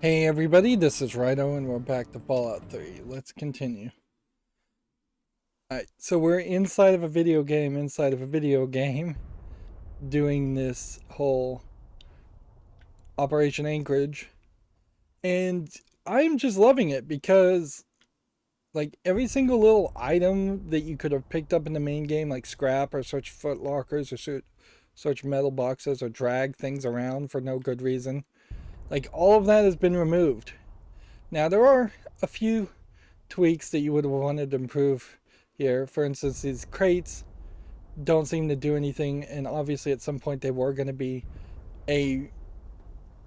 Hey everybody, this is Rydo and we're back to Fallout 3. Let's continue. Alright, so we're inside of a video game, doing this whole Operation Anchorage. And I'm just loving it because, like, every single little item that you could have picked up in the main game, like scrap or search foot lockers or search metal boxes or drag things around for no good reason, like, all of that has been removed. Now, there are a few tweaks that you would have wanted to improve here. For instance, these crates don't seem to do anything, and obviously at some point they were going to be a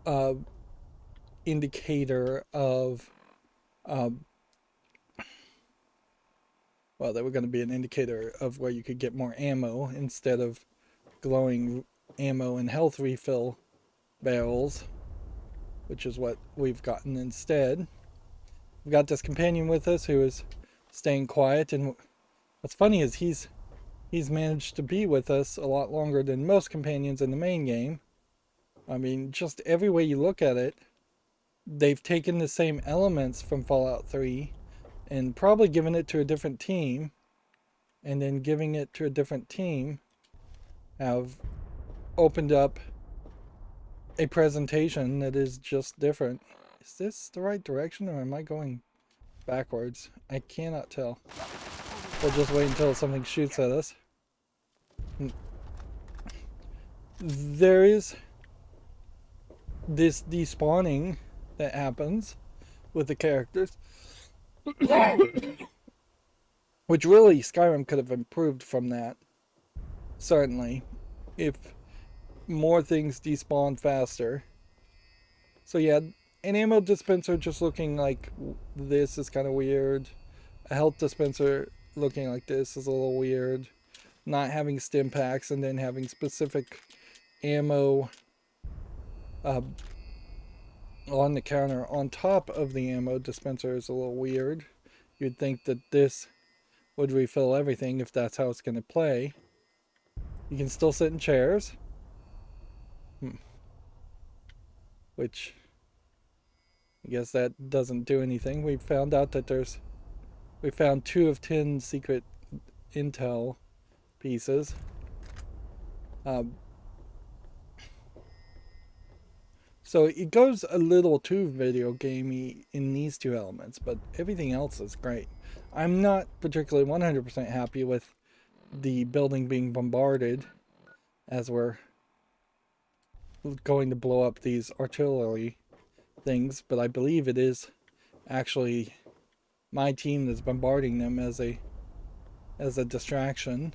uh, indicator of, um, well, they were going to be an indicator of where you could get more ammo instead of glowing ammo and health refill barrels, which is what we've gotten instead. We've got this companion with us who is staying quiet, and what's funny is he's managed to be with us a lot longer than most companions in the main game. I mean, just every way you look at it, they've taken the same elements from Fallout 3 and probably given it to a different team, and then giving it to a different team have opened up a presentation that is just different. Is this the right direction, or am I going backwards? I cannot tell. We'll just wait until something shoots at us. There is this despawning that happens with the characters, which really Skyrim could have improved from that, certainly, if more things despawn faster. So yeah, an ammo dispenser just looking like this is kind of weird. A health dispenser looking like this is a little weird. Not having stim packs and then having specific ammo on the counter on top of the ammo dispenser is a little weird. You'd think that this would refill everything if that's how it's going to play. You can still sit in chairs, which I guess that doesn't do anything. We found out that we found 2 of 10 secret intel pieces. So it goes a little too video gamey in these 2 elements, but everything else is great. I'm not particularly 100% happy with the building being bombarded as we're going to blow up these artillery things, but I believe it is actually my team that's bombarding them as a distraction.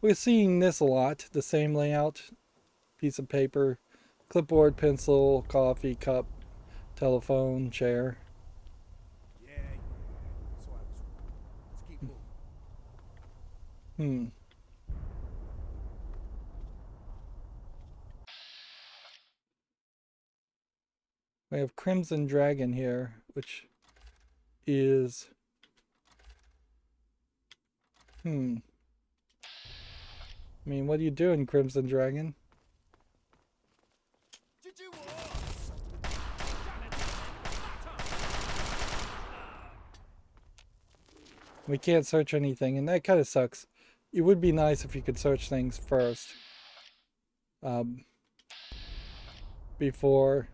We're seeing this a lot, the same layout: piece of paper, clipboard, pencil, coffee cup, telephone, chair. Yeah. So I was wrong. Let's keep moving. We have Crimson Dragon here, which is I mean, what are you doing, Crimson Dragon? We can't search anything, and that kind of sucks. It would be nice if you could search things first, before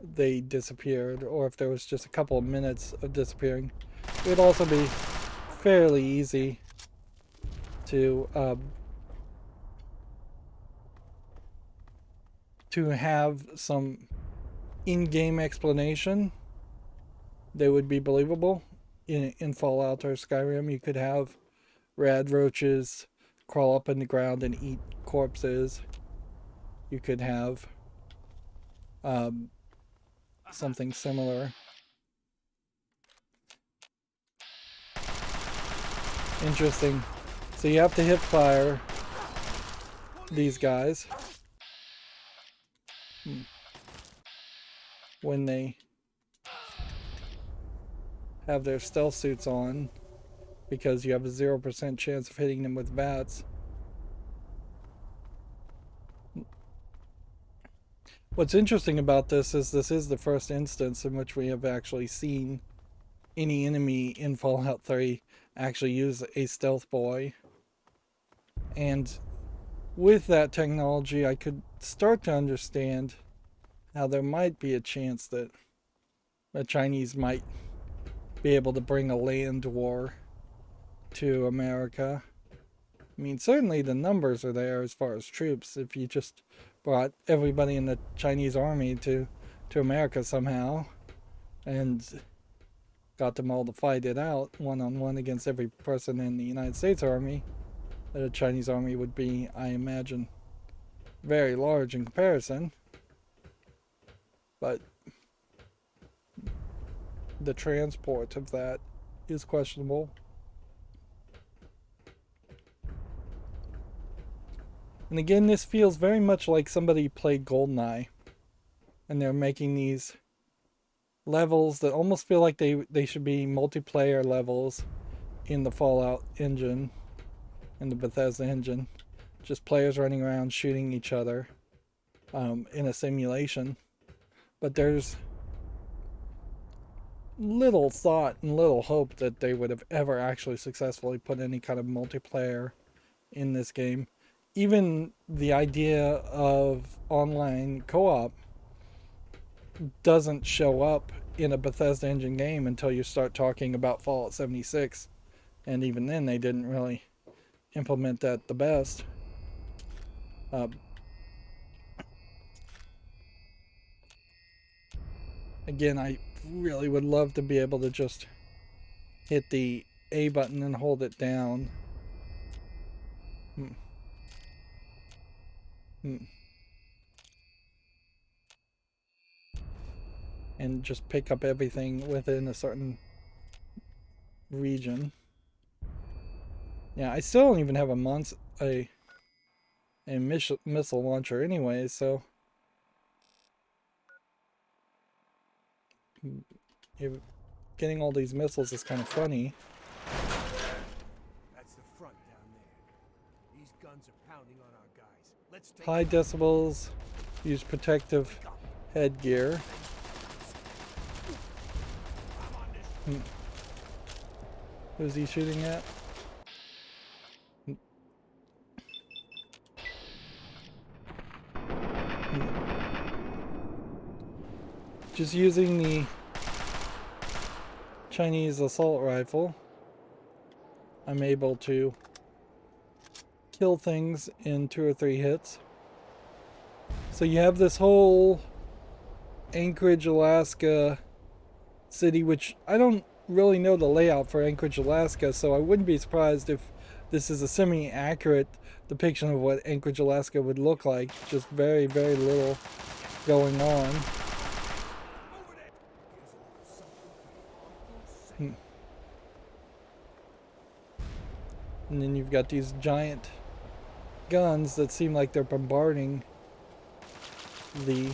they disappeared, or if there was just a couple of minutes of disappearing. It would also be fairly easy to have some in-game explanation that would be believable. In Fallout or Skyrim, you could have rad roaches crawl up in the ground and eat corpses. You could have something similar. Interesting. So you have to hip fire these guys when they have their stealth suits on, because you have a 0% chance of hitting them with VATS. What's interesting about this is the first instance in which we have actually seen any enemy in Fallout 3 actually use a stealth boy. And with that technology, I could start to understand how there might be a chance that the Chinese might be able to bring a land war to America. I mean, certainly the numbers are there as far as troops. If you just brought everybody in the Chinese army to America somehow and got them all to fight it out one-on-one against every person in the United States Army, the Chinese army would be, I imagine, very large in comparison. But the transport of that is questionable. And again, this feels very much like somebody played GoldenEye and they're making these levels that almost feel like they should be multiplayer levels in the Fallout engine, in the Bethesda engine. Just players running around shooting each other in a simulation. But there's little thought and little hope that they would have ever actually successfully put any kind of multiplayer in this game. Even the idea of online co-op doesn't show up in a Bethesda engine game until you start talking about Fallout 76. And even then, they didn't really implement that the best. Again, I really would love to be able to just hit the A button and hold it down. And just pick up everything within a certain region. Yeah, I still don't even have a missile launcher anyway, so getting all these missiles is kind of funny. That's the front down there. These guns are pounding on our guys. Let's take High decibels, use protective headgear. Who's he shooting at? Just using the Chinese assault rifle, I'm able to kill things in 2 or 3 hits. So you have this whole Anchorage, Alaska city, which I don't really know the layout for Anchorage, Alaska, so I wouldn't be surprised if this is a semi-accurate depiction of what Anchorage, Alaska would look like. Just very, very little going on. And then you've got these giant guns that seem like they're bombarding the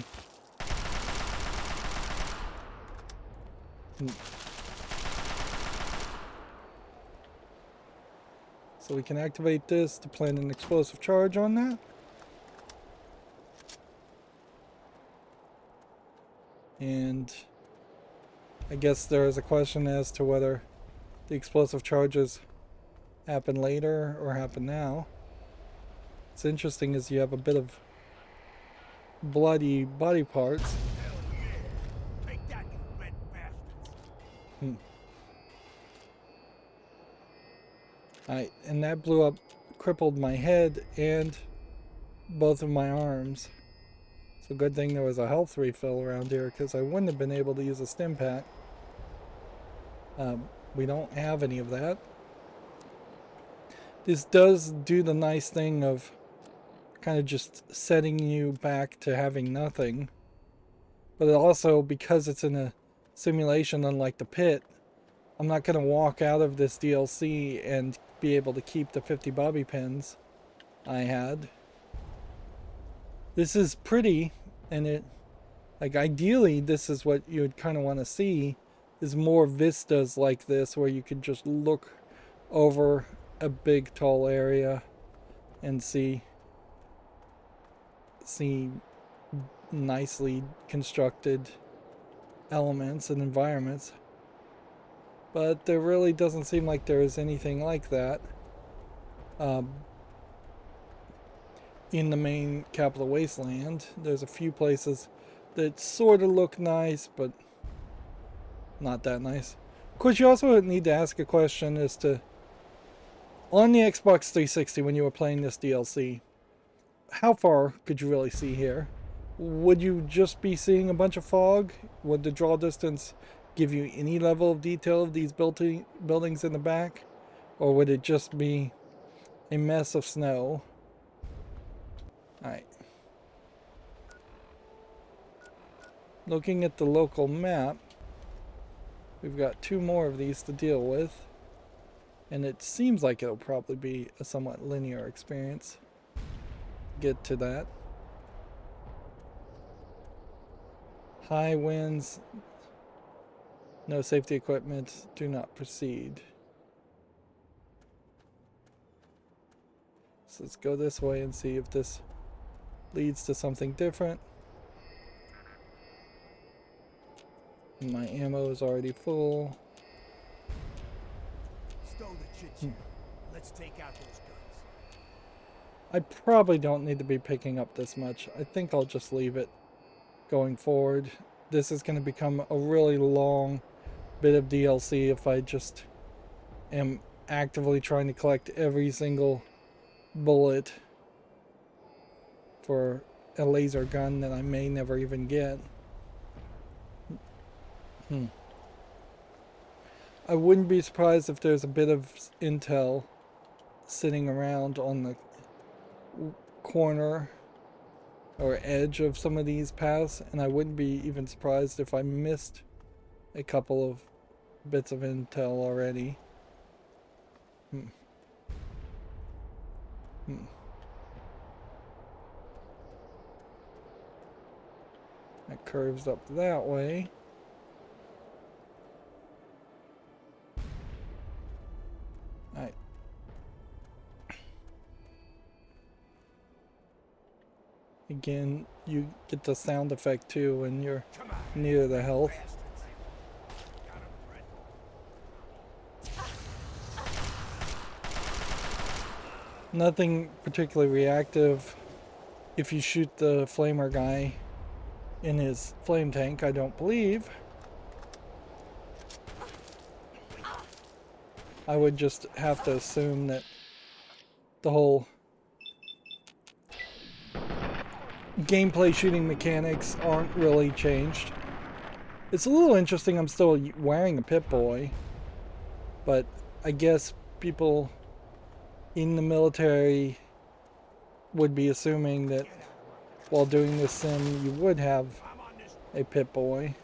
so we can activate this to plant an explosive charge on that. And I guess there is a question as to whether the explosive charges happen later or happen now. What's interesting is you have a bit of bloody body parts. Take that, you red bastards. And that blew up, crippled my head and both of my arms. So good thing there was a health refill around here, because I wouldn't have been able to use a stim pack. We don't have any of that. This does do the nice thing of kind of just setting you back to having nothing. But it also, because it's in a simulation unlike the Pitt, I'm not going to walk out of this DLC and be able to keep the 50 bobby pins I had. This is pretty, and it, like, ideally this is what you would kind of want to see, is more vistas like this where you could just look over a big tall area and see nicely constructed elements and environments. But there really doesn't seem like there is anything like that in the main capital wasteland. There's a few places that sort of look nice, but not that nice. Of course, you also need to ask a question as to, on the Xbox 360 when you were playing this DLC, how far could you really see here? Would you just be seeing a bunch of fog? Would the draw distance give you any level of detail of these buildings in the back? Or would it just be a mess of snow? Alright. Looking at the local map, we've got 2 more of these to deal with. And it seems like it'll probably be a somewhat linear experience. Get to that. High winds, no safety equipment, do not proceed. So let's go this way and see if this leads to something different. My ammo is already full. Stow the chit-chat. Let's take out those guns. I probably don't need to be picking up this much. I think I'll just leave it going forward. This is going to become a really long bit of DLC if I just am actively trying to collect every single bullet for a laser gun that I may never even get. I wouldn't be surprised if there's a bit of intel sitting around on the corner or edge of some of these paths, and I wouldn't be even surprised if I missed a couple of bits of intel already. That curves up that way. Alright. Again, you get the sound effect too when you're near the health. Nothing particularly reactive if you shoot the flamer guy in his flame tank, I don't believe. I would just have to assume that the whole gameplay shooting mechanics aren't really changed. It's a little interesting I'm still wearing a Pip-Boy, but I guess people in the military would be assuming that while doing this sim you would have a Pip-Boy.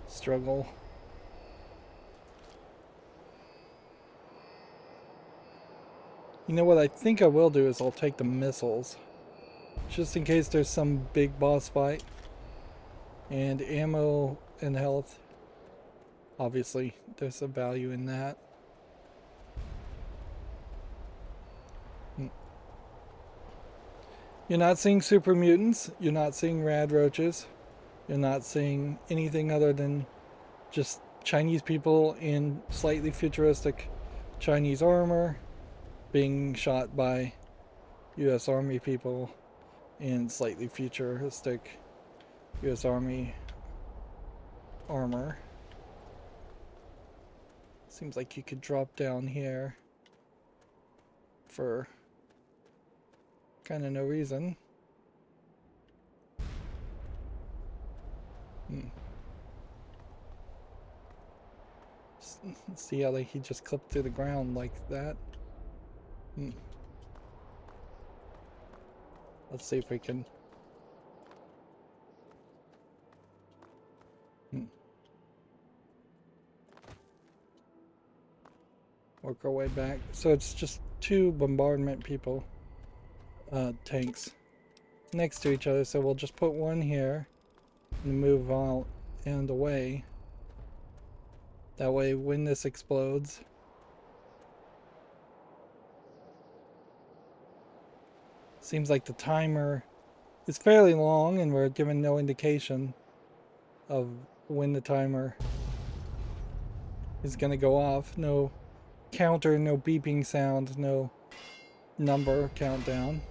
Struggle. You know what I think I will do is I'll take the missiles. Just in case there's some big boss fight. And ammo and health. Obviously, there's a value in that. You're not seeing super mutants. You're not seeing rad roaches. You're not seeing anything other than just Chinese people in slightly futuristic Chinese armor being shot by US Army people in slightly futuristic US Army armor. Seems like you could drop down here for kind of no reason. See how he just clipped through the ground like that. Let's see if we can. Work our way back. So it's just 2 bombardment people, tanks next to each other. So we'll just put one here and move on and away. That way, when this explodes, seems like the timer is fairly long, and we're given no indication of when the timer is going to go off. No counter, no beeping sound, no number countdown.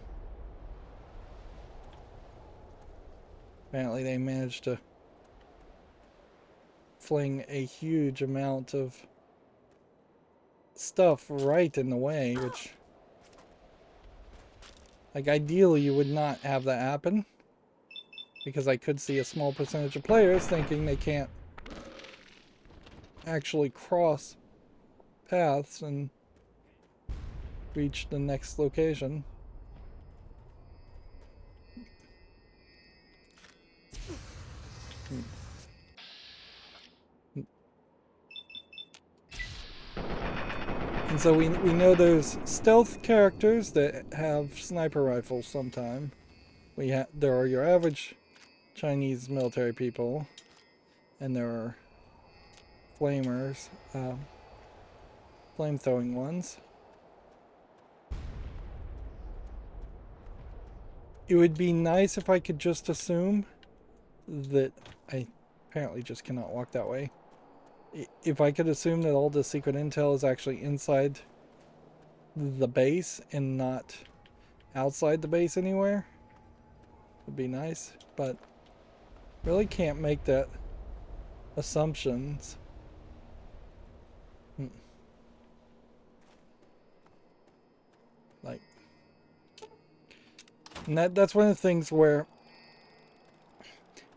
Apparently they managed to fling a huge amount of stuff right in the way, which, like, ideally you would not have that happen, because I could see a small percentage of players thinking they can't actually cross paths and reach the next location. And so we know there's stealth characters that have sniper rifles sometime. There are your average Chinese military people, and there are flamers, flame-throwing ones. It would be nice if I could just assume that I apparently just cannot walk that way. If I could assume that all the secret intel is actually inside the base and not outside the base anywhere, would be nice, but really can't make that assumptions. Like, and that's one of the things where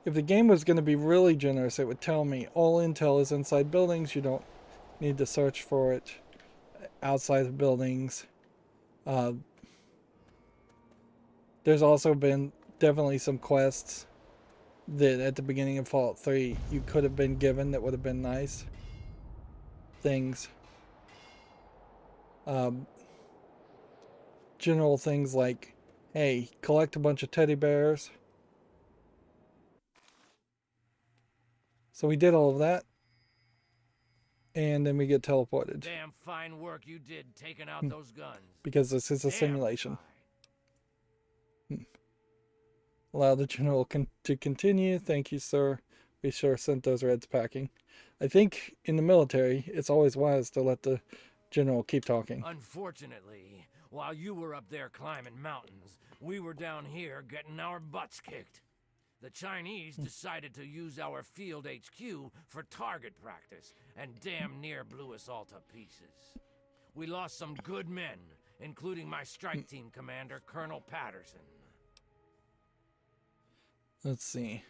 if the game was going to be really generous, it would tell me all intel is inside buildings. You don't need to search for it outside of buildings. There's also been definitely some quests that at the beginning of Fallout 3 you could have been given that would have been nice things. General things like, hey, collect a bunch of teddy bears. So we did all of that, and then we get teleported. Damn fine work you did taking out those guns. Because this is a simulation. Allow the general to continue. Thank you, sir. We sure sent those Reds packing. I think in the military, it's always wise to let the general keep talking. Unfortunately, while you were up there climbing mountains, we were down here getting our butts kicked. The Chinese decided to use our field HQ for target practice, and damn near blew us all to pieces. We lost some good men, including my strike team commander, Colonel Patterson. Let's see.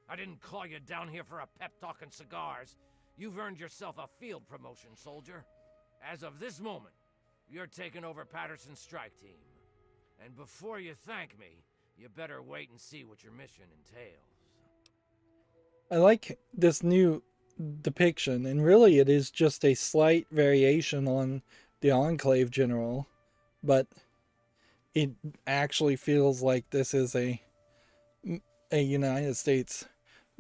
I didn't call you down here for a pep talk and cigars. You've earned yourself a field promotion, soldier. As of this moment, you're taking over Patterson's strike team. And before you thank me, you better wait and see what your mission entails. I like this new depiction, and really it is just a slight variation on the Enclave general, but it actually feels like this is a United States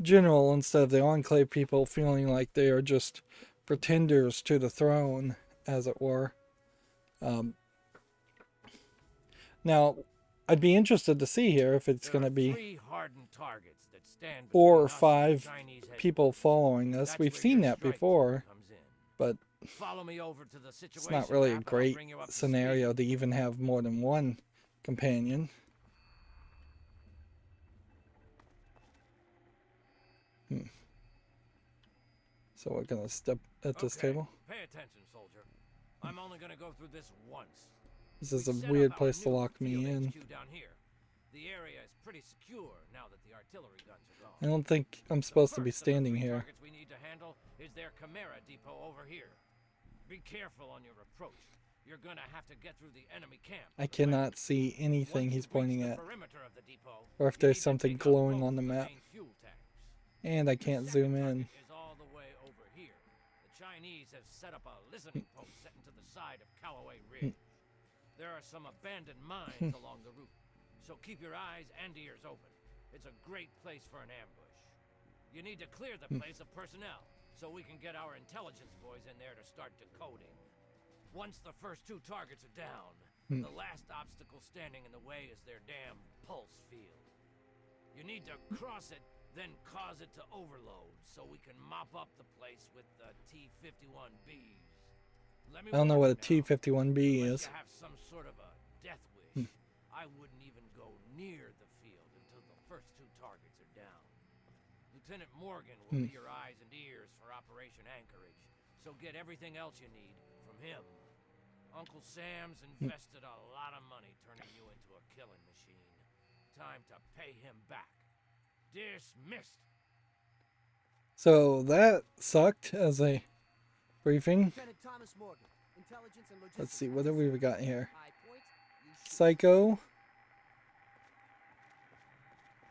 general instead of the Enclave people feeling like they are just pretenders to the throne, as it were. Now, I'd be interested to see here if it's going to be 4 or 5 people following us. We've seen that before, but it's not really a great scenario to even have more than one companion. So we're going to step at this table. Pay attention, soldier. I'm only going to go through this once. This is a weird place to lock me in. The area is pretty secure now that the artillery guns are gone. I don't think I'm supposed to be standing here. We need to handle is their Chimera depot over here. Be careful on your approach. You're going to have to get through the enemy camp. I cannot see anything he's pointing at, or if there's something glowing on the map. And I can't zoom in. The Chinese have set up a listening post set into the side of Callaway Ridge. There are some abandoned mines along the route, so keep your eyes and ears open. It's a great place for an ambush. You need to clear the place of personnel, so we can get our intelligence boys in there to start decoding. Once the first 2 targets are down, the last obstacle standing in the way is their damn pulse field. You need to cross it, then cause it to overload, so we can mop up the place with the T-51Bs. Let me I don't know what a warn you now, T-51B unless is. you have some sort of a death wish, I wouldn't even go near the field until the first 2 targets are down. Lieutenant Morgan will be your eyes and ears for Operation Anchorage, so get everything else you need from him. Uncle Sam's invested a lot of money turning you into a killing machine. Time to pay him back. Dismissed. So that sucked as a briefing. Lieutenant Thomas Morgan, intelligence and logistics. Let's see, what have we got here? High point, you shoot. Psycho.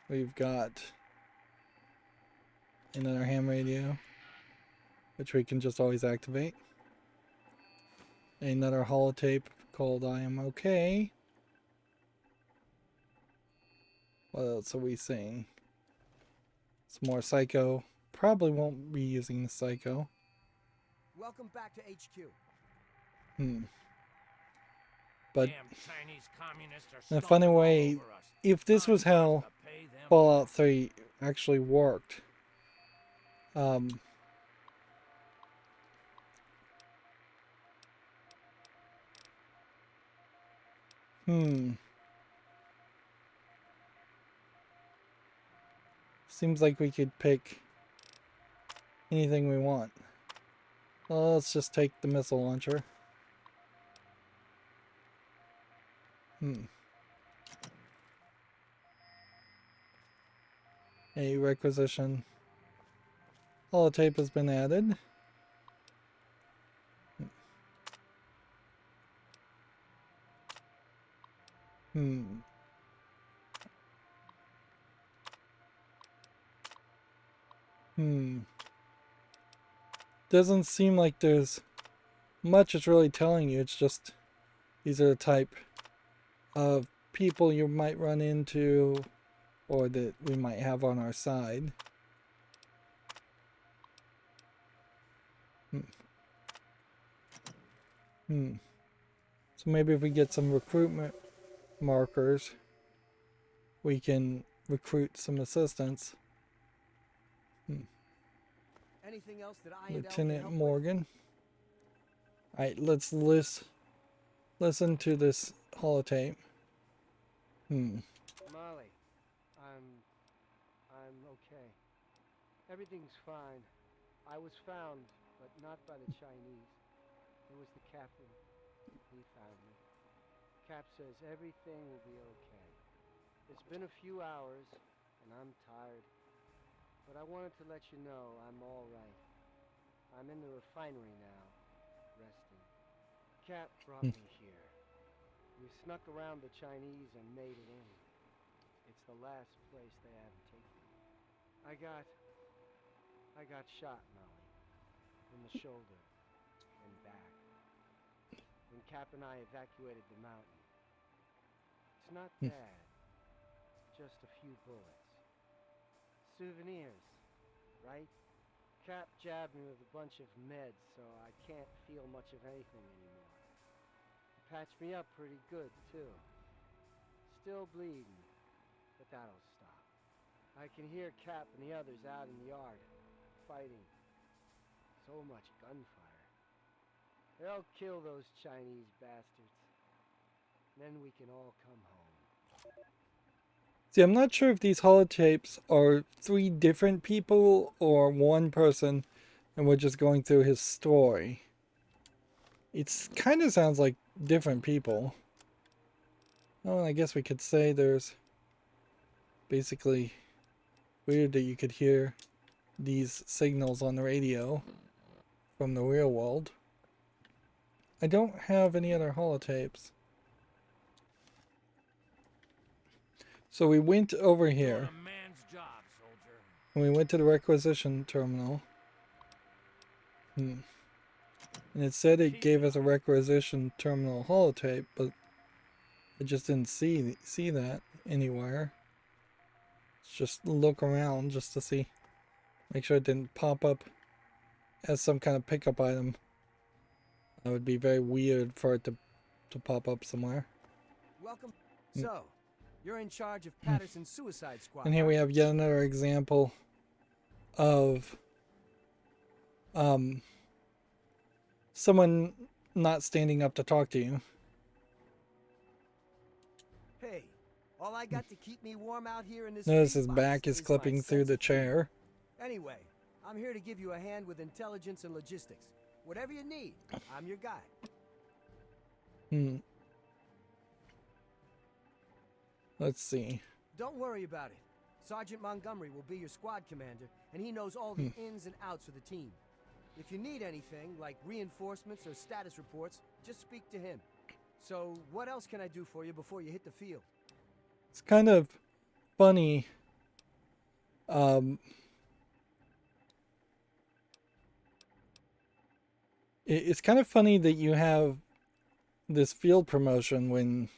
We've got another ham radio, which we can just always activate. Another holotape called I Am Okay. What else are we seeing? Some more Psycho. Probably won't be using the Psycho. Welcome back to HQ. But Damn Chinese communists are in a stalking funny all way, over us. if this was Time for us how to pay them Fallout 3 actually worked, seems like we could pick anything we want. Well, let's just take the missile launcher. A requisition. Holotape has been added. Doesn't seem like there's much it's really telling you. It's just these are the type of people you might run into or that we might have on our side. So maybe if we get some recruitment markers, we can recruit some assistants. Anything else that I and L can Lieutenant help Morgan. Alright, let's listen to this holotape. Molly, I'm okay. Everything's fine. I was found, but not by the Chinese. It was the captain. He found me. Cap says everything will be okay. It's been a few hours, and I'm tired. But I wanted to let you know I'm all right. I'm in the refinery now, resting. Cap brought me here. We snuck around the Chinese and made it in. It's the last place they have taken me. I got shot, Molly, in the shoulder and back. When Cap and I evacuated the mountain. It's not bad. Just a few bullets. Souvenirs, right? Cap jabbed me with a bunch of meds, so I can't feel much of anything anymore. He patched me up pretty good, too. Still bleeding, but that'll stop. I can hear Cap and the others out in the yard, fighting. So much gunfire. They'll kill those Chinese bastards. Then we can all come home. See, I'm not sure if these holotapes are 3 different people or one person and we're just going through his story. It kind of sounds like different people. Oh, I guess we could say there's basically weird that you could hear these signals on the radio from the real world. I don't have any other holotapes. So we went over here, a man's job, soldier. and we went to the requisition terminal. And it said it gave us a requisition terminal holotape, but I just didn't see that anywhere. Let's just look around just to see Make sure it didn't pop up as some kind of pickup item. That would be very weird for it to pop up somewhere. Welcome. So, you're in charge of Patterson's suicide squad. And here we have yet another example of someone not standing up to talk to you. Hey, all I got to keep me warm out here in this. Notice big his box back is my clipping through sense the of humor. chair. Anyway, I'm here to give you a hand with intelligence and logistics. Whatever you need, I'm your guy. Let's see. Don't worry about it. Sergeant Montgomery will be your squad commander, and he knows all the ins and outs of the team. If you need anything, like reinforcements or status reports, just speak to him. So, what else can I do for you before you hit the field? It's kind of funny. It's kind of funny that you have this field promotion when,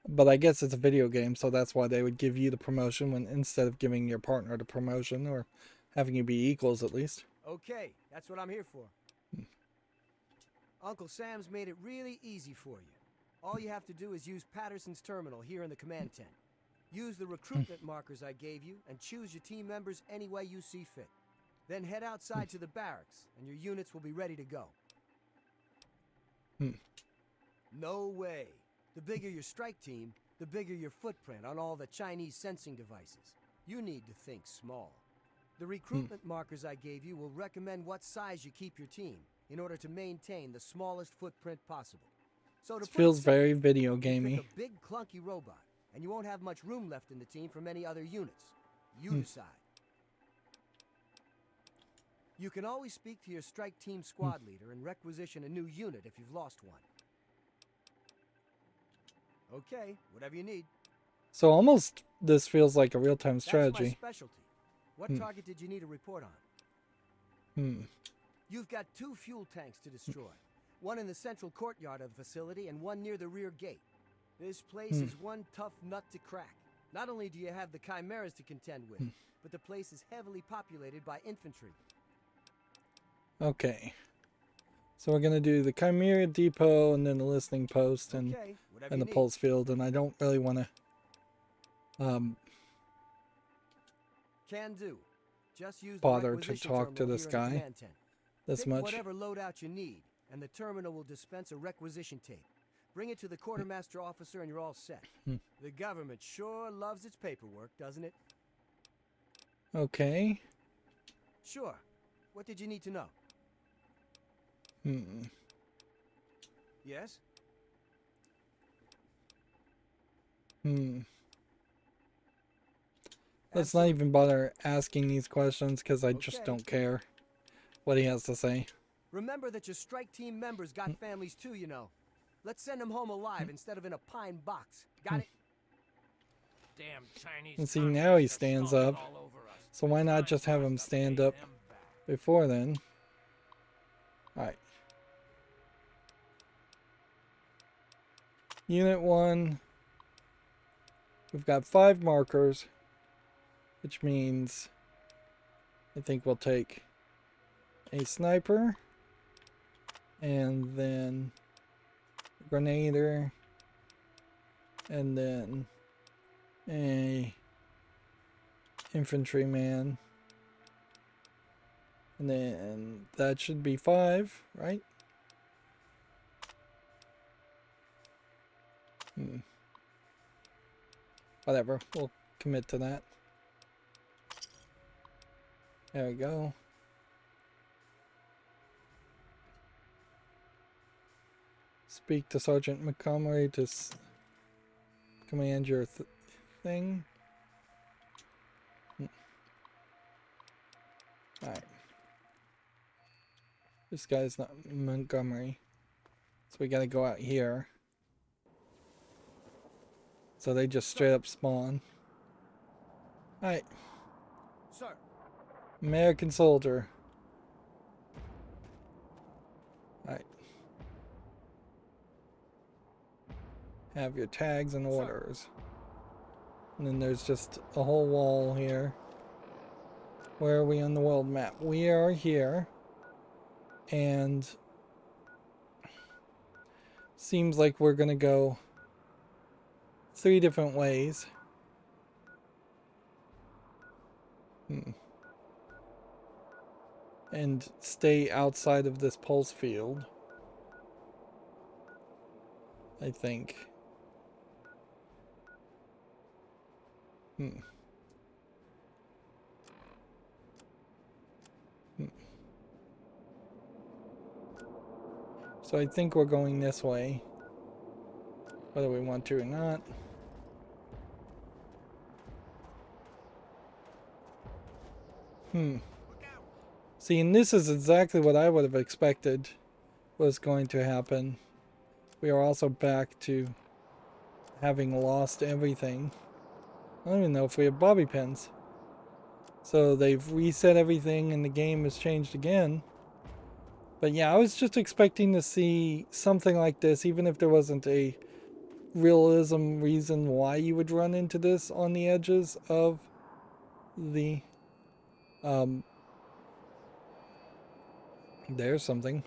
but I guess it's a video game, so that's why they would give you the promotion when instead of giving your partner the promotion or having you be equals at least. Okay, that's what I'm here for. Uncle Sam's made it really easy for you. All you have to do is use Patterson's terminal here in the command tent. Use the recruitment markers I gave you and choose your team members any way you see fit. Then head outside to the barracks and your units will be ready to go. No way. The bigger your strike team, the bigger your footprint on all the Chinese sensing devices. You need to think small. The recruitment markers I gave you will recommend what size you keep your team in order to maintain the smallest footprint possible. So to It feels very video you gamey. pick a big clunky robot, and you won't have much room left in the team for many other units. You decide. You can always speak to your strike team squad leader and requisition a new unit if you've lost one. Okay, whatever you need. So almost this feels like a real-time That's my strategy. specialty. What target did you need a report on? You've got 2 fuel tanks to destroy. One in the central courtyard of the facility and one near the rear gate. This place is one tough nut to crack. Not only do you have the chimeras to contend with, but the place is heavily populated by infantry. Okay. So we're going to do the Chimera Depot and then the listening post and, Okay, whatever and you the need. pulse field. And I don't really want to Can do. Just use bother the to requisition talk to terminal this here in the guy command tent. this Pick much. whatever loadout you need, and the terminal will dispense a requisition tape. Bring it to the quartermaster officer and you're all set. The government sure loves its paperwork, doesn't it? Okay. Sure. What did you need to know? Yes? Let's not even bother asking these questions because I just Okay. don't care what he has to say. Remember that your strike team members got families too, you know. Let's send them home alive instead of in a pine box. Got it? Damn Chinese. And see, now he communists are stands stalking up. all over us. So why not Time just for have us him to stand pay up them back. before then? Alright. Unit 1. We've got 5 markers, which means I think we'll take a sniper and then a grenadier and then a infantryman, and then that should be 5, right? Whatever, we'll commit to that. There we go. Speak to Sergeant Montgomery to command your thing. Alright. This guy's not Montgomery. So we gotta go out here. So they just straight up spawn. Alright. Sir. American soldier. Alright. Have your tags and orders. And then there's just a whole wall here. Where are we on the world map? We are here. And seems like we're gonna go 3 different ways. And stay outside of this pulse field, I think. So I think we're going this way, whether we want to or not. See, and this is exactly what I would have expected was going to happen. We are also back to having lost everything. I don't even know if we have bobby pins. So they've reset everything and the game has changed again. But yeah, I was just expecting to see something like this, even if there wasn't a realism reason why you would run into this on the edges of the there's something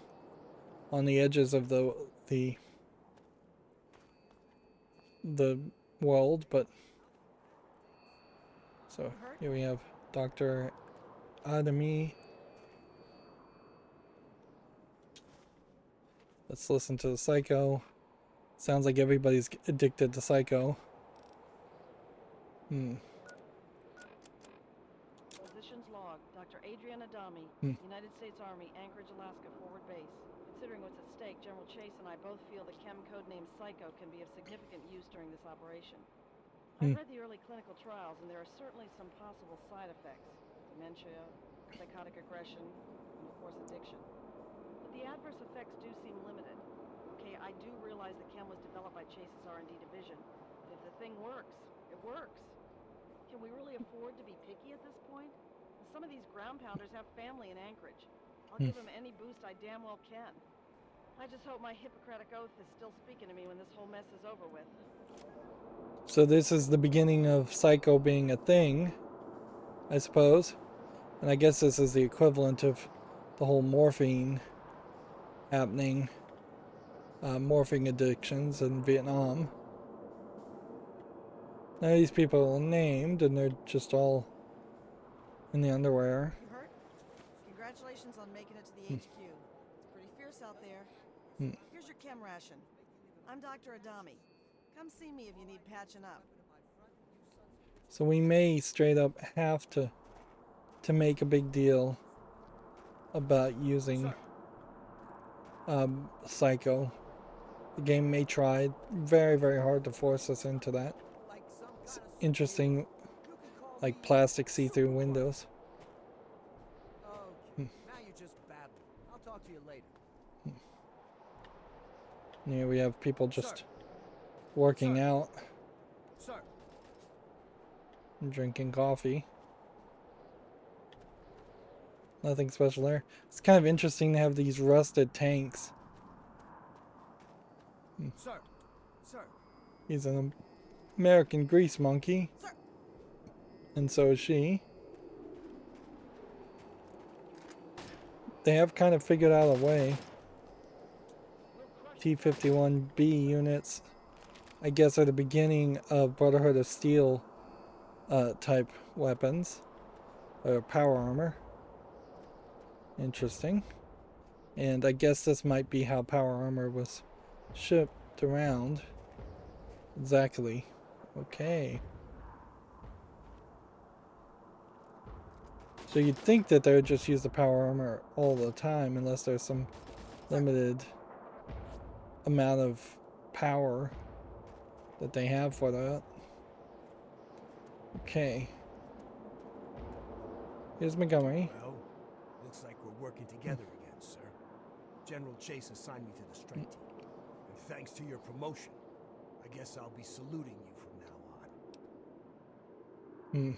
on the edges of the world. But so here we have Dr. Adami. Let's listen to the Psycho. Sounds like everybody's addicted to Psycho. Positions log. Dr. Adrian Adami, United States Army, Anchorage, Alaska, forward base. Considering what's at stake, General Chase and I both feel the chem code name Psycho can be of significant use during this operation. I've read the early clinical trials, and there are certainly some possible side effects. Dementia, psychotic aggression, and of course addiction. But the adverse effects do seem limited. Okay, I do realize the chem was developed by Chase's R&D division, but if the thing works, it works. Can we really afford to be picky at this point? Some of these ground pounders have family in Anchorage. I'll give them any boost I damn well can. I just hope my Hippocratic oath is still speaking to me when this whole mess is over with. So this is the beginning of Psycho being a thing, I suppose. And I guess this is the equivalent of the whole morphine happening. Morphine addictions in Vietnam. Now these people are named and they're just all in the underwear. You hurt? Congratulations on making it to the HQ. It's pretty fierce out there. Here's your chem ration. I'm Dr. Adami. Come see me if you need patching up. So we may straight up have to make a big deal about using Psycho. The game may try very, very hard to force us into that. It's interesting, like plastic see-through windows. Okay, now you're just babbling. I'll talk to you later. Here we have people just working out Sir. and drinking coffee. Nothing special there. It's kind of interesting to have these rusted tanks. Sir. Sir. He's an American grease monkey. Sir. And so is she. They have kind of figured out a way. T-51B units, I guess, are the beginning of Brotherhood of Steel type weapons. Or power armor. Interesting. And I guess this might be how power armor was shipped around. Exactly. Okay. So you'd think that they would just use the power armor all the time unless there's some limited amount of power that they have for that. Okay. Here's Montgomery. Well, looks like we're working together again, sir. General Chase assigned me to the strike team. And thanks to your promotion, I guess I'll be saluting you from now on.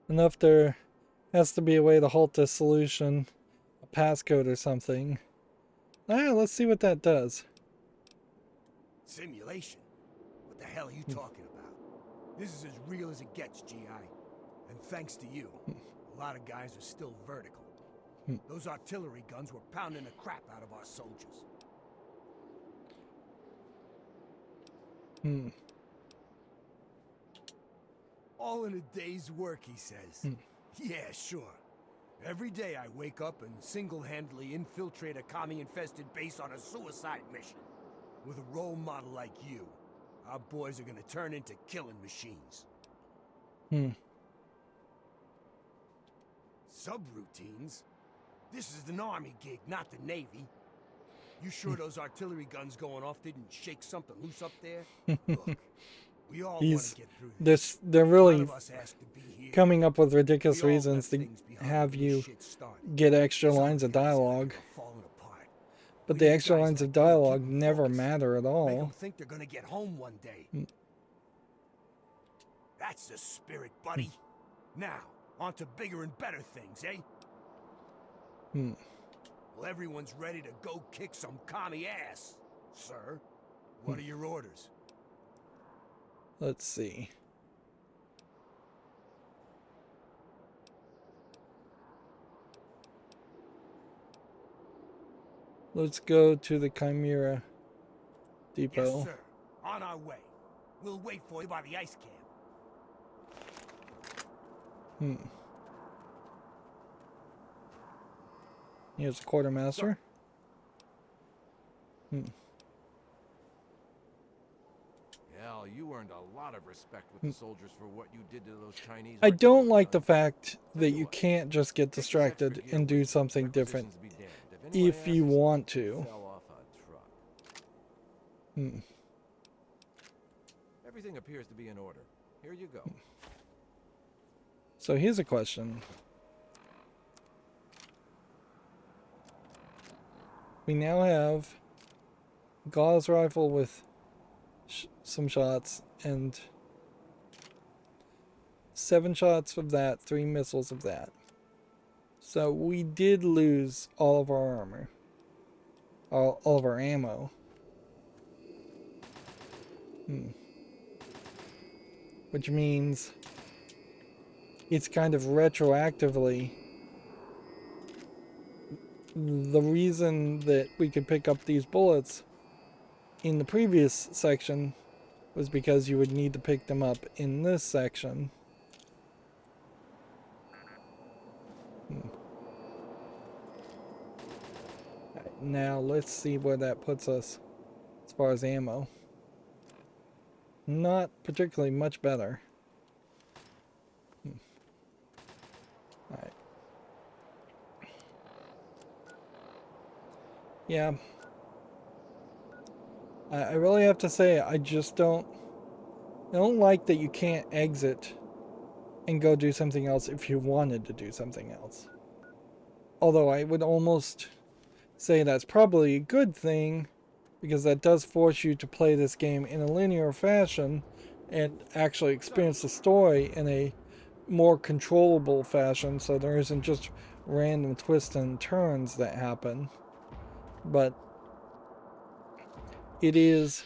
Enough there has to be a way to halt this solution. A passcode or something. Let's see what that does. Simulation? What the hell are you talking about? This is as real as it gets, GI. And thanks to you, a lot of guys are still vertical. Those artillery guns were pounding the crap out of our soldiers. All in a day's work, he says. Yeah, sure. Every day I wake up and single-handedly infiltrate a commie-infested base on a suicide mission. With a role model like you, our boys are gonna turn into killing machines. Subroutines? This is an army gig, not the Navy. You sure those artillery guns going off didn't shake something loose up there? Look, we all want to get through this. They're None really of us asked to be here. coming up with ridiculous We all reasons left to things behind have when you shit started. get extra Some lines of guys out dialogue. there are falling apart. But We the need extra guys lines like of you to keep dialogue them never focused. matter at Make all. them think they're gonna get home one day. That's the spirit, buddy. Now, on to bigger and better things, eh? Well, everyone's ready to go kick some commie ass, sir. What are your orders? Let's see. Let's go to the Chimera Depot. Yes, sir. On our way. We'll wait for you by the ice camp. Here's the quartermaster. Hell, you earned a lot of respect with the soldiers for what you did to those Chinese. I don't artillery like the guns. fact that you can't just get distracted and do something different if you want to. Everything appears to be in order. Here you go. So here's a question. We now have a Gauss rifle with some shots and 7 shots of that, 3 missiles of that. So we did lose all of our armor, all of our ammo. Which means it's kind of retroactively the reason that we could pick up these bullets in the previous section was because you would need to pick them up in this section. Right, now let's see where that puts us as far as ammo. Not particularly much better. Alright. Yeah. I really have to say, I don't like that you can't exit and go do something else if you wanted to do something else. Although I would almost say that's probably a good thing, because that does force you to play this game in a linear fashion and actually experience the story in a more controllable fashion, so there isn't just random twists and turns that happen. But it is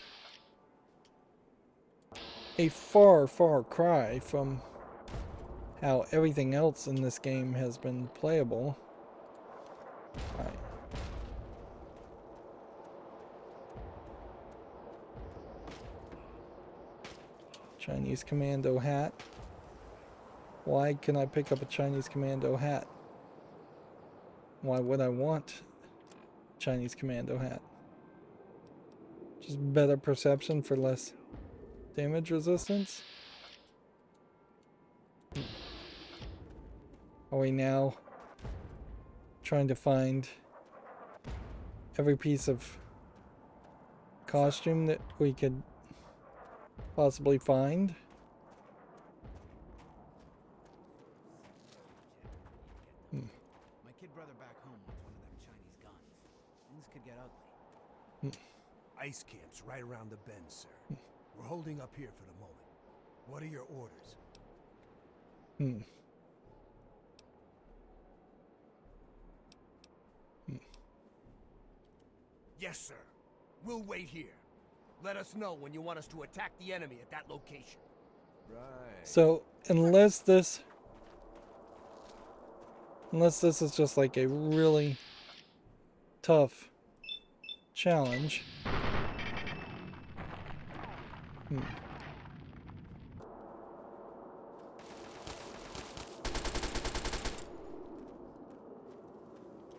a far, far cry from how everything else in this game has been playable. Alright. Chinese commando hat. Why can I pick up a Chinese commando hat? Why would I want a Chinese commando hat? Just better perception for less damage resistance? Are we now trying to find every piece of costume that we could possibly find? My kid brother back home wants one of them Chinese guns. Things could get ugly. Ice camp's right around the bend, sir. We're holding up here for the moment. What are your orders? Yes, sir. We'll wait here. Let us know when you want us to attack the enemy at that location. So unless this is just like a really tough challenge.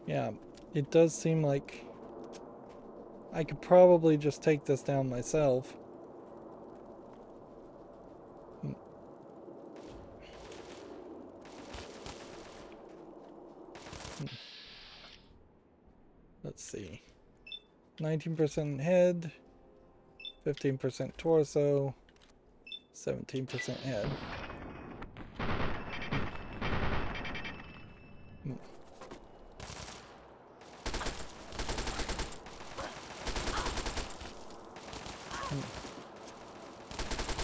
Yeah, it does seem like I could probably just take this down myself. Let's see. 19% head, 15% torso, 17% head.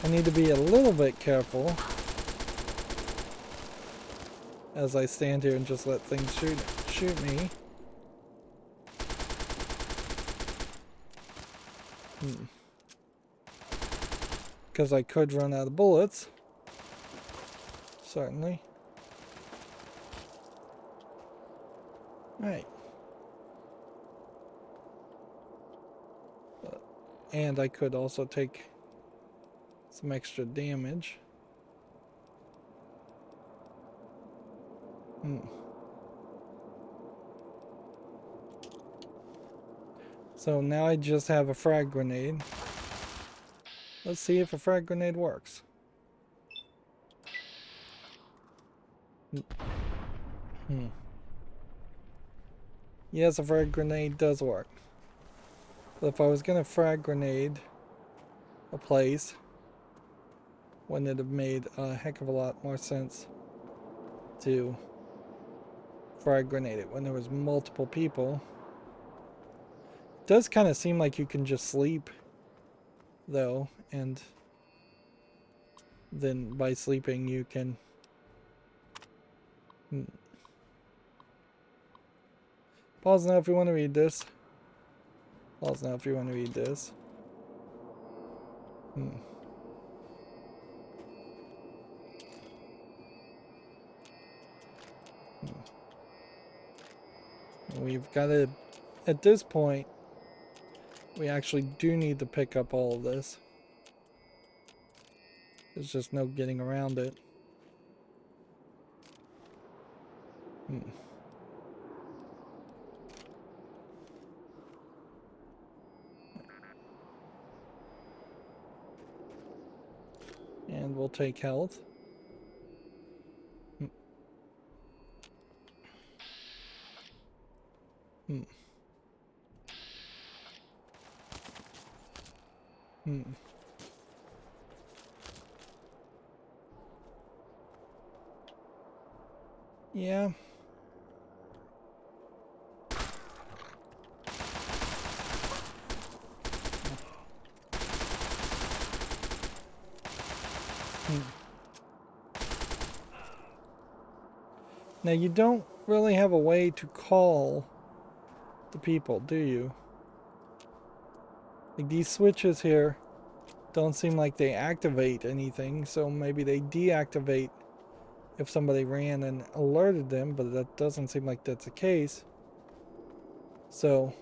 I need to be a little bit careful as I stand here and just let things shoot me. Because I could run out of bullets. Certainly. Right. And I could also take some extra damage. So now I just have a frag grenade. Let's see if a frag grenade works. Yes, a frag grenade does work. But if I was gonna frag grenade a place, wouldn't it have made a heck of a lot more sense to frag grenade it when there was multiple people? It does kind of seem like you can just sleep, though, and then by sleeping you can pause now if you want to read this. Pause now if you want to read this. We've got to, at this point, we actually do need to pick up all of this. There's just no getting around it. And we'll take health. Yeah. Now you don't really have a way to call the people, do you? Like these switches here don't seem like they activate anything, so maybe they deactivate if somebody ran and alerted them, but that doesn't seem like that's the case. So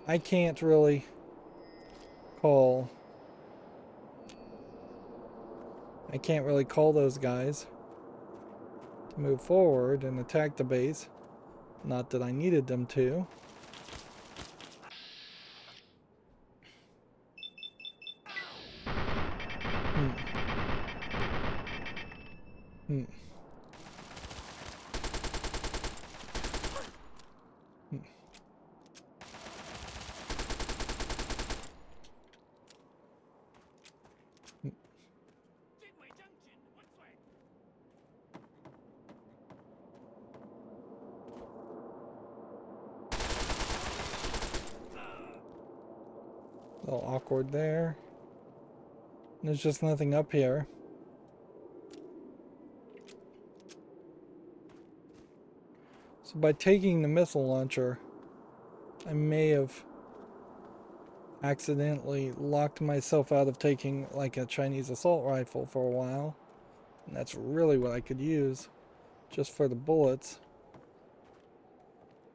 I can't really call those guys to move forward and attack the base. Not that I needed them to. A little awkward there. There's just nothing up here. So by taking the missile launcher, I may have accidentally locked myself out of taking like a Chinese assault rifle for a while. And that's really what I could use just for the bullets.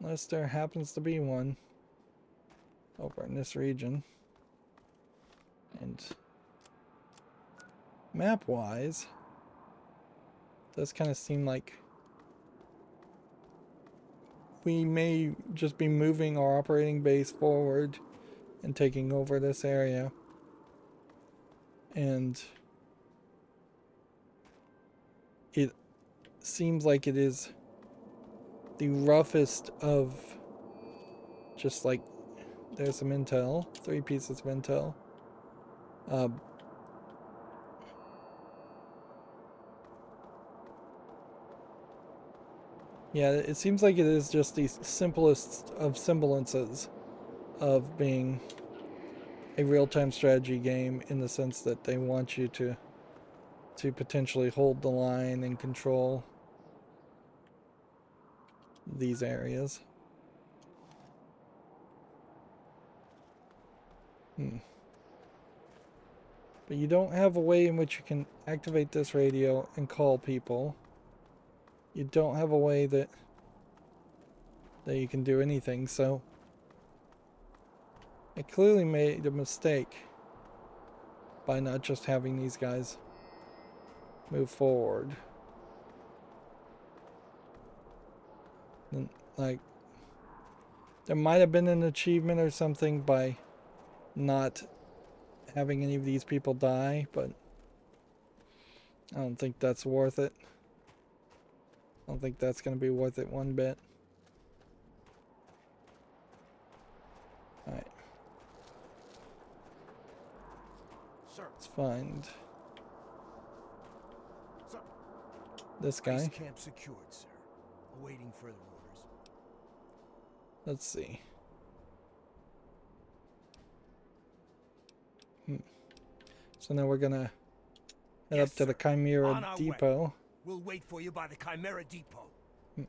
Unless there happens to be one over in this region. And map-wise, does kind of seem like we may just be moving our operating base forward and taking over this area. And it seems like it is the roughest of just like, there's some intel, 3 pieces of intel. Yeah, it seems like it is just the simplest of semblances of being a real-time strategy game, in the sense that they want you to potentially hold the line and control these areas. But you don't have a way in which you can activate this radio and call people. You don't have a way that you can do anything, so I clearly made a mistake by not just having these guys move forward. And, like, there might have been an achievement or something by not having any of these people die, but I don't think that's worth it. I don't think that's going to be worth it one bit. Alright. Sir. Let's find Sir. this guy. Base camp secured, sir. Awaiting further orders. Let's see. So now we're gonna head up to the Chimera Depot. We'll wait for you by the Chimera Depot. And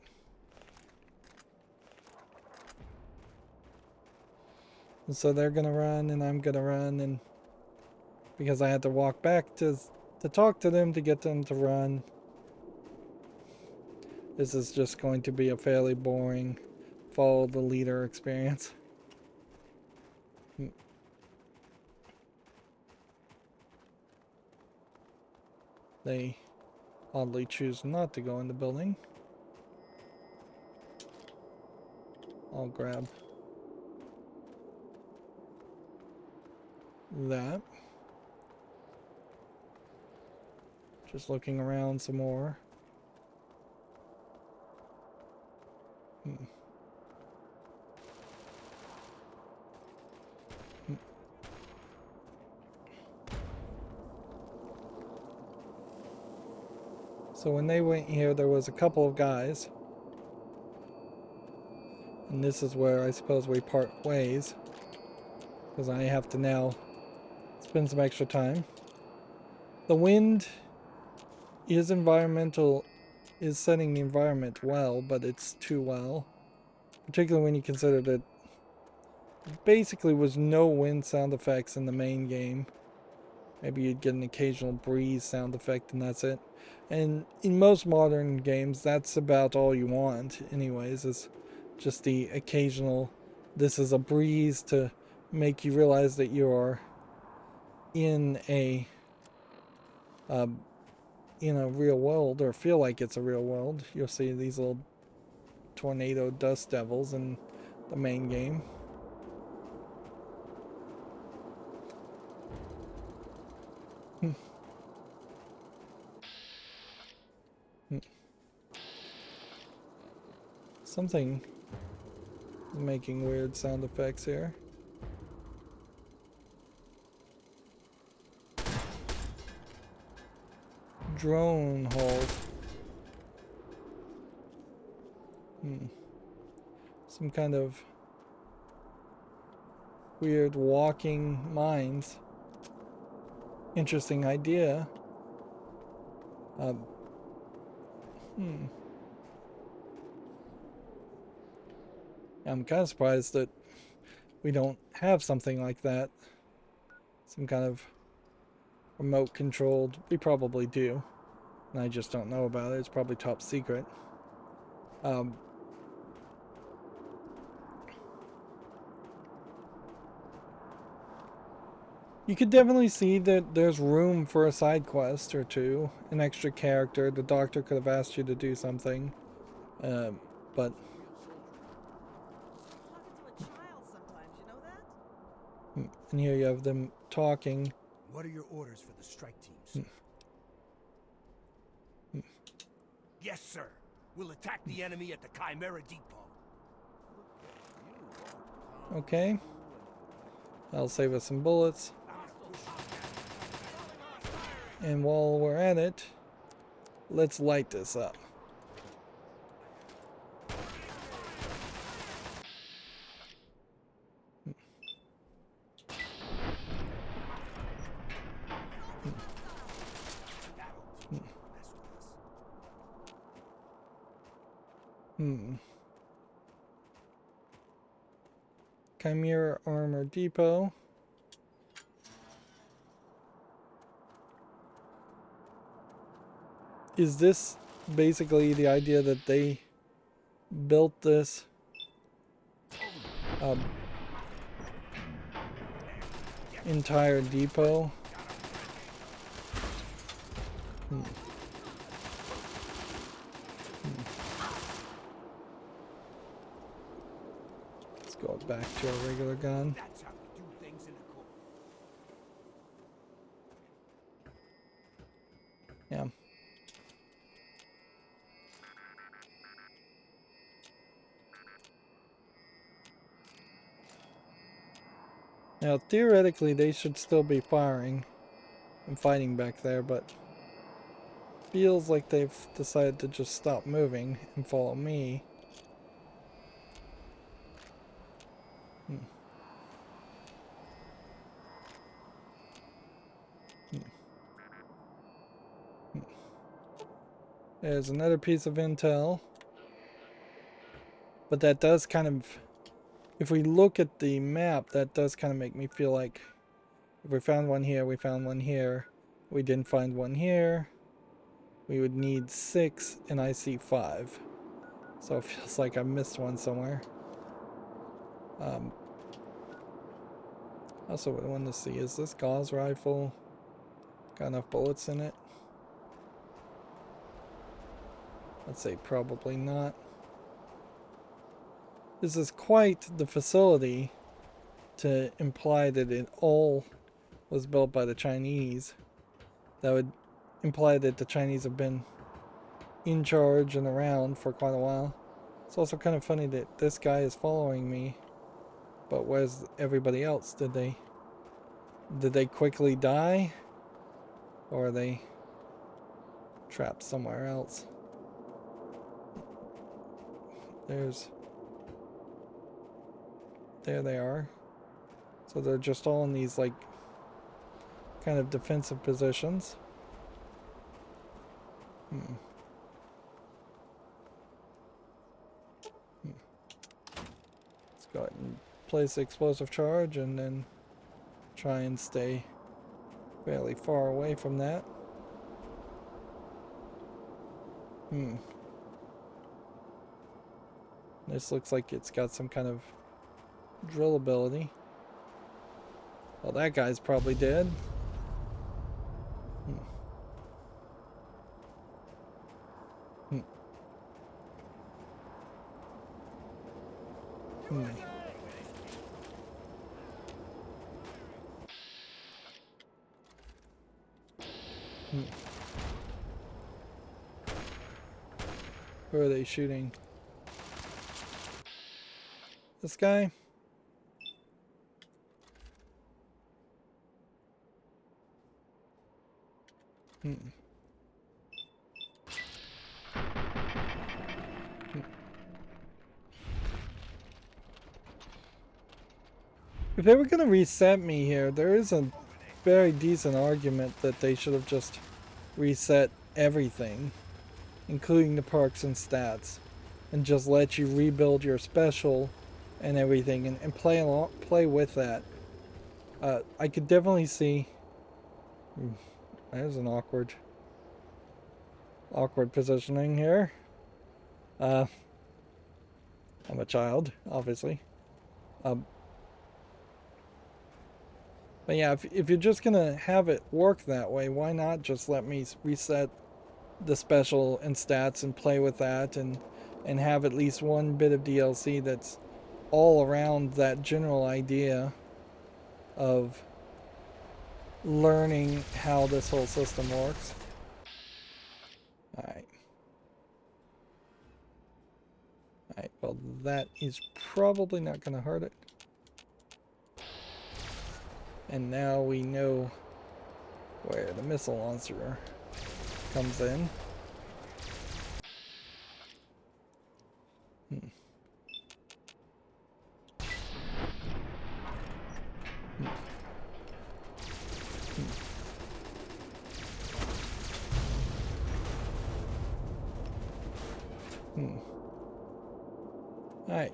so they're gonna run, and I'm gonna run, and because I had to walk back to talk to them to get them to run, this is just going to be a fairly boring follow the leader experience. They oddly choose not to go in the building. I'll grab that. Just looking around some more. So when they went here, there was a couple of guys. And this is where I suppose we part ways, because I have to now spend some extra time. The wind is setting the environment well, but it's too well. Particularly when you consider that basically was no wind sound effects in the main game. Maybe you'd get an occasional breeze sound effect, and that's it. And in most modern games, that's about all you want anyways, is just the occasional, this is a breeze to make you realize that you are in a real world, or feel like it's a real world. You'll see these little tornado dust devils in the main game. Something is making weird sound effects here. Drone hold. Some kind of weird walking mines. Interesting idea. I'm kind of surprised that we don't have something like that. Some kind of remote controlled. We probably do. And I just don't know about it. It's probably top secret. You could definitely see that there's room for a side quest or two, an extra character. The doctor could have asked you to do something, but Talking to a child sometimes, you know that? and here you have them talking. What are your orders for the strike teams? Yes, sir. We'll attack the enemy at the Chimera Depot. Okay, I'll save us some bullets. And while we're at it, let's light this up. Chimera Armor Depot. Is this basically the idea that they built this entire depot? Let's go back to our regular gun. That's how we do things in the court. Yeah. Now, theoretically, they should still be firing and fighting back there, but feels like they've decided to just stop moving and follow me. There's another piece of intel. But that does kind of, if we look at the map, that does kind of make me feel like if we found one here, we found one here, we didn't find one here, we would need 6, and I see 5. So it feels like I missed one somewhere. Also, what I wanted to see is this Gauss rifle got enough bullets in it? I'd say probably not. This is quite the facility to imply that it all was built by the Chinese. That would imply that the Chinese have been in charge and around for quite a while. It's also kind of funny that this guy is following me, but where's everybody else? Did they quickly die? Or are they trapped somewhere else? There they are. So they're just all in these like kind of defensive positions. Let's go ahead and place the explosive charge and then try and stay fairly far away from that. This looks like it's got some kind of drill ability. Well, that guy's probably dead. Who are they shooting? This guy? If they were going to reset me here, there is a very decent argument that they should have just reset everything, including the perks and stats, and just let you rebuild your special and everything, and play with that. I could definitely see. There's an awkward positioning here. I'm a child, obviously. But yeah, if you're just gonna have it work that way, why not just let me reset the special and stats and play with that, and have at least one bit of DLC that's all around that general idea of learning how this whole system works. Alright. Alright, well that is probably not going to hurt it. And now we know where the missile launcher comes in. Alright.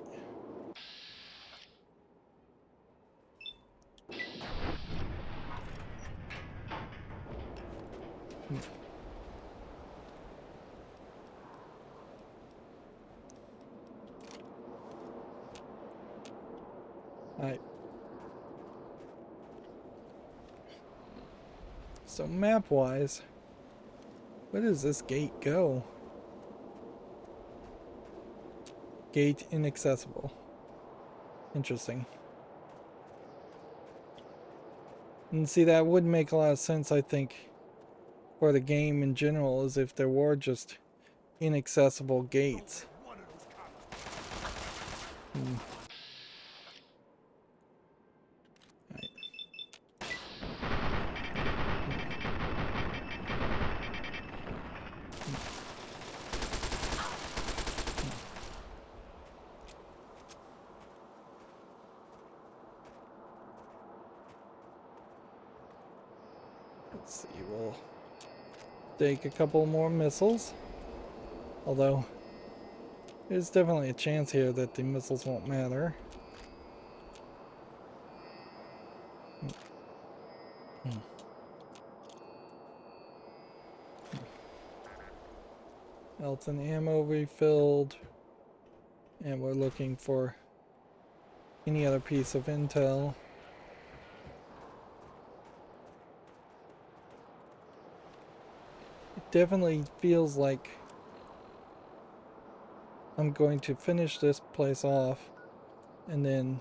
Alright. So map-wise, where does this gate go? Gate inaccessible. Interesting. And see, that would make a lot of sense, I think, for the game in general, as if there were just inaccessible gates. Right. Let's see, we'll take a couple more missiles. Although, there's definitely a chance here that the missiles won't matter. Health and ammo refilled. And we're looking for any other piece of intel. It definitely feels like I'm going to finish this place off and then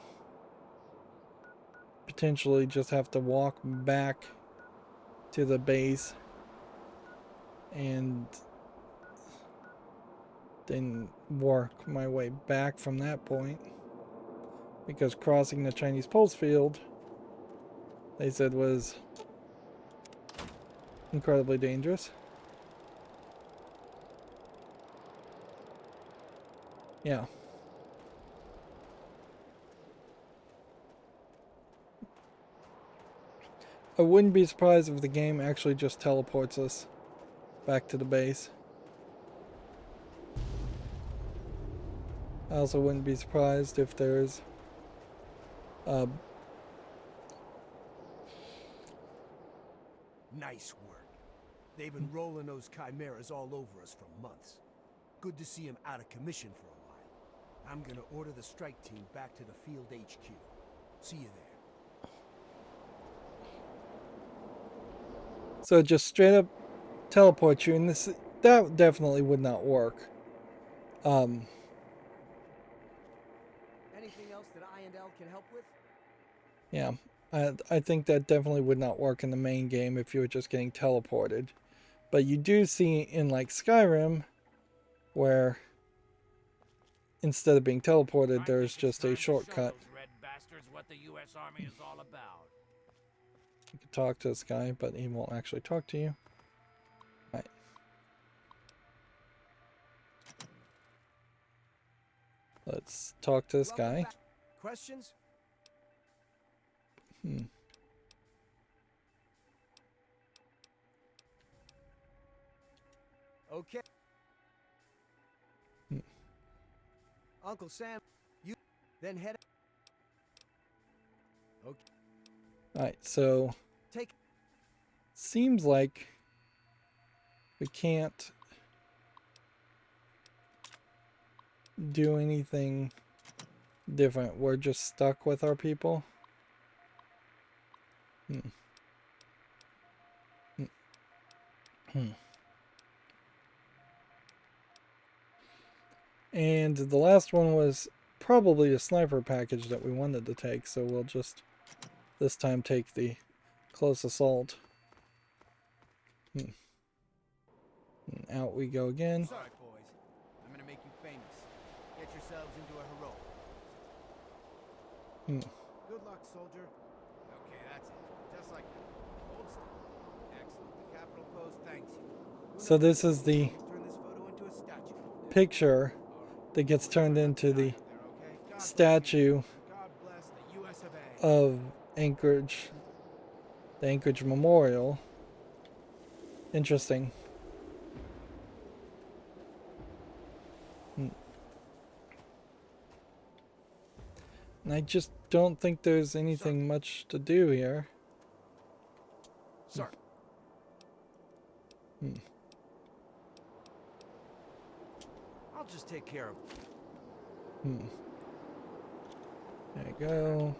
potentially just have to walk back to the base and then work my way back from that point, because crossing the Chinese post field, they said, was incredibly dangerous. Yeah. I wouldn't be surprised if the game actually just teleports us back to the base. I also wouldn't be surprised if there's Nice work. They've been rolling those chimeras all over us for months. Good to see them out of commission for a while. I'm gonna order the strike team back to the field HQ. See you there. So just straight up teleport you, and that definitely would not work. Anything else that I and L can help with? Yeah, I think that definitely would not work in the main game if you were just getting teleported. But you do see in like Skyrim, where instead of being teleported, there's just a shortcut. Red bastards what the U.S. Army is all about. You can talk to this guy, but he won't actually talk to you. Right. Let's talk to this guy. Questions? Okay. Uncle Sam, you... Then head. Okay. Alright, so Take. seems like we can't do anything different. We're just stuck with our people. And the last one was probably a sniper package that we wanted to take, so we'll just this time take the close assault. And out we go again. Sorry, boys. I'm gonna make you famous. Get yourselves into a heroic. Good luck, soldier. Okay, that's it. Just like that. Hold still. Excellent. The Capitol Post thanks you. So this is the Turn this photo into a statue. picture that gets turned into the statue God bless the U.S. of A. of Anchorage, the Anchorage Memorial. Interesting. And I just don't think there's anything much to do here. Sir. I'll just take care of it. There you go.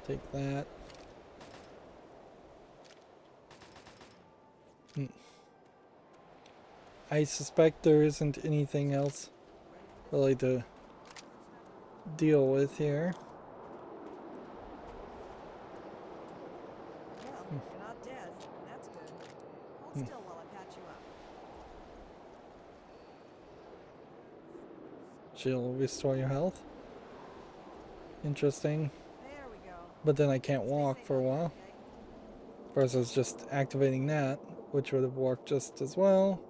Take that. I suspect there isn't anything else really to deal with here. Well, you're not dead. That's good. Hold still while I patch you up. She'll restore your health. Interesting. There we go. But then I can't walk for a while. Okay? Versus just activating that, which would have worked just as well.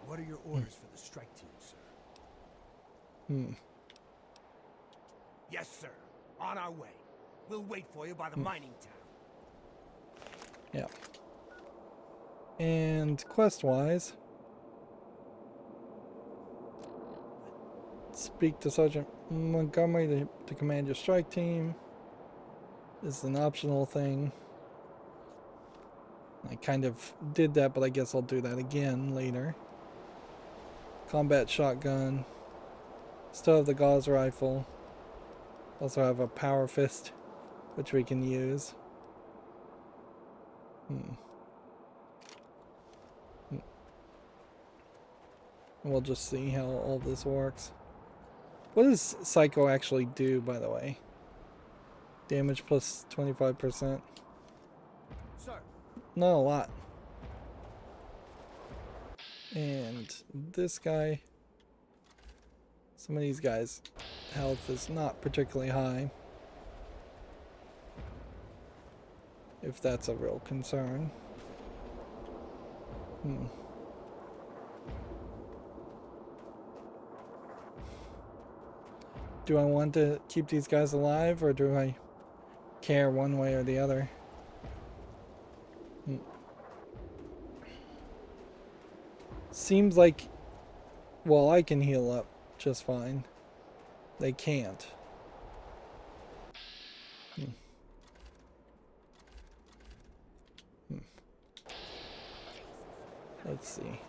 What are your orders for the strike team, sir? Yes, sir. On our way. We'll wait for you by the mining town. Yeah. And quest-wise, speak to Sergeant Montgomery to command your strike team. This is an optional thing. I kind of did that, but I guess I'll do that again later. Combat shotgun. Still have the gauze rifle. Also have a power fist, which we can use. We'll just see how all this works. What does Psycho actually do, by the way? Damage plus 25%. Sir. Not a lot. And this guy, some of these guys' health is not particularly high. If that's a real concern. Do I want to keep these guys alive, or do I care one way or the other? Seems like, well, I can heal up just fine. They can't. Let's see.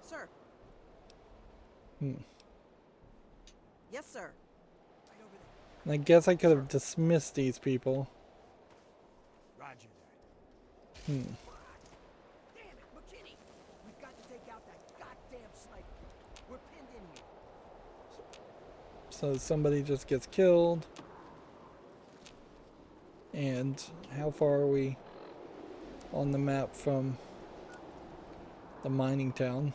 Sir. Yes, sir. I guess I could have dismissed these people. Roger that. Damn it, McKinney! We've got to take out that goddamn sniper. We're pinned in here. So somebody just gets killed. And how far are we on the map from the mining town?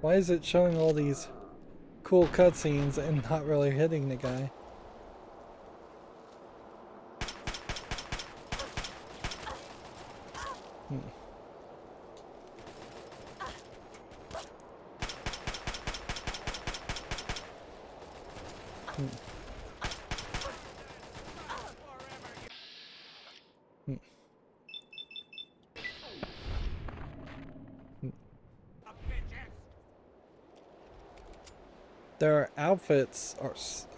Why is it showing all these cool cutscenes and not really hitting the guy? their outfits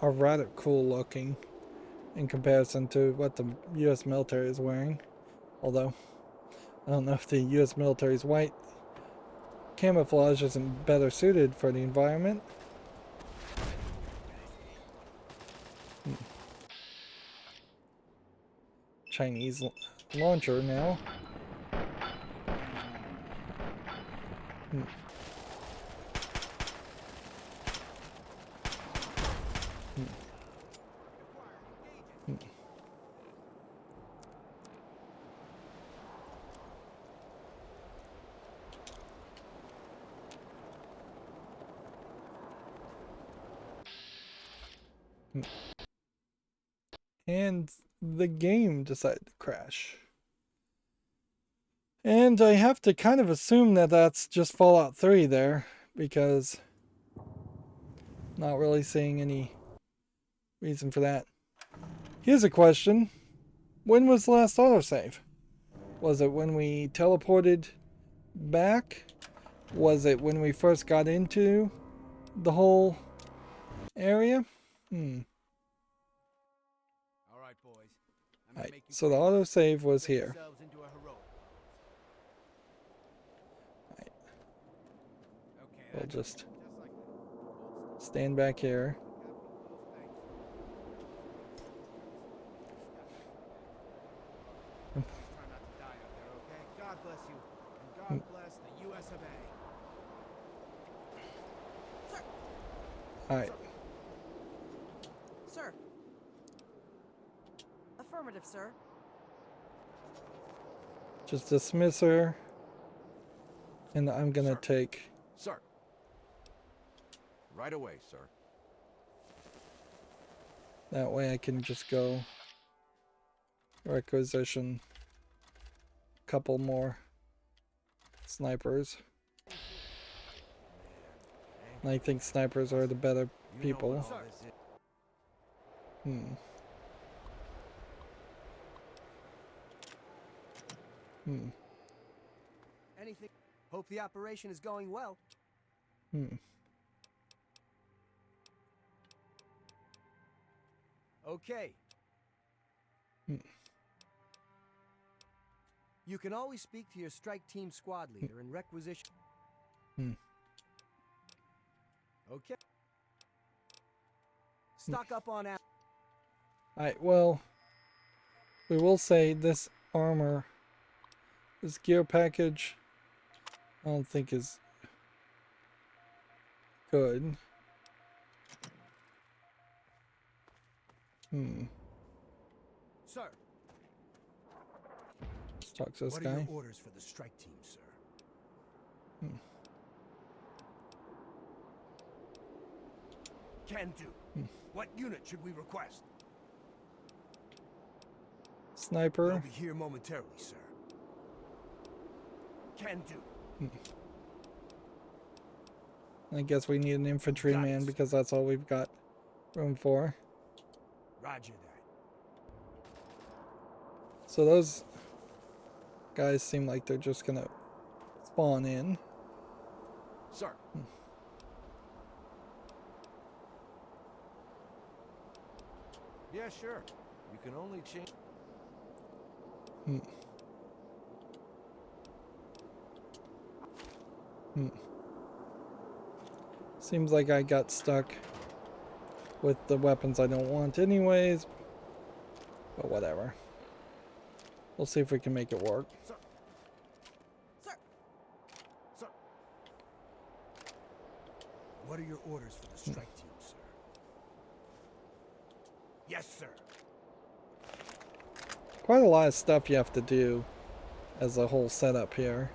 are rather cool looking in comparison to what the U.S. military is wearing. Although, I don't know if the U.S. military's white camouflage isn't better suited for the environment. Chinese launcher now. And the game decided to crash. And I have to kind of assume that that's just Fallout 3 there, because not really seeing any reason for that. Here's a question. When was the last autosave? Was it when we teleported back? Was it when we first got into the whole area? Alright, boys. Right, so the autosave was here. Right. We'll just stand back here. Try not to die out there, okay? God bless you, and God bless the U.S. of A. Alright. Sir. Affirmative, sir. Just dismiss her. And I'm gonna take... Sir. Right away, sir. That way I can just go requisition a couple more snipers. And I think snipers are the better people. Anything? Hope the operation is going well. Okay. You can always speak to your strike team squad leader and requisition. Okay. Stock up on ammo. Alright, well, we will say this armor, this gear package, I don't think is good. Sir. Let's talk to this What guy. are your orders for the strike team, sir? Can do. What unit should we request? Sniper. I'll be here momentarily, sir. Can do. I guess we need an infantryman because that's all we've got room for. Roger that. So those guys seem like they're just gonna spawn in. Sir. Yeah, sure. You can only change. Seems like I got stuck with the weapons I don't want anyways. But whatever. We'll see if we can make it work. Sir. Sir. Sir. What are your orders for the strike team, sir? Yes, sir. Quite a lot of stuff you have to do as a whole setup here.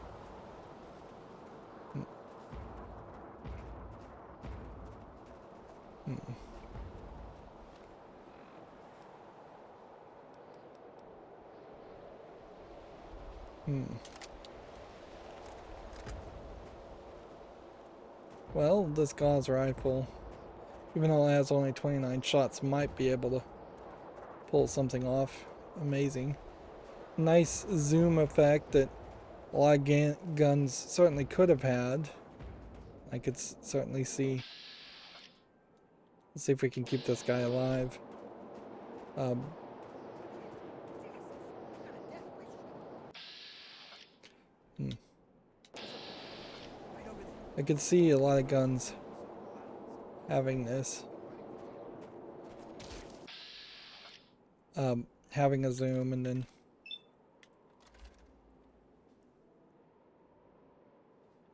Well, this Gauss rifle, even though it has only 29 shots, might be able to pull something off amazing. Nice zoom effect that a lot of guns certainly could have had. I could certainly see Let's see if we can keep this guy alive. I could see a lot of guns having this. Having a zoom and then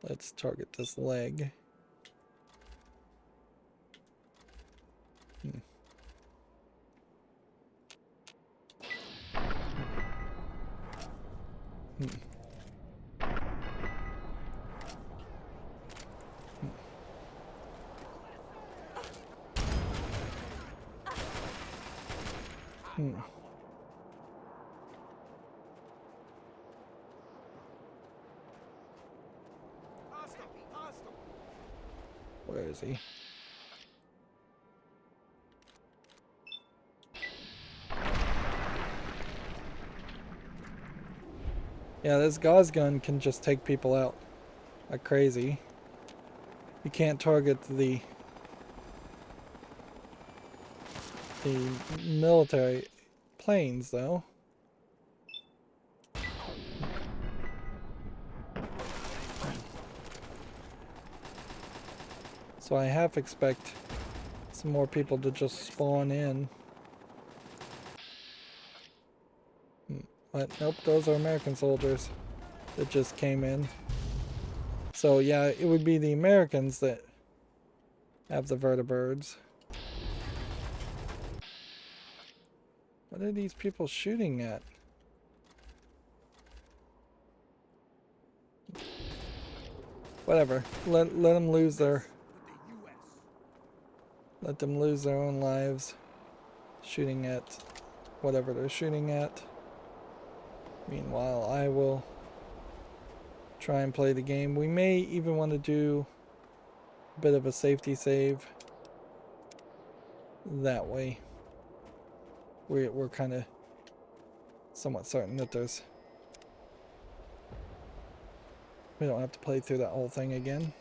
let's target this leg. Where is he? Yeah, this Gauss gun can just take people out like crazy. You can't target the military planes though. So I half expect some more people to just spawn in. But nope, those are American soldiers that just came in. So yeah, it would be the Americans that have the vertibirds. What are these people shooting at? Whatever. Let them lose their... Let them lose their own lives shooting at whatever they're shooting at. Meanwhile, I will try and play the game. We may even want to do a bit of a safety save that way. We're kind of somewhat certain that there's... We don't have to play through that whole thing again.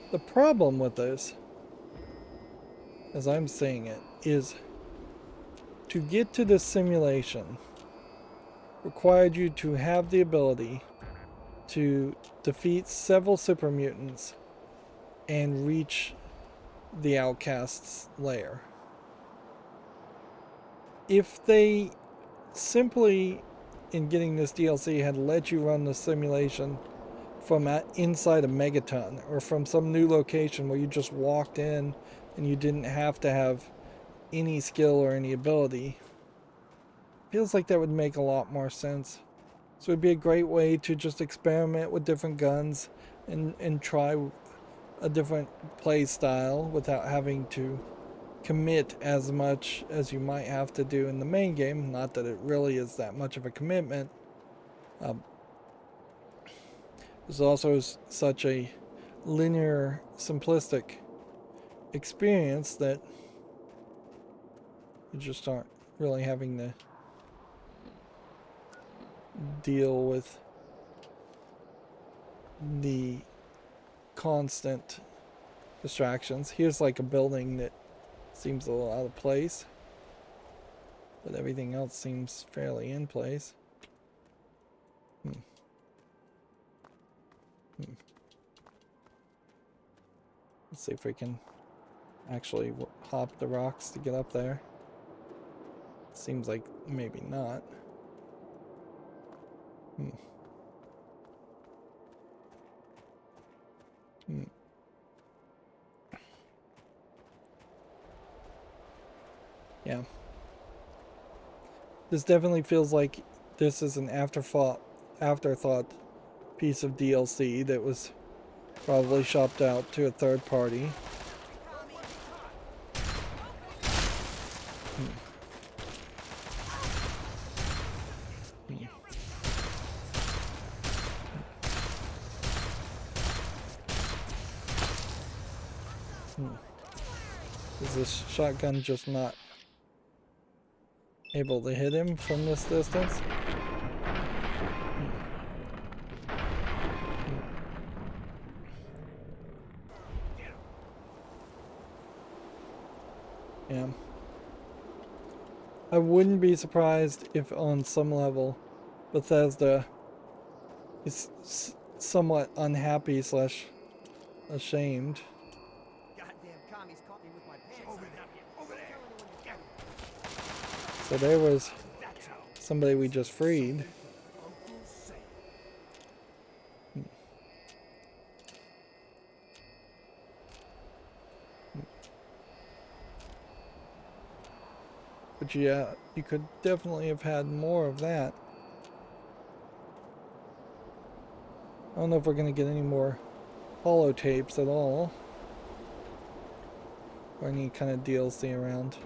The problem with this, as I'm seeing it, is to get to this simulation required you to have the ability to defeat several super mutants and reach the outcast's lair. If they simply, in getting this DLC, had let you run the simulation from inside a megaton or from some new location where you just walked in and you didn't have to have any skill or any ability, feels like that would make a lot more sense. So it'd be a great way to just experiment with different guns and try a different play style without having to commit as much as you might have to do in the main game. Not that it really is that much of a commitment. There's also such a linear, simplistic experience that you just aren't really having to deal with the constant distractions. Here's like a building that seems a little out of place, but everything else seems fairly in place. Let's see if we can actually hop the rocks to get up there. Seems like maybe not. Yeah. This definitely feels like this is an afterthought piece of DLC that was probably shopped out to a third party. Is this shotgun just not able to hit him from this distance? Yeah. I wouldn't be surprised if on some level Bethesda is somewhat unhappy / ashamed. Goddamn commies caught me with my pants. Over there. So there was somebody we just freed. But yeah, you could definitely have had more of that. I don't know if we're going to get any more holotapes at all. Or any kind of DLC around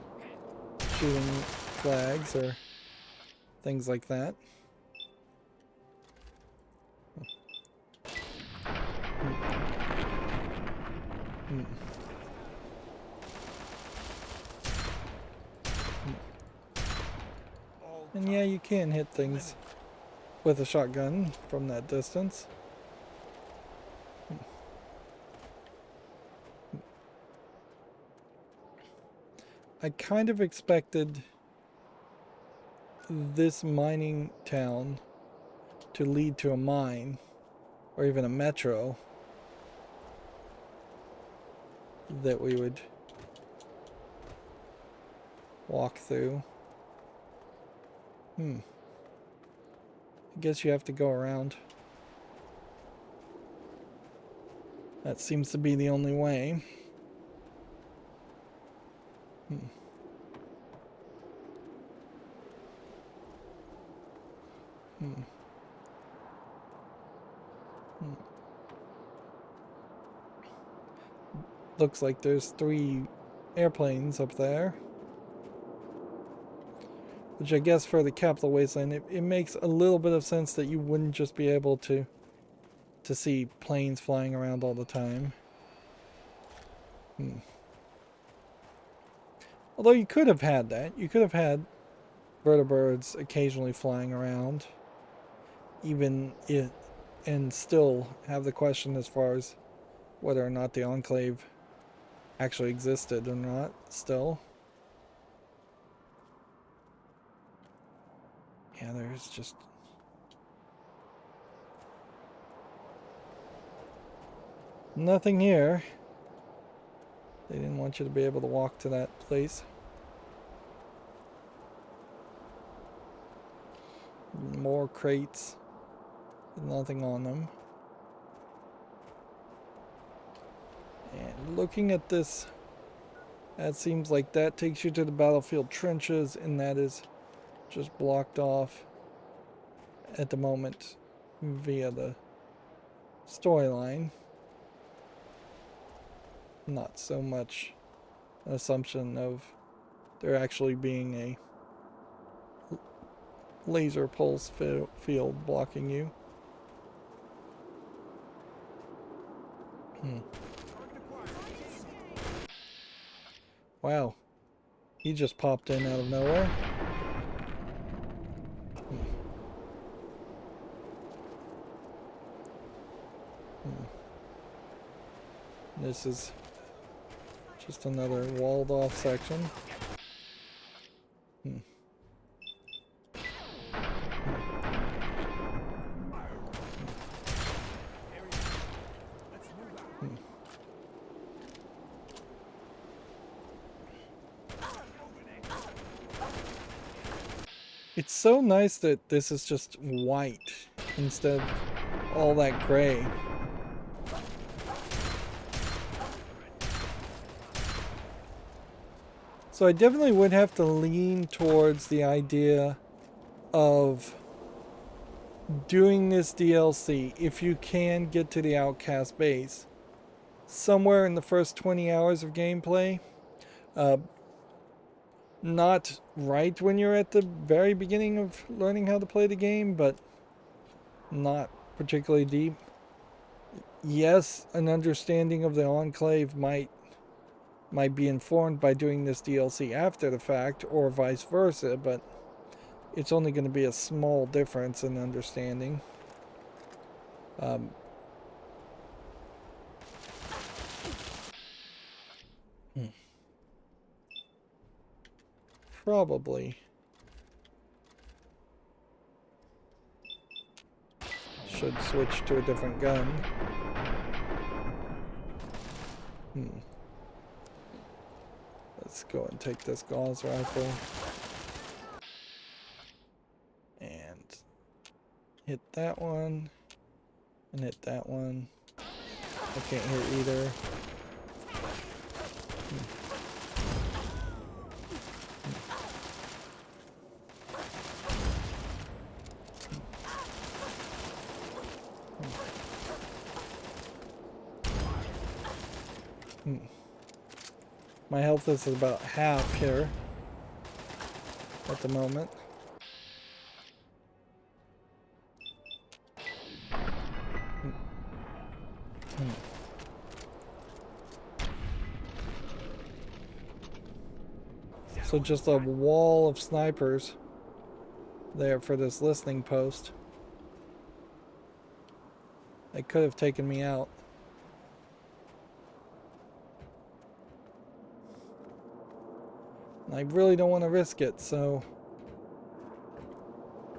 shooting flags or things like that. And yeah, you can hit things with a shotgun from that distance. I kind of expected this mining town to lead to a mine or even a metro that we would walk through. I guess you have to go around. That seems to be the only way. Looks like there's 3 airplanes up there. Which I guess for the capital wasteland, it makes a little bit of sense that you wouldn't just be able to see planes flying around all the time. Although you could have had that. You could have had vertibirds occasionally flying around. And still have the question as far as whether or not the Enclave actually existed or not still. Yeah, there's just nothing here. They didn't want you to be able to walk to that place. More crates with nothing on them. And looking at this, that seems like that takes you to the battlefield trenches, and that is just blocked off at the moment via the storyline. Not so much an assumption of there actually being a laser pulse field blocking you. Wow, he just popped in out of nowhere. This is just another walled off section. It's so nice that this is just white instead of all that gray. So I definitely would have to lean towards the idea of doing this DLC, if you can get to the Outcast base, somewhere in the first 20 hours of gameplay. Not right when you're at the very beginning of learning how to play the game, but not particularly deep. Yes, an understanding of the Enclave might might be informed by doing this DLC after the fact, or vice versa, but it's only going to be a small difference in understanding. Probably should switch to a different gun. Let's go and take this Gauss rifle and hit that one and hit that one. I can't hear either. My health is about half here at the moment. So just a wall of snipers there for this listening post. They could have taken me out. I really don't want to risk it, so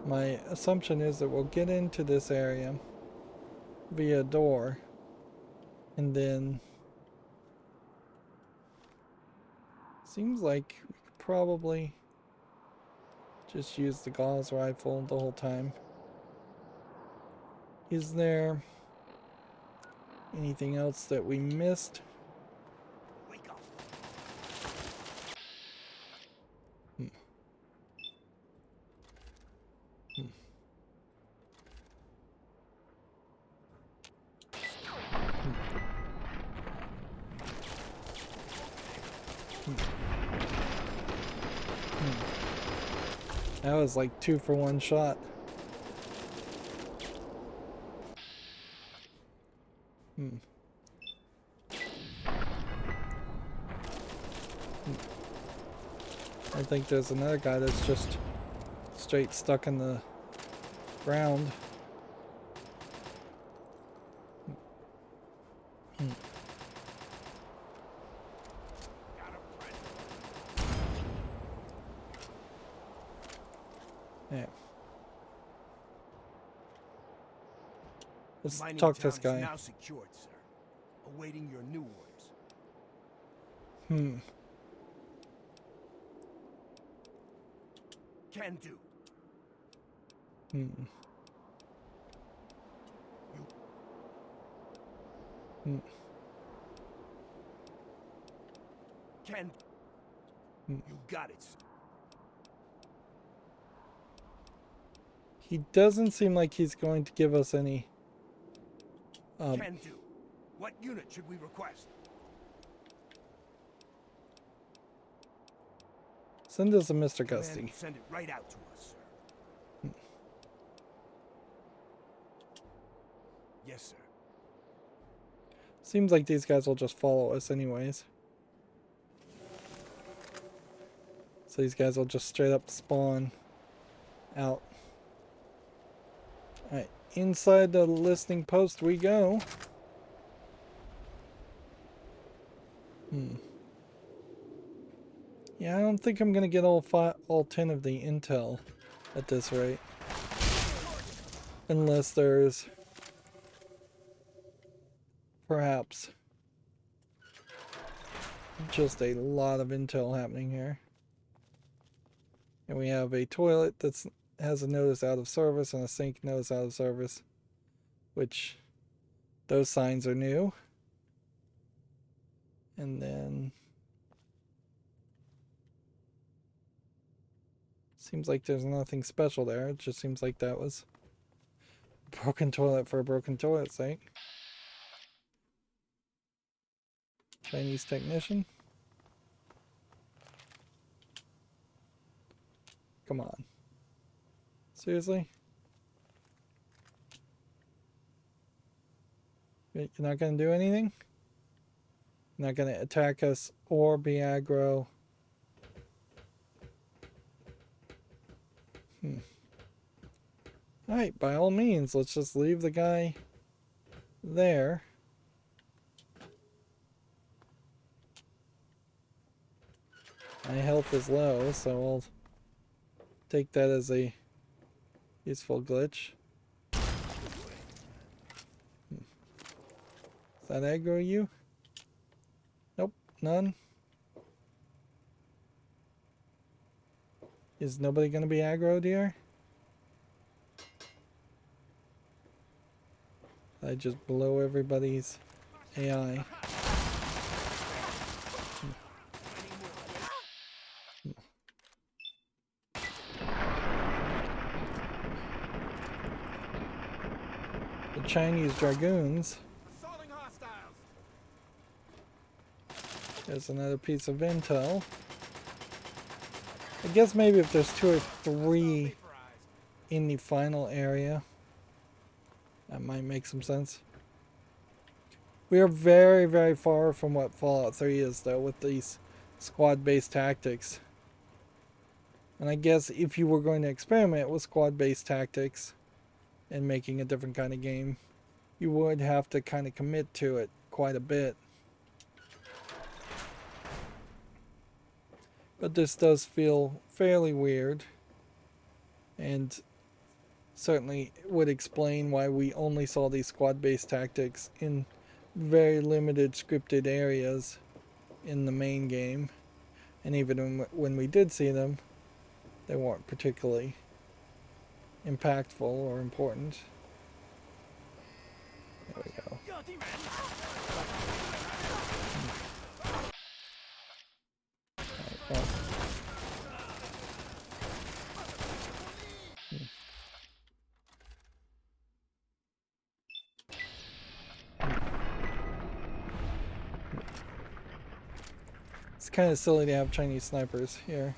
my assumption is that we'll get into this area via a door, and then seems like we could probably just use the Gauss rifle the whole time. Is there anything else that we missed? That was like 2 for 1 shot. I think there's another guy that's just straight stuck in the ground. Yeah. Let's talk to this guy. Now secured, sir. Awaiting your new orders. Can do. Can. You got it, sir. He doesn't seem like he's going to give us any. Can do. What unit should we request? Send us a Mr. Gusty. Send it right out to us, sir. Yes, sir. Seems like these guys will just follow us anyways. So these guys will just straight up spawn out. Alright, inside the listening post we go. Yeah, I don't think I'm gonna get all 10 of the intel at this rate. Unless there's perhaps just a lot of intel happening here. And we have a toilet that has a notice out of service and a sink notice out of service, which those signs are new. And then seems like there's nothing special there. It just seems like that was a broken toilet for a broken toilet's sake. Chinese technician. Come on. Seriously? You're not going to do anything? Not going to attack us or be aggro. Alright, by all means, let's just leave the guy there. My health is low, so I'll take that as a useful glitch. Does that aggro you? Nope, none. Is nobody going to be aggroed here? I just blow everybody's AI. The Chinese dragoons. There's another piece of intel. I guess maybe if there's 2 or 3 in the final area, that might make some sense. We are very, very far from what Fallout 3 is, though, with these squad-based tactics. And I guess if you were going to experiment with squad-based tactics and making a different kind of game, you would have to kind of commit to it quite a bit. But this does feel fairly weird, and certainly would explain why we only saw these squad-based tactics in very limited scripted areas in the main game. And even when we did see them, they weren't particularly impactful or important. There we go. Right, well. It's kind of silly to have Chinese snipers here.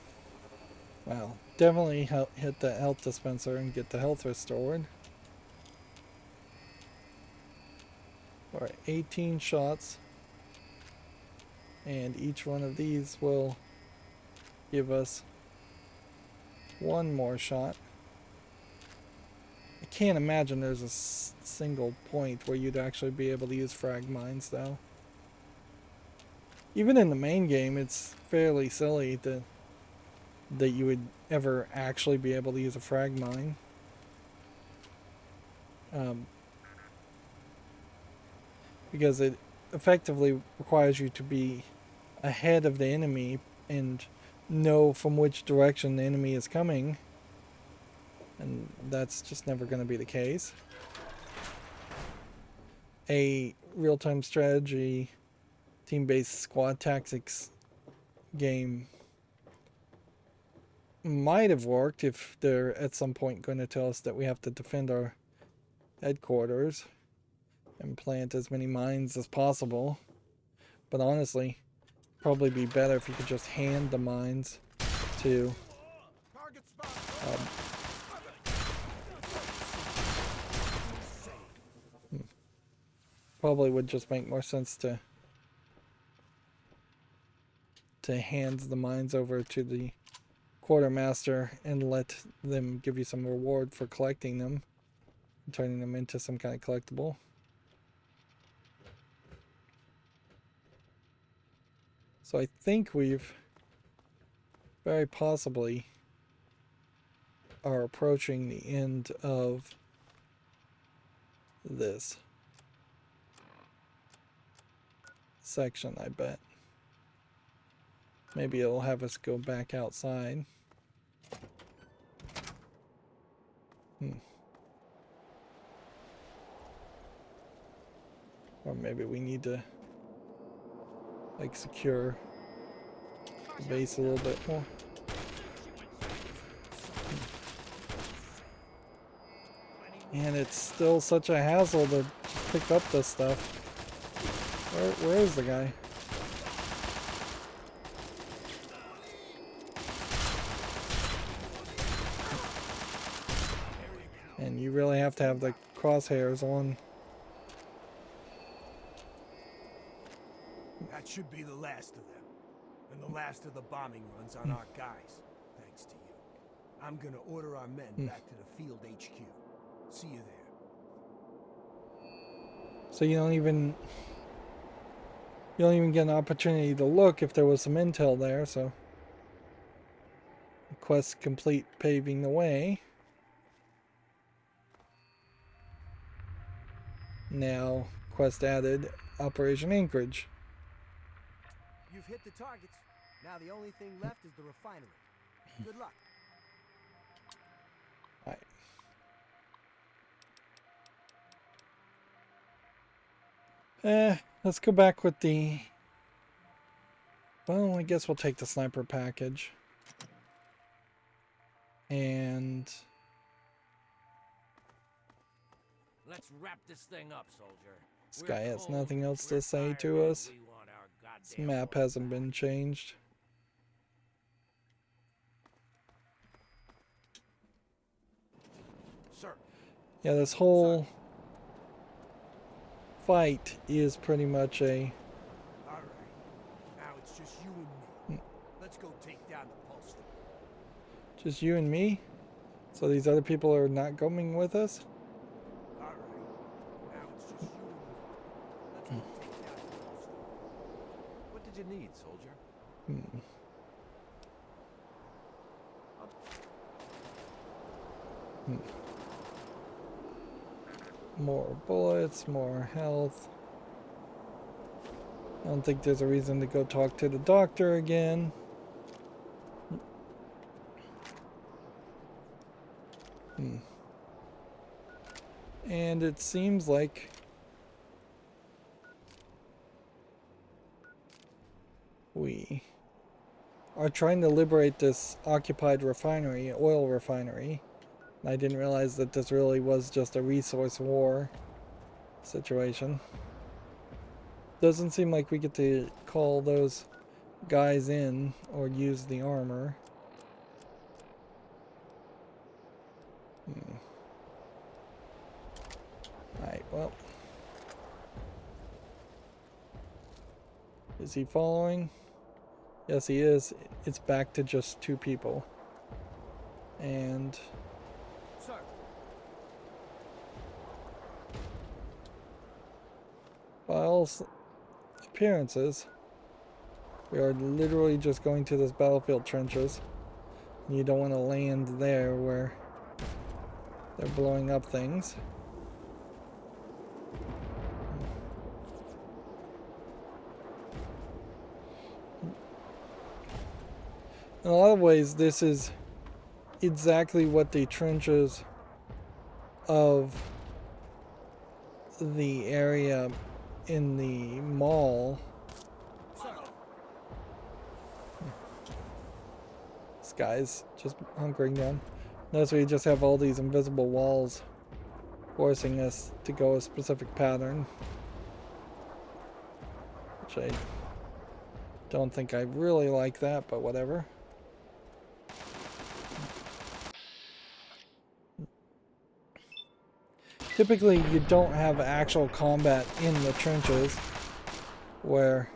Wow, definitely hit the health dispenser and get the health restored. Alright, 18 shots. And each one of these will give us 1 more shot. I can't imagine there's a single point where you'd actually be able to use frag mines, though. Even in the main game, it's fairly silly that you would ever actually be able to use a frag mine. Because it effectively requires you to be ahead of the enemy and know from which direction the enemy is coming. And that's just never going to be the case. A real-time strategy, team-based squad tactics game might have worked if they're at some point going to tell us that we have to defend our headquarters and plant as many mines as possible. But honestly, probably be better if you could just hand the mines to probably would just make more sense to hand the mines over to the quartermaster and let them give you some reward for collecting them and turning them into some kind of collectible. So I think we've very possibly are approaching the end of this section, I bet. Maybe it'll have us go back outside. Or maybe we need to like secure the base a little bit more. And it's still such a hassle to just pick up this stuff. Where is the guy? And you really have to have the crosshairs on. That should be the last of them. And the last of the bombing runs on our guys, thanks to you. I'm gonna order our men back to the field HQ. See you there. So you don't even get an opportunity to look if there was some intel there, so quest complete, paving the way. Now quest added, Operation Anchorage. You've hit the targets. Now the only thing left is the refinery. Good luck. Alright. Let's go back with the... Well, I guess we'll take the sniper package. And... Let's wrap this thing up, soldier. This guy has nothing else to say to us. This map hasn't been changed. Sir. Yeah, this whole fight is pretty much a... All right. Now it's just you and me. Let's go take down the post. Just you and me? So these other people are not coming with us? All right. Now it's just you and me. Let's go take down the post. What did you need, soldier? More bullets, more health. I don't think there's a reason to go talk to the doctor again. And it seems like we are trying to liberate this occupied refinery, oil refinery. I didn't realize that this really was just a resource war situation. Doesn't seem like we get to call those guys in or use the armor. Alright, well. Is he following? Yes, he is. It's back to just 2 people. And... Sir. by all appearances, we are literally just going to this battlefield trenches. And you don't want to land there where they're blowing up things. In a lot of ways, this is exactly what the trenches of the area in the mall. This guy's just hunkering down. Notice we just have all these invisible walls forcing us to go a specific pattern, which I don't think I really like that, but whatever. Typically, you don't have actual combat in the trenches where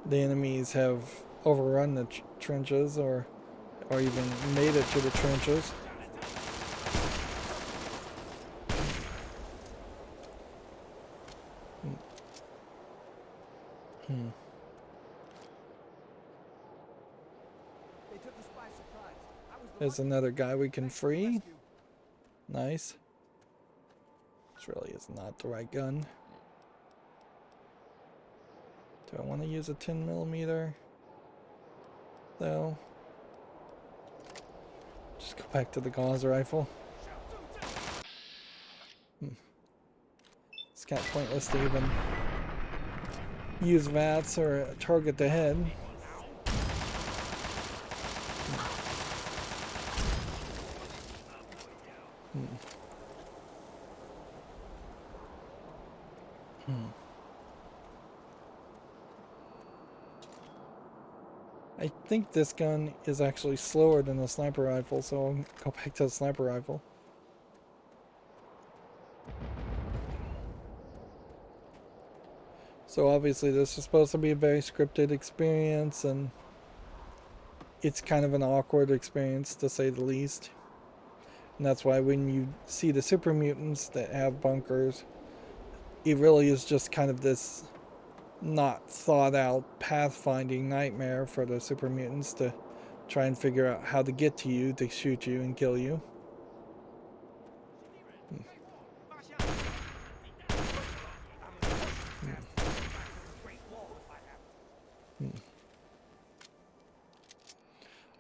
the enemies have overrun the trenches or even made it to the trenches. They took us by surprise. I was the There's lucky- another guy we can Thanks for the free. rescue. Nice. This really is not the right gun. Do I want to use a 10mm? Though. Just go back to the gauze rifle. It's kind of pointless to even use VATS or target the head. I think this gun is actually slower than the sniper rifle, so I'll go back to the sniper rifle. So obviously this is supposed to be a very scripted experience, and it's kind of an awkward experience to say the least. And that's why when you see the super mutants that have bunkers, it really is just kind of this not thought out pathfinding nightmare for the super mutants to try and figure out how to get to you to shoot you and kill you.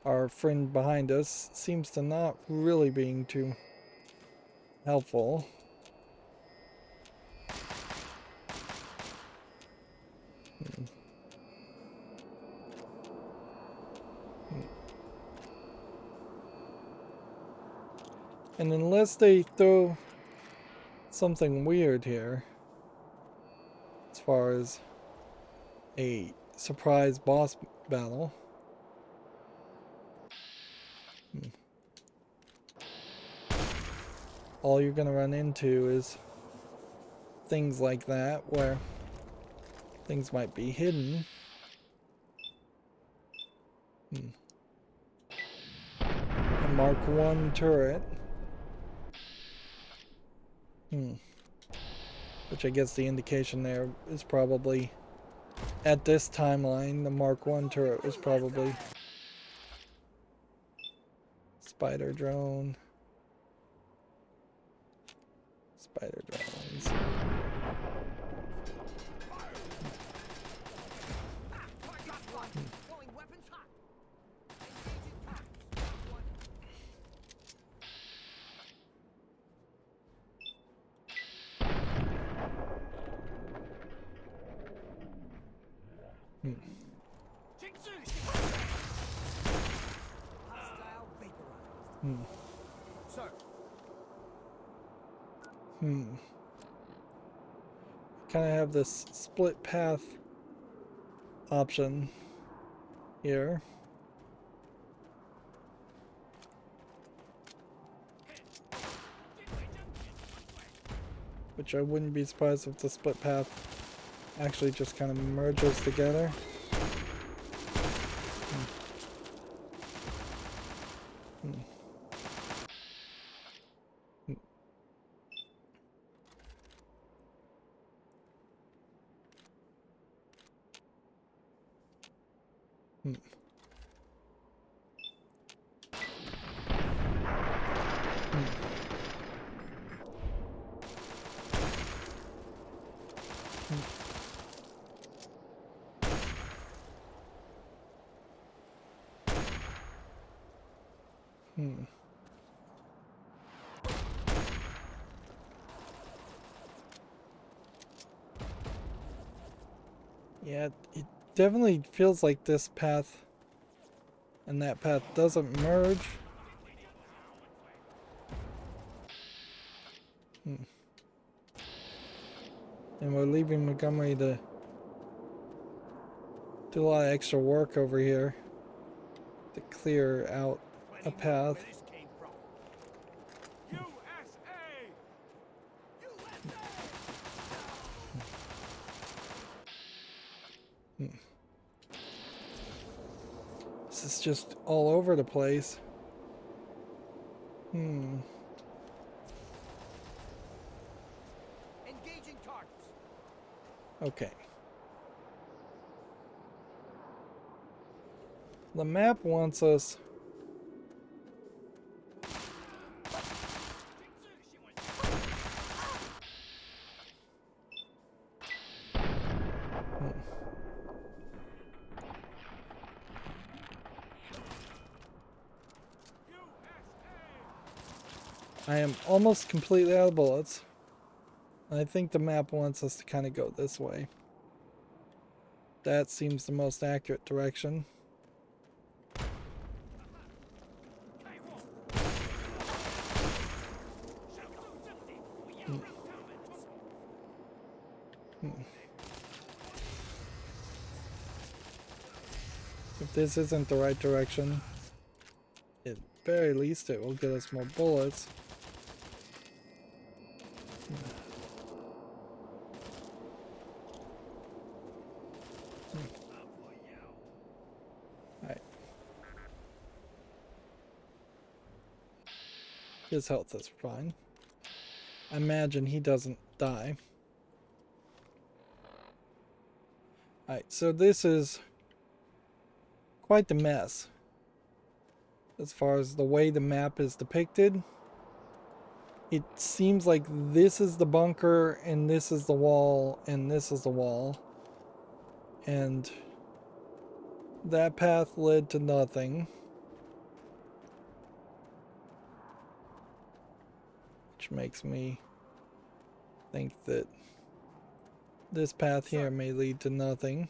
Our friend behind us seems to not really being too helpful. And unless they throw something weird here, as far as a surprise boss battle, all you're going to run into is things like that, where things might be hidden. A Mark 1 turret. Which I guess the indication there is probably, at this timeline, the Mark 1 turret was probably spider drone. Spider drones. Sir. Kind of have this split path option here. Which I wouldn't be surprised if the split path actually just kind of merges together. Yeah, it definitely feels like this path and that path doesn't merge. And we're leaving Montgomery to do a lot of extra work over here to clear out a path. This is just all over the place. Engaging targets. Okay. The map wants us I am almost completely out of bullets. I think the map wants us to kind of go this way. That seems the most accurate direction. If this isn't the right direction, at very least it will get us more bullets. His health is fine. I imagine he doesn't die. Alright, so this is quite the mess as far as the way the map is depicted. It seems like this is the bunker, and this is the wall, and this is the wall. And that path led to nothing. Which makes me think that this path here may lead to nothing.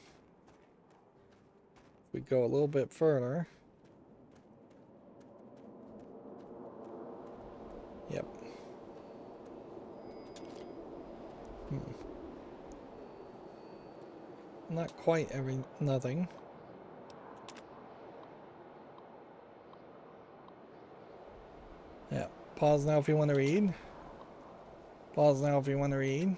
If we go a little bit further. Yep. Not quite nothing. Yeah. Pause now if you want to read. Pause now if you want to read.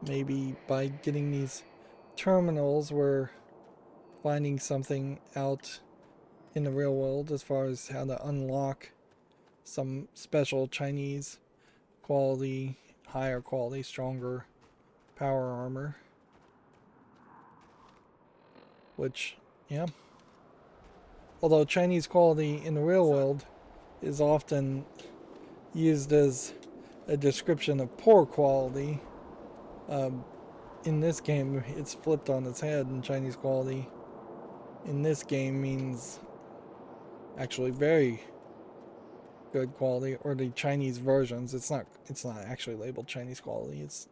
Maybe by getting these terminals, we're finding something out in the real world as far as how to unlock some special Chinese quality, higher quality, stronger power armor. Which, yeah. Although Chinese quality in the real world is often used as a description of poor quality, in this game it's flipped on its head, and Chinese quality in this game means actually very good quality, or the Chinese versions. It's not actually labeled Chinese quality. It's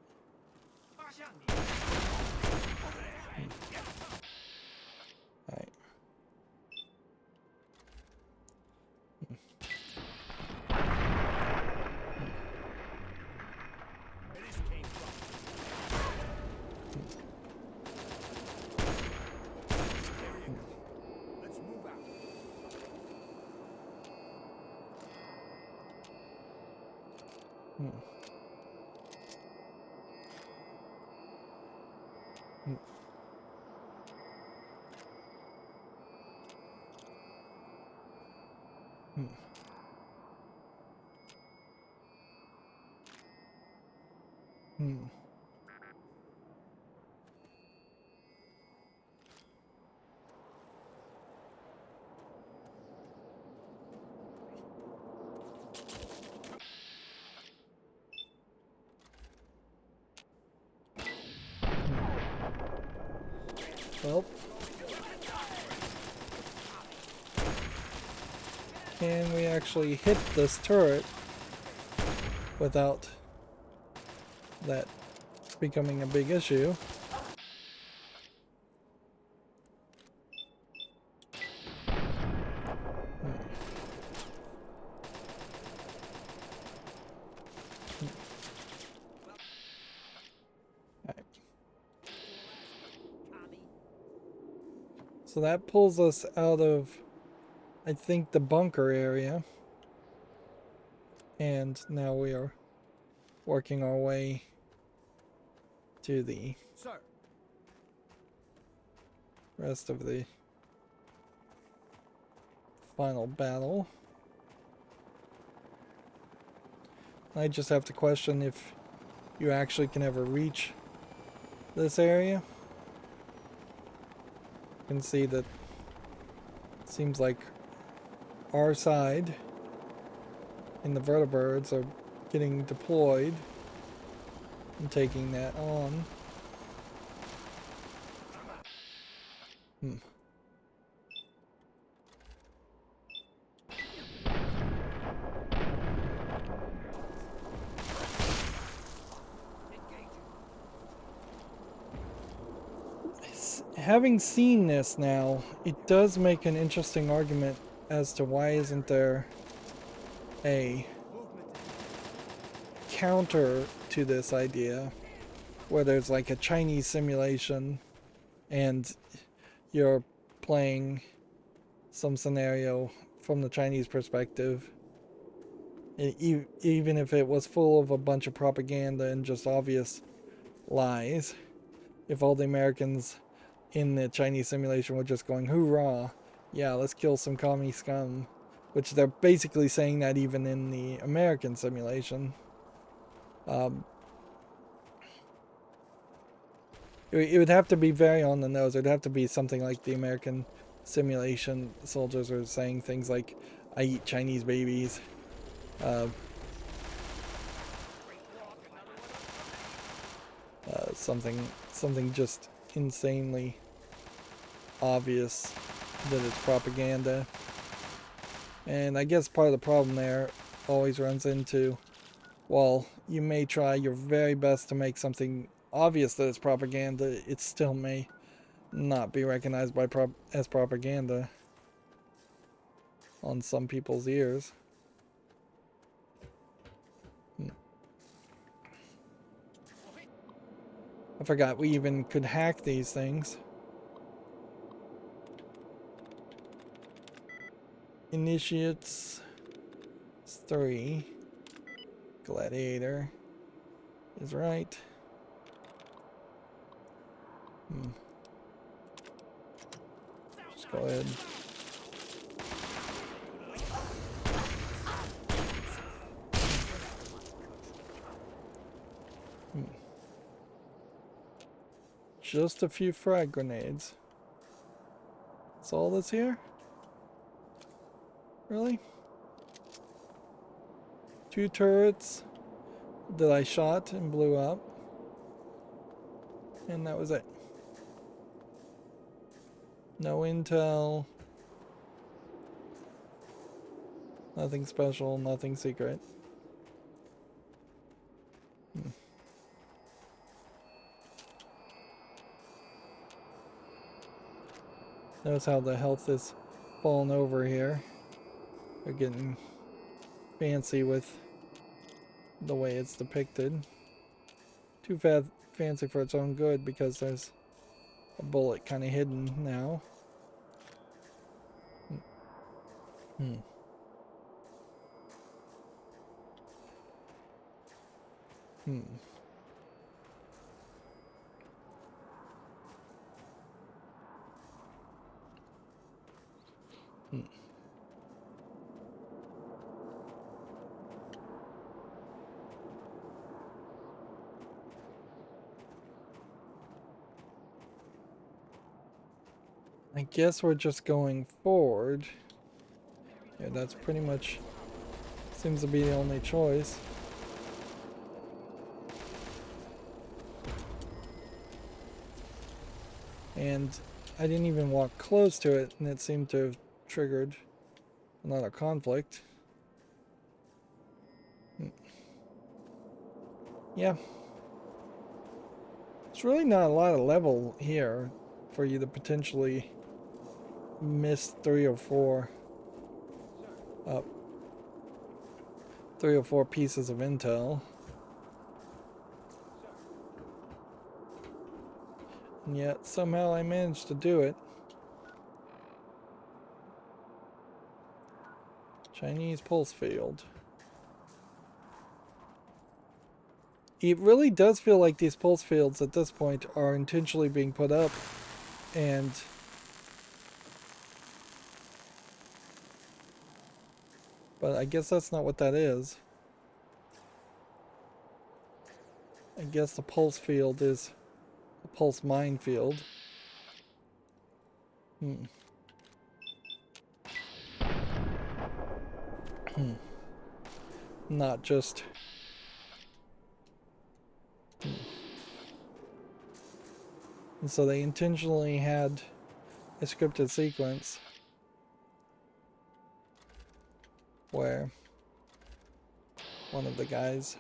alright. Well, can we actually hit this turret without that becoming a big issue? So that pulls us out of, I think, the bunker area. And now we are working our way to the rest of the final battle. I just have to question if you actually can ever reach this area. You can see that it seems like our side and the vertibirds are getting deployed and taking that on. Having seen this now, it does make an interesting argument as to why isn't there a counter to this idea where there's like a Chinese simulation and you're playing some scenario from the Chinese perspective, even if it was full of a bunch of propaganda and just obvious lies. If all the Americans in the Chinese simulation were just going, hoorah, yeah, let's kill some commie scum, which they're basically saying that even in the American simulation. It would have to be very on the nose. It would have to be something like the American simulation soldiers are saying things like, I eat Chinese babies. Something just insanely obvious that it's propaganda. And I guess part of the problem there always runs into, well, you may try your very best to make something obvious that it's propaganda, it still may not be recognized by as propaganda on some people's ears. I forgot we even could hack these things. Initiates 3. Gladiator is right. Just go ahead. Just a few frag grenades. That's all that's here? Really? 2 turrets that I shot and blew up. And that was it. No intel. Nothing special, nothing secret. Notice how the health is falling over here. They're getting fancy with the way it's depicted. Too fancy for its own good, because there's a bullet kind of hidden now. I guess we're just going forward. Yeah, that's pretty much seems to be the only choice. And I didn't even walk close to it, and it seemed to have triggered another conflict. Yeah. It's really not a lot of level here for you to potentially miss 3 or 4 pieces of intel. And yet somehow I managed to do it. Chinese pulse field. It really does feel like these pulse fields at this point are intentionally being put up, and but I guess that's not what that is. I guess the pulse field is a pulse minefield. Not just... And so they intentionally had a scripted sequence where one of the guys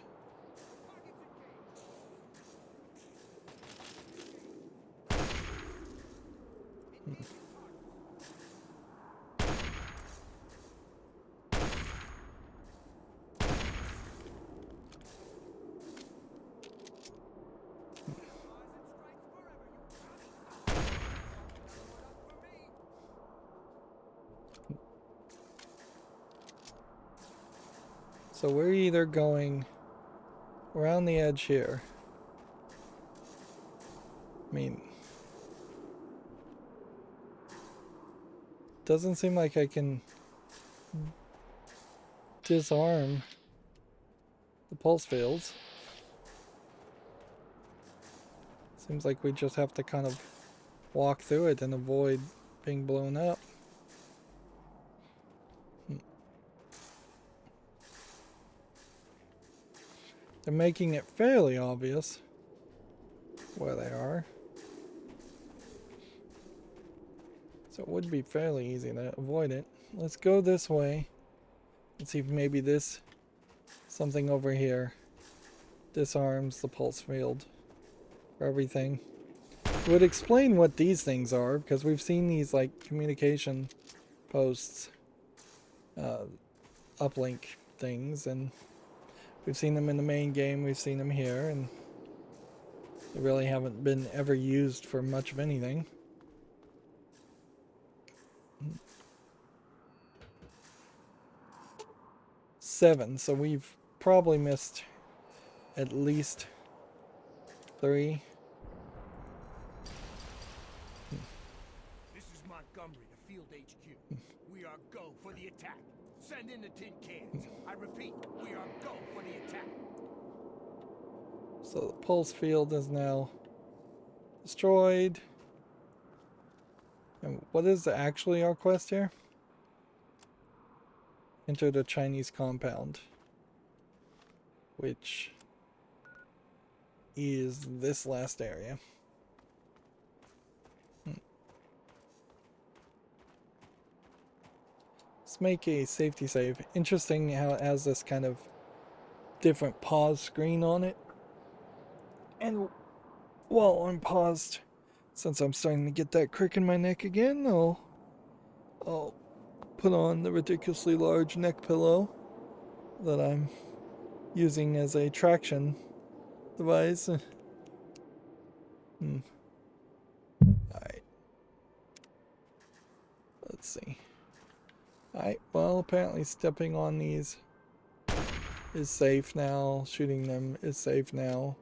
So we're either going around the edge here. I mean, doesn't seem like I can disarm the pulse fields. Seems like we just have to kind of walk through it and avoid being blown up. They're making it fairly obvious where they are. So it would be fairly easy to avoid it. Let's go this way. Let's see if maybe this something over here disarms the pulse field for everything. It would explain what these things are, because we've seen these like communication posts, uplink things, and we've seen them in the main game, we've seen them here, and they really haven't been ever used for much of anything. Seven, so we've probably missed at least 3. This is Montgomery, the field HQ. We are go for the attack. Send in the tin cans. I repeat, we are go for the attack. So the pulse field is now destroyed. And what is actually our quest here? Enter the Chinese compound, which is this last area. Let's make a safety save. Interesting how it has this kind of different pause screen on it. And while I'm paused, since I'm starting to get that crick in my neck again, I'll put on the ridiculously large neck pillow that I'm using as a traction device. Alright. Let's see. Alright, well, apparently stepping on these is safe now. Shooting them is safe now.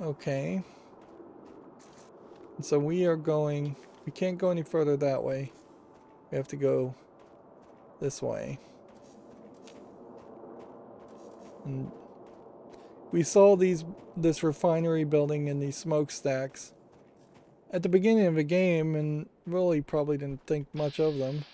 Okay. So we are going... We can't go any further that way. We have to go this way. And we saw this refinery building and these smokestacks at the beginning of the game, and really probably didn't think much of them.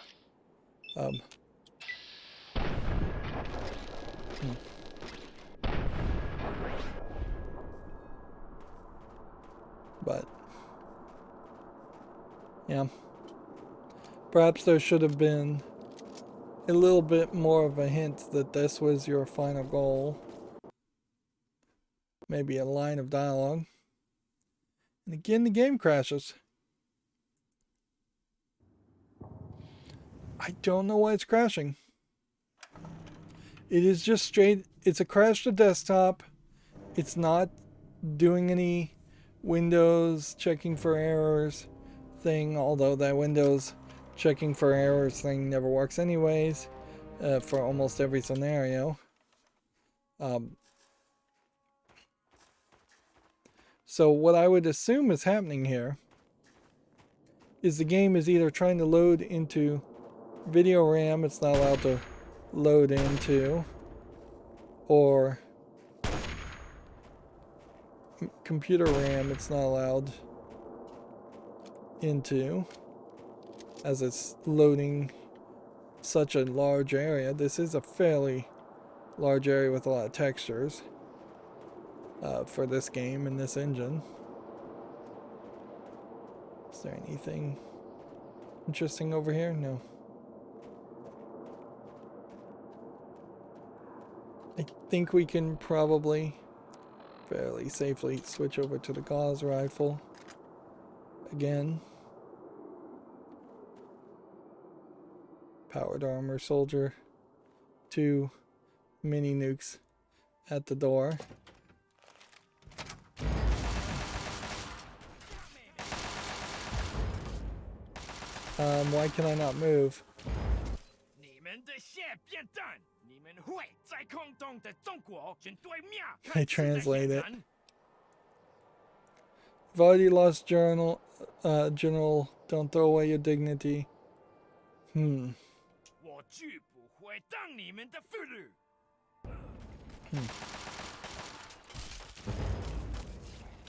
But yeah, perhaps there should have been a little bit more of a hint that this was your final goal. Maybe a line of dialogue. And again, the game crashes. I don't know why it's crashing. It is just straight, it's a crash to desktop. It's not doing any Windows checking for errors thing, although that Windows checking for errors thing never works anyways, for almost every scenario. So what I would assume is happening here is the game is either trying to load into video RAM it's not allowed to load into, or computer RAM it's not allowed into, as it's loading such a large area. This is a fairly large area with a lot of textures for this game and this engine. Is there anything interesting over here? No. I think we can probably fairly safely switch over to the Gauss rifle again. Powered armor soldier. 2 mini nukes at the door. Why can I not move? I translate it. You've already lost General. Don't throw away your dignity. 我拒不会当你们的俘虏。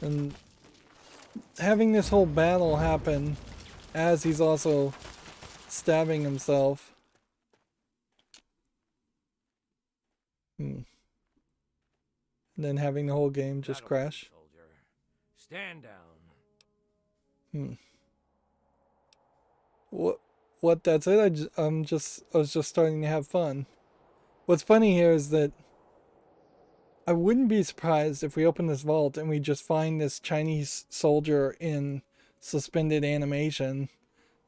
And having this whole battle happen as he's also stabbing himself. And then having the whole game just crash. Soldier. Stand down. What? That's it? I was just starting to have fun. What's funny here is that I wouldn't be surprised if we open this vault and we just find this Chinese soldier in suspended animation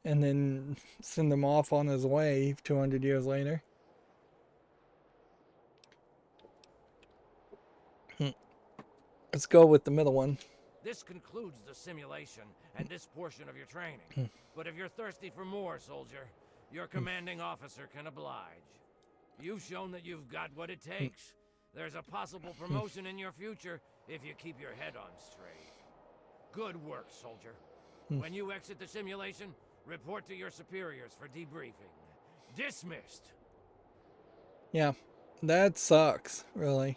and then send him off on his way 200 years later. Let's go with the middle one. This concludes the simulation and this portion of your training. But if you're thirsty for more, soldier, your commanding officer can oblige. You've shown that you've got what it takes. There's a possible promotion in your future if you keep your head on straight. Good work, soldier. When you exit the simulation, report to your superiors for debriefing. Dismissed. Yeah, that sucks, really.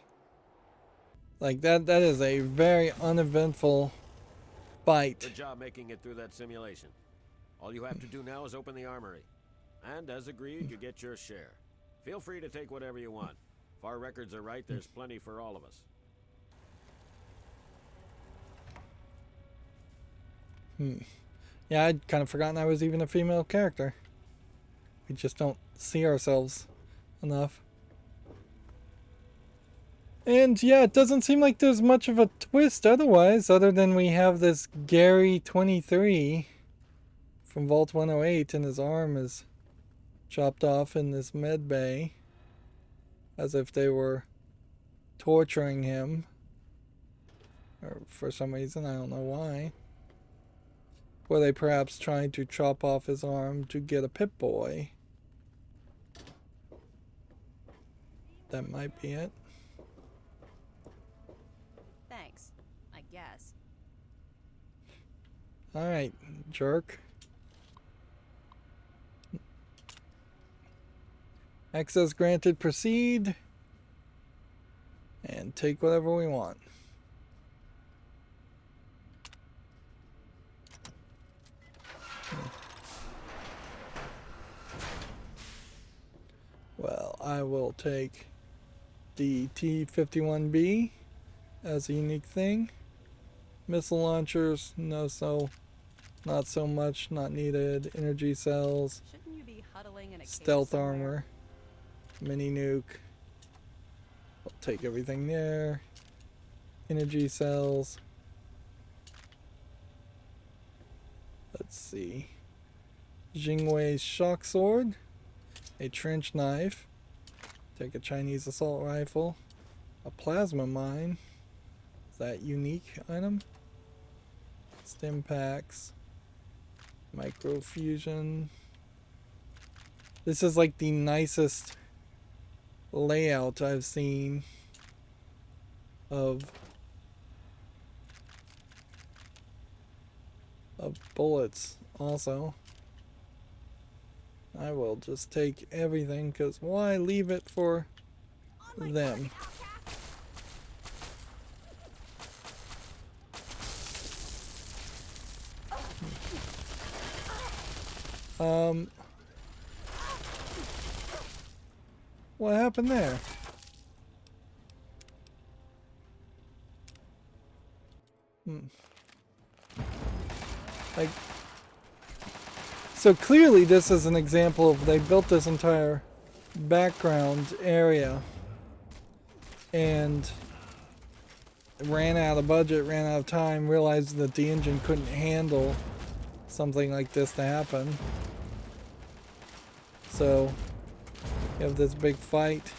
Like, that is a very uneventful fight. Good job making it through that simulation. All you have to do now is open the armory. And as agreed, you get your share. Feel free to take whatever you want. If our records are right, there's plenty for all of us. Yeah, I'd kind of forgotten I was even a female character. We just don't see ourselves enough. And yeah, it doesn't seem like there's much of a twist otherwise, other than we have this Gary 23 from Vault 108 and his arm is chopped off in this med bay. As if they were torturing him. Or for some reason, I don't know why. Were they perhaps trying to chop off his arm to get a Pip-Boy? That might be it. Thanks, I guess. Alright, jerk. Access granted, proceed. And take whatever we want. Well, I will take the T-51B as a unique thing. Missile launchers, not so much, not needed. Energy cells, Shouldn't you be huddling in a cave stealth somewhere? armor, mini nuke. I'll take everything there. Energy cells. Let's see. Jingwei's shock sword. A trench knife. Take a Chinese assault rifle. A plasma mine. Is that unique item? Stim packs. Microfusion. This is like the nicest layout I've seen of bullets also. I will just take everything because why leave it for them? What happened there? Like, so clearly this is an example of they built this entire background area and ran out of budget, ran out of time, realized that the engine couldn't handle something like this to happen. So you have this big fight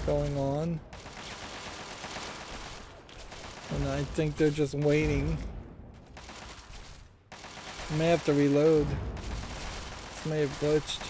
going on. And I think they're just waiting. I may have to reload. This may have glitched.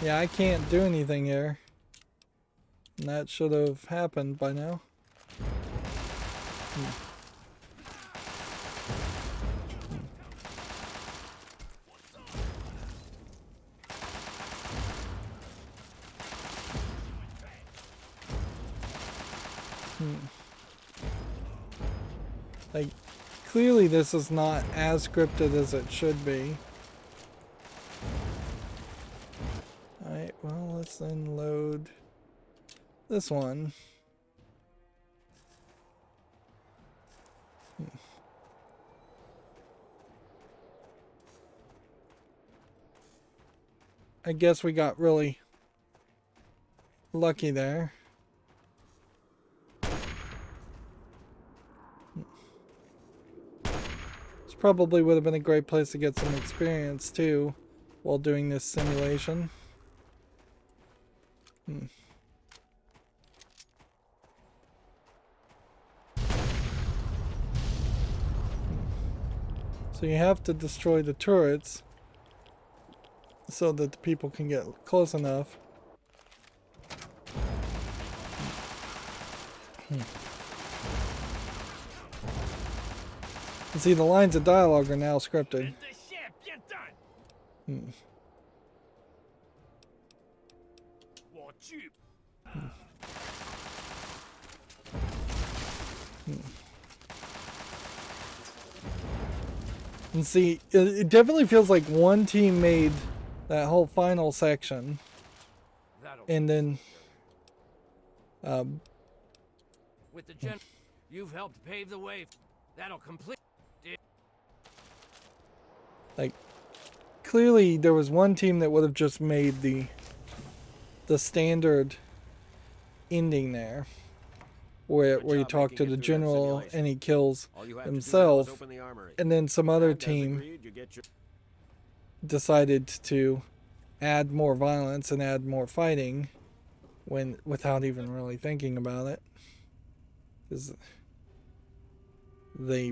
Yeah, I can't do anything here. And that should have happened by now. Like, clearly this is not as scripted as it should be. Alright, well, let's then load this one. I guess we got really lucky there. This probably would have been a great place to get some experience too while doing this simulation. So you have to destroy the turrets so that the people can get close enough. You see, the lines of dialogue are now scripted. And see, it definitely feels like one team made that whole final section, and then with the gen, you've helped pave the way. That'll complete. Like, clearly there was one team that would have just made the standard ending there, where you talk to the general and he kills himself, and then some other team decided to add more violence and add more fighting without even really thinking about it, because they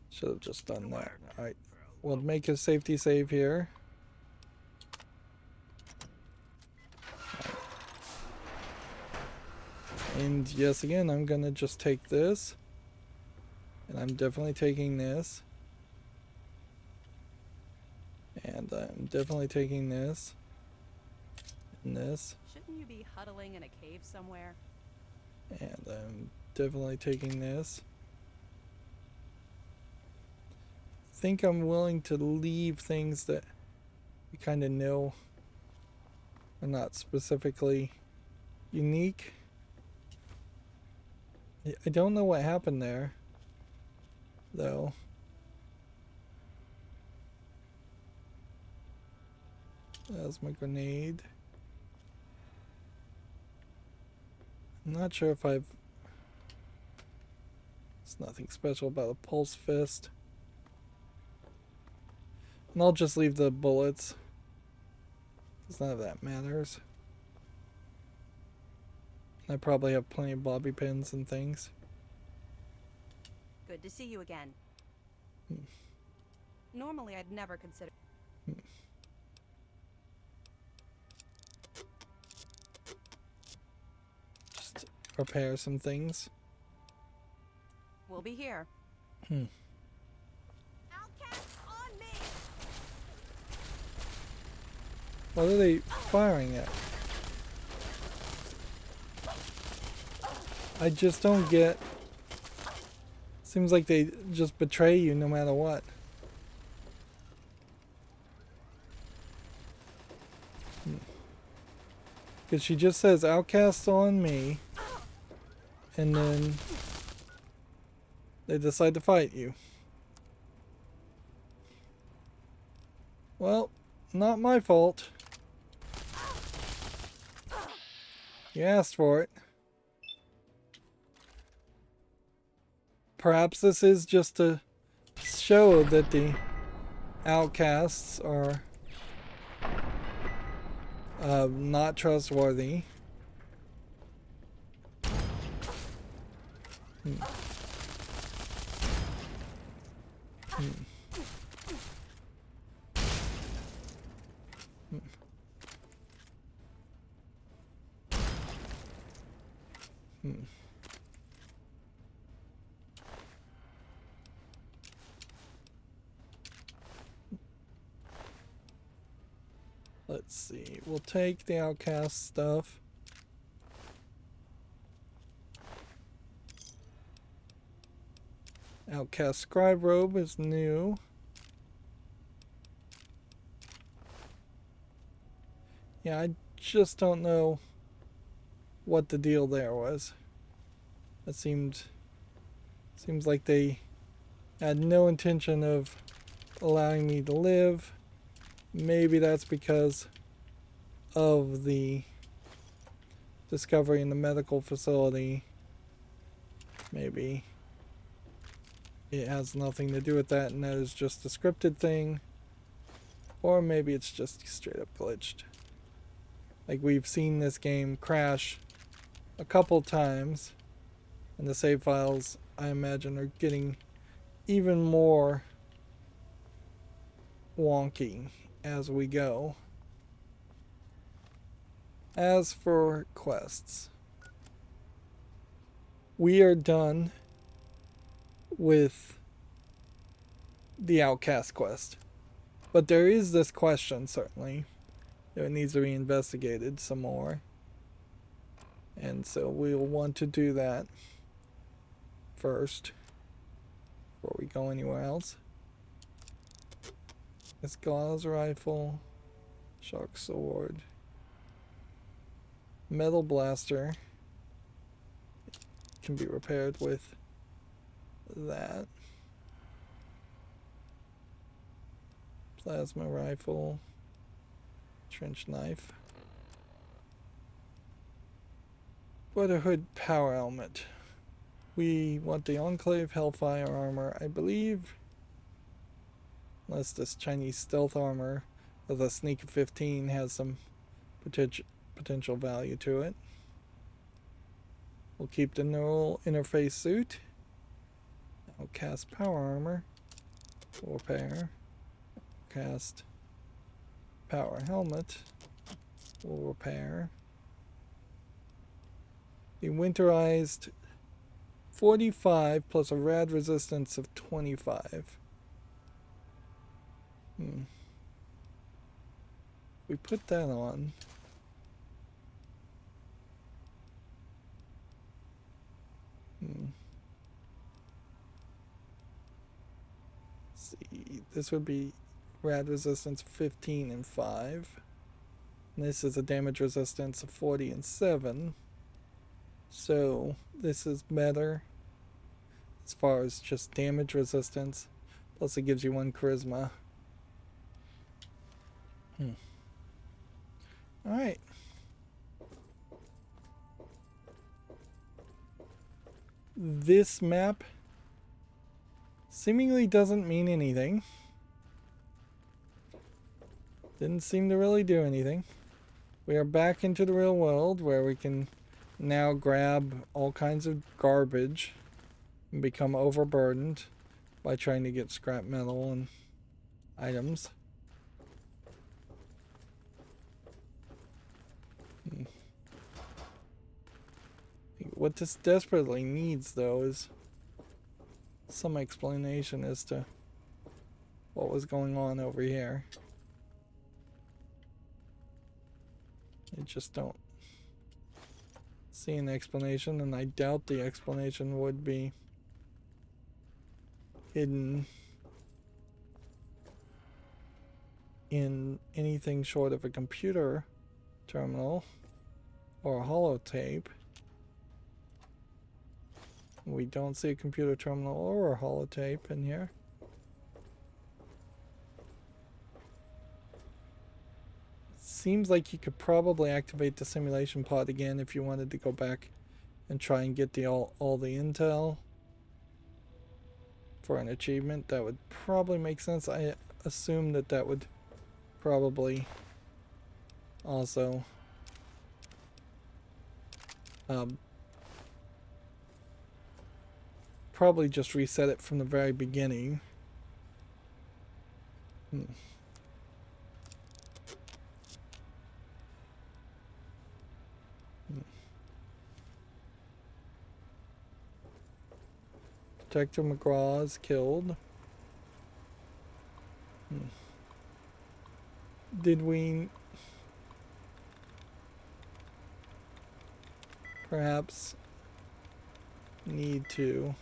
should have just done that. Alright, we'll make a safety save here. And yes, again, I'm gonna just take this, and I'm definitely taking this, and I'm definitely taking this, and this. Shouldn't you be huddling in a cave somewhere? And I'm definitely taking this. I think I'm willing to leave things that we kind of know are not specifically unique. I don't know what happened there, though. That's my grenade. I'm not sure if I've... There's nothing special about a pulse fist. And I'll just leave the bullets, because none of that matters. I probably have plenty of bobby pins and things. Good to see you again. Normally, I'd never consider... Just repair some things. We'll be here. Outcast on me! What are they firing at? I just don't get... Seems like they just betray you no matter what. Because she just says, outcast on me. And then they decide to fight you. Well, not my fault. You asked for it. Perhaps this is just to show that the outcasts are not trustworthy. Let's see. We'll take the outcast stuff. Outcast scribe robe is new. Yeah, I just don't know what the deal there was. It seems like they had no intention of allowing me to live. Maybe that's because of the discovery in the medical facility. Maybe it has nothing to do with that and that is just a scripted thing. Or maybe it's just straight up glitched. Like, we've seen this game crash a couple times, and the save files, I imagine, are getting even more wonky as we go. As for quests, we are done with the Outcast quest. But there is this question, certainly, that it needs to be investigated some more. And so we'll want to do that first before we go anywhere else. This gauze rifle, shark sword, metal blaster can be repaired with that. Plasma rifle, trench knife, Brotherhood power helmet. We want the Enclave Hellfire armor, I believe. Unless this Chinese stealth armor with a sneak of 15 has some potential value to it. We'll keep the neural interface suit. Outcast power armor. We'll repair. Outcast power helmet. We'll repair. The winterized 45 plus a rad resistance of 25. We put that on. Let's see, this would be rad resistance 15 and 5. And this is a damage resistance of 40 and 7. So this is better as far as just damage resistance. Plus it gives you 1 charisma. Alright. This map seemingly doesn't mean anything. Didn't seem to really do anything. We are back into the real world where we can now grab all kinds of garbage and become overburdened by trying to get scrap metal and items. What this desperately needs, though, is some explanation as to what was going on over here. I just don't see an explanation, and I doubt the explanation would be hidden in anything short of a computer terminal or a holotape. We don't see a computer terminal or a holotape in here. Seems like you could probably activate the simulation pod again if you wanted to go back and try and get the all the intel for an achievement. That would probably make sense. I assume that that would probably also probably just reset it from the very beginning. Detective McGraw is killed. Did we perhaps need to?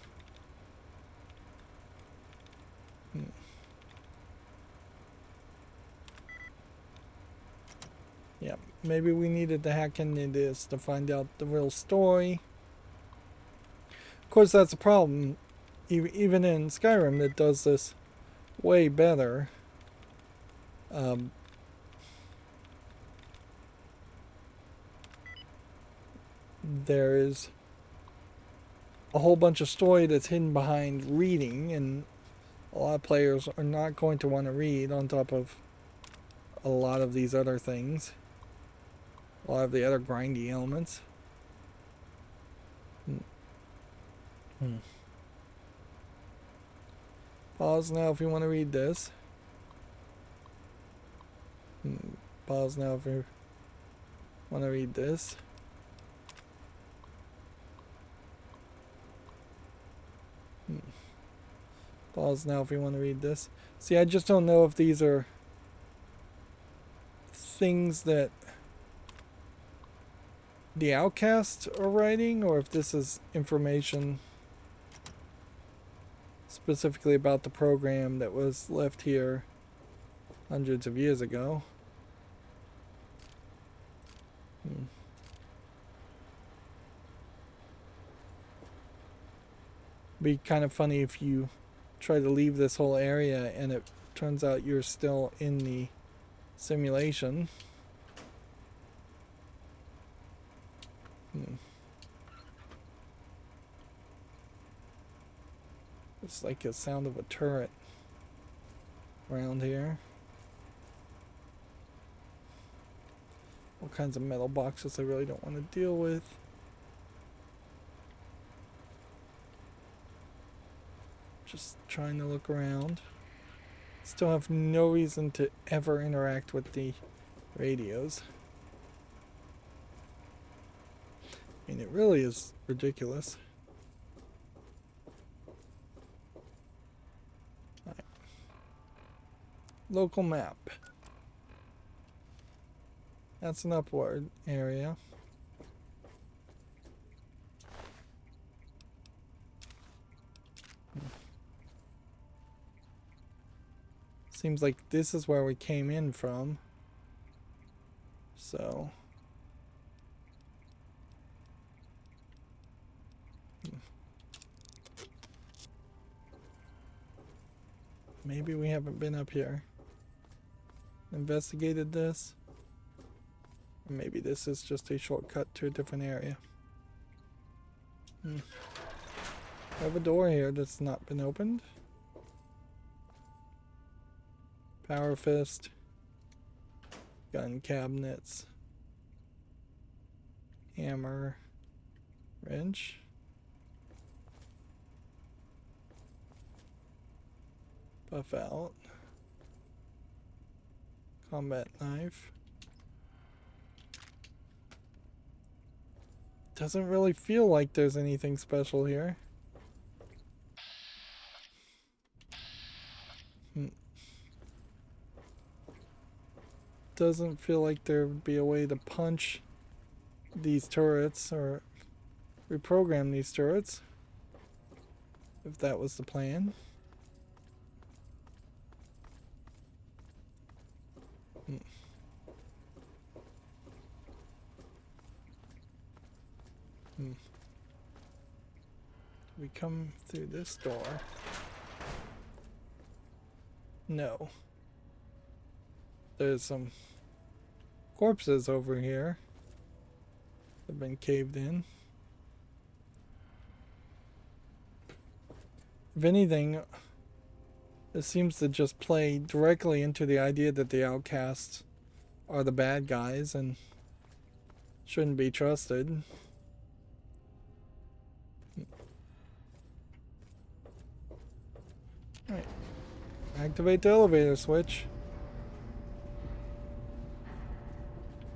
Yeah, maybe we needed to hack into this to find out the real story. Of course, that's a problem. Even in Skyrim, that does this way better. There is a whole bunch of story that's hidden behind reading, and a lot of players are not going to want to read on top of a lot of these other things. A lot of the other grindy elements. Pause now if you want to read this. Pause now if you want to read this. Pause now if you want to read this. See, I just don't know if these are things that the outcasts are writing, or if this is information specifically about the program that was left here hundreds of years ago. Be kind of funny if you try to leave this whole area and it turns out you're still in the simulation. It's like a sound of a turret around here. All kinds of metal boxes I really don't want to deal with. Just trying to look around. Still have no reason to ever interact with the radios. I mean, it really is ridiculous. Right. Local map. That's an upward area. Seems like this is where we came in from. So maybe we haven't been up here. Investigated this. Or maybe this is just a shortcut to a different area. I have a door here that's not been opened. Power fist. Gun cabinets. Hammer. Wrench. Buff out. Combat knife. Doesn't really feel like there's anything special here. Doesn't feel like there would be a way to punch these turrets or reprogram these turrets, if that was the plan. We come through this door. No. There's some corpses over here that have been caved in. If anything, this seems to just play directly into the idea that the outcasts are the bad guys and shouldn't be trusted. Activate the elevator switch.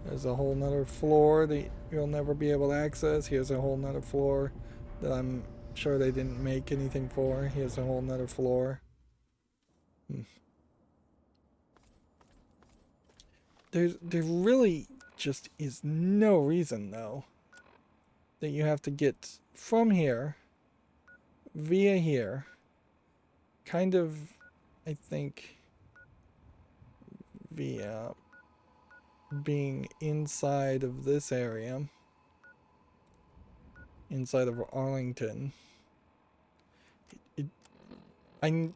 There's a whole nother floor that you'll never be able to access. Here's a whole nother floor that I'm sure they didn't make anything for. Here's a whole nother floor. There really just is no reason, though, that you have to get from here, via here, kind of, I think, via being inside of this area, inside of Arlington. I'm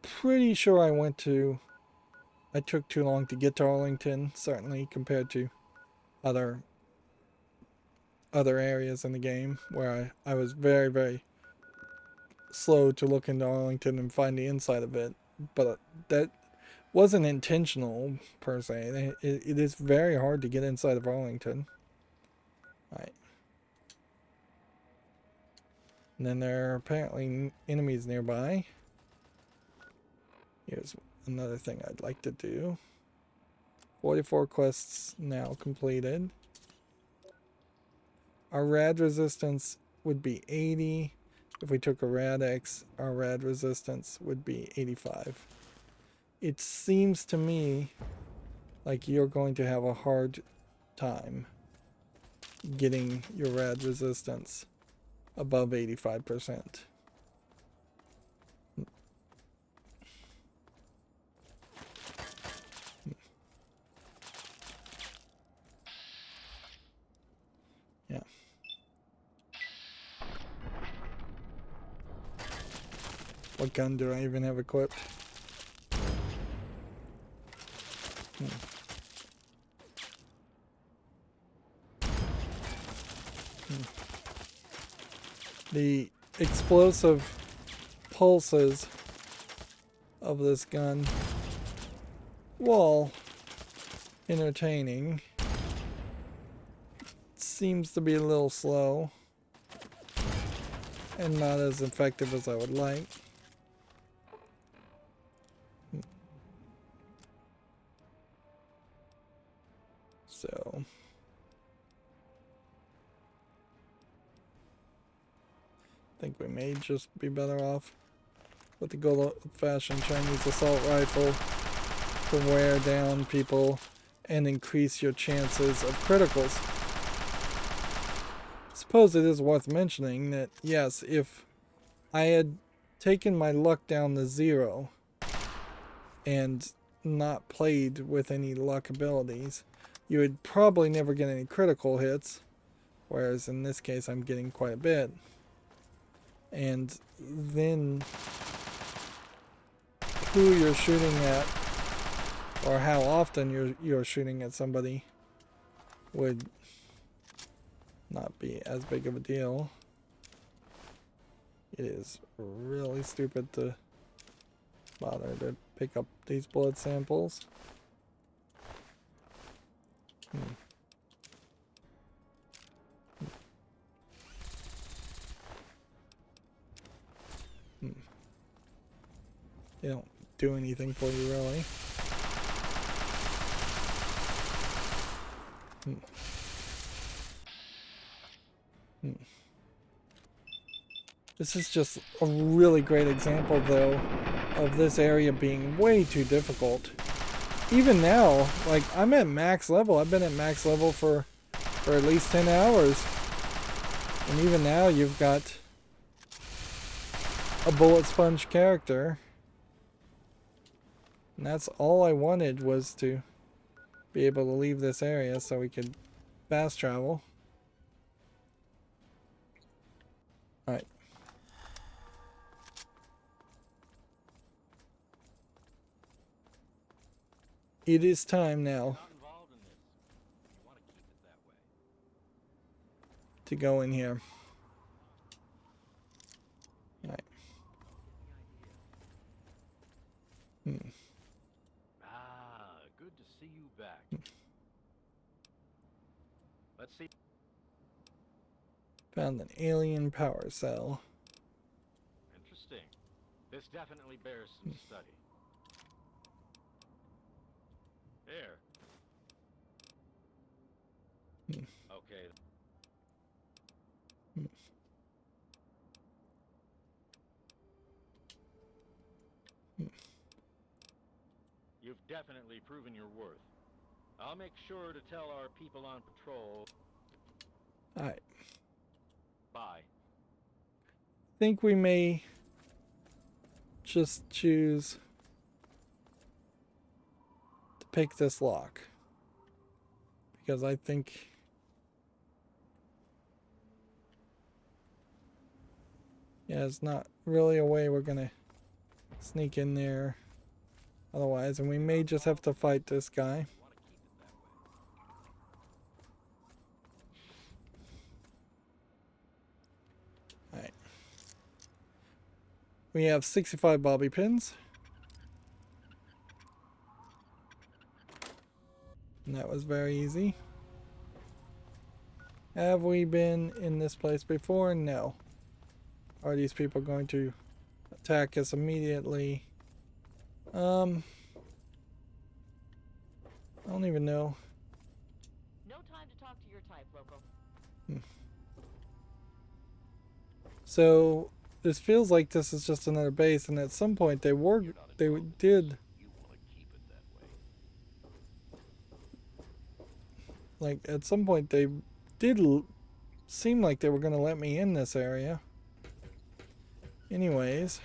pretty sure I took too long to get to Arlington, certainly compared to other areas in the game where I was very, very slow to look into Arlington and find the inside of it. But that wasn't intentional, per se. It is very hard to get inside of Arlington. Alright. And then there are apparently enemies nearby. Here's another thing I'd like to do. 44 quests now completed. Our rad resistance would be 80. If we took a rad X, our rad resistance would be 85. It seems to me like you're going to have a hard time getting your rad resistance above 85%. Yeah. What gun do I even have equipped? The explosive pulses of this gun, while entertaining, seems to be a little slow and not as effective as I would like. So I think we may just be better off with the good old-fashioned Chinese assault rifle to wear down people and increase your chances of criticals. I suppose it is worth mentioning that, yes, if I had taken my luck down to 0 and not played with any luck abilities, you would probably never get any critical hits, whereas in this case I'm getting quite a bit. And then who you're shooting at, or how often you're shooting at somebody, would not be as big of a deal. It is really stupid to bother to pick up these blood samples. They don't do anything for you, really. This is just a really great example, though, of this area being way too difficult. Even now, like, I'm at max level. I've been at max level for at least 10 hours. And even now, you've got a bullet sponge character. And that's all I wanted, was to be able to leave this area so we could fast travel. Alright. It is time now to go in here. Alright. Good to see you back. Let's see. Found an alien power cell. Interesting. This definitely bears some study. Here. Okay. You've definitely proven your worth. I'll make sure to tell our people on patrol. Alright. Bye. Think we may just choose to pick this lock. Because I think yeah, it's not really a way we're gonna sneak in there otherwise, and we may just have to fight this guy. Alright. We have 65 bobby pins. And that was very easy. Have we been in this place before? No. Are these people going to attack us immediately? I don't even know. No time to talk to your type, local. So this feels like this is just another base, and at some point they did. Like at some point they did seem like they were going to let me in this area. Anyways.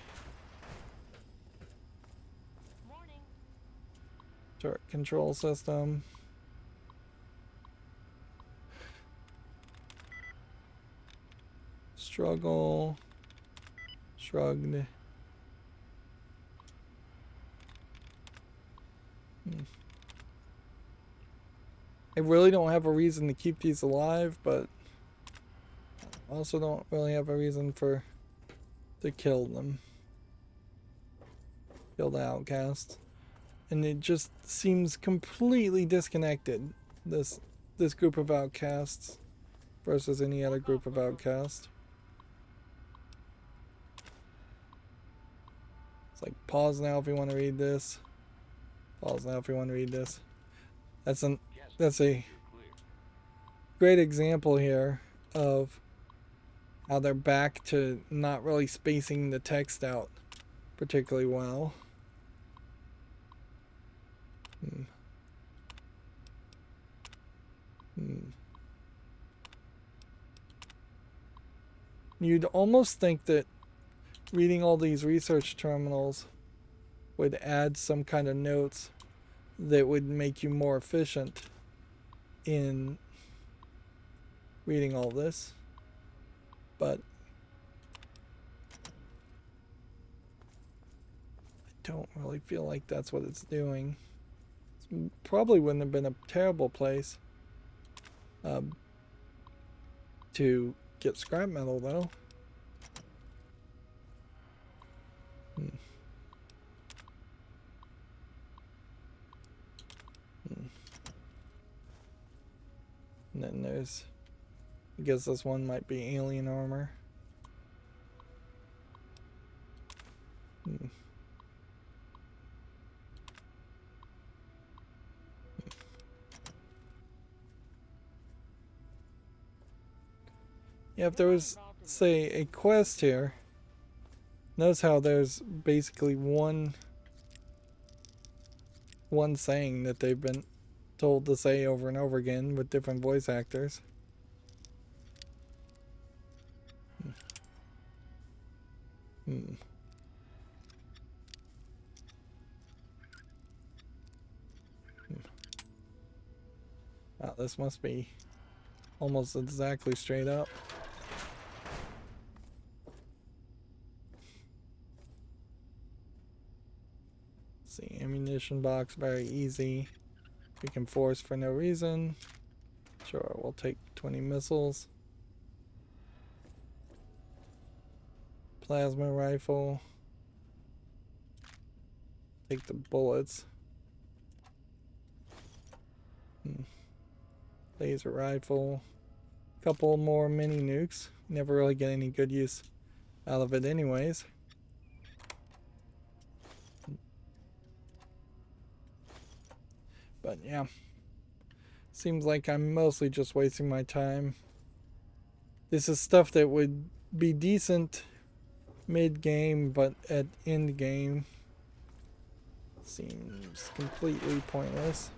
Morning. Turret control system. Struggle. Shrugged. I really don't have a reason to keep these alive, but I also don't really have a reason to kill them. Kill the outcast. And it just seems completely disconnected, this group of outcasts versus any other group of outcasts. It's like pause now if you want to read this. Pause now if you want to read this. That's a great example here of how they're back to not really spacing the text out particularly well. You'd almost think that reading all these research terminals would add some kind of notes that would make you more efficient in reading all this, but I don't really feel like that's what it's doing. It probably wouldn't have been a terrible place to get scrap metal though. And then there's, I guess this one might be alien armor. Yeah, if there was, say, a quest here, notice how there's basically one saying that they've been told to say over and over again with different voice actors. Wow, this must be almost exactly straight up. Let's see, ammunition box, very easy. We can force for no reason. Sure, we'll take 20 missiles. Plasma rifle. Take the bullets. Laser rifle. Couple more mini nukes. Never really get any good use out of it anyways. But yeah, seems like I'm mostly just wasting my time. This is stuff that would be decent mid-game, but at end-game seems completely pointless.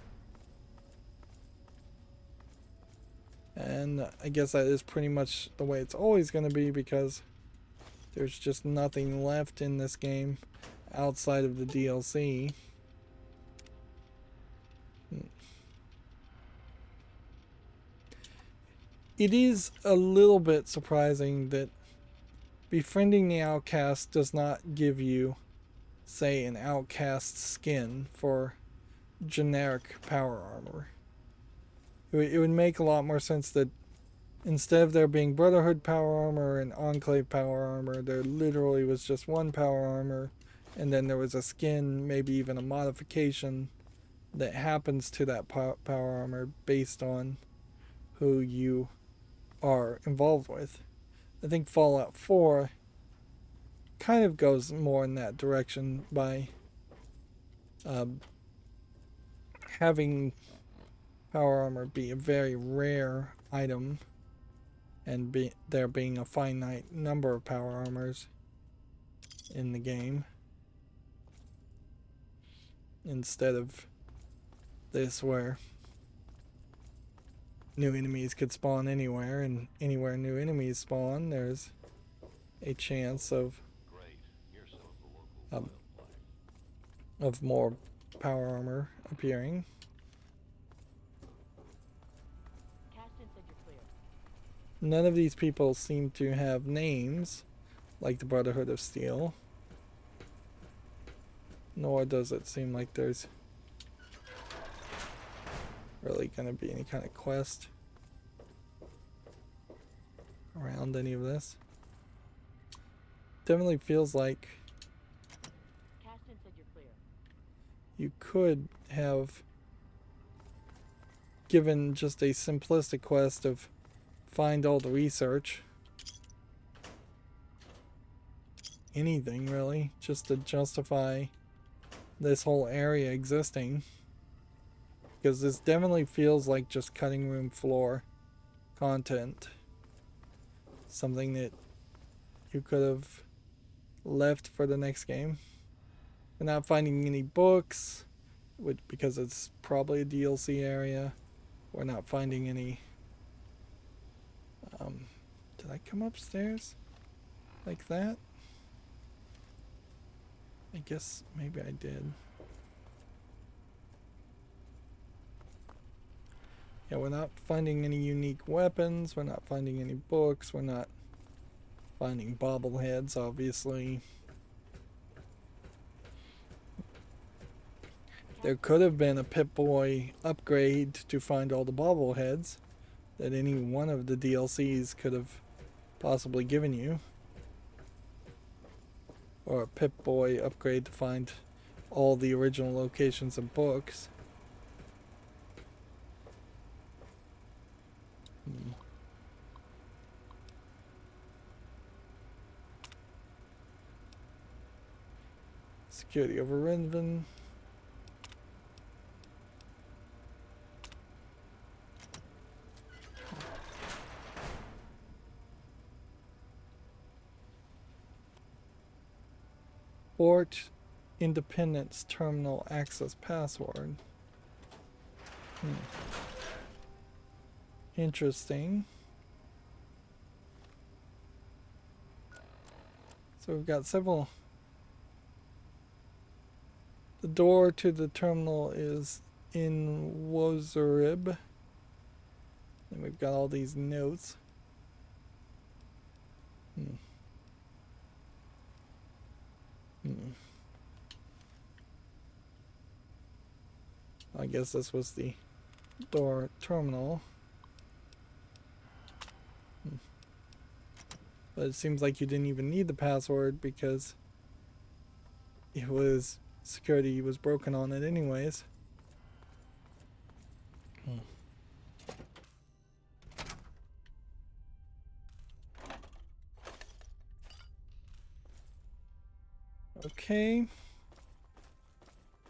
And I guess that is pretty much the way it's always going to be, because there's just nothing left in this game outside of the DLC. It is a little bit surprising that befriending the outcast does not give you, say, an outcast skin for generic power armor. It would make a lot more sense that instead of there being Brotherhood power armor and Enclave power armor, there literally was just one power armor, and then there was a skin, maybe even a modification that happens to that power armor based on who you are involved with. I think Fallout 4 kind of goes more in that direction by having power armor be a very rare item, and there being a finite number of power armors in the game, instead of this where new enemies could spawn anywhere, and anywhere new enemies spawn, there's a chance of more power armor appearing. None of these people seem to have names like the Brotherhood of Steel, nor does it seem like there's really going to be any kind of quest around any of this. Definitely feels like you could have given just a simplistic quest of find all the research. Anything really, just to justify this whole area existing. Because this definitely feels like just cutting room floor content. Something that you could have left for the next game. We're not finding any books, because it's probably a DLC area. We're not finding any... did I come upstairs like that? I guess maybe I did. Yeah, we're not finding any unique weapons. We're not finding any books. We're not finding bobbleheads, obviously. There could have been a Pip-Boy upgrade to find all the bobbleheads that any one of the DLCs could have possibly given you. Or a Pip-Boy upgrade to find all the original locations and books. Security overridden. Port Independence Terminal Access Password. Interesting. So we've got several. The door to the terminal is in Wozurib. And we've got all these notes. I guess this was the door terminal. But it seems like you didn't even need the password because it was security was broken on it anyways. Okay.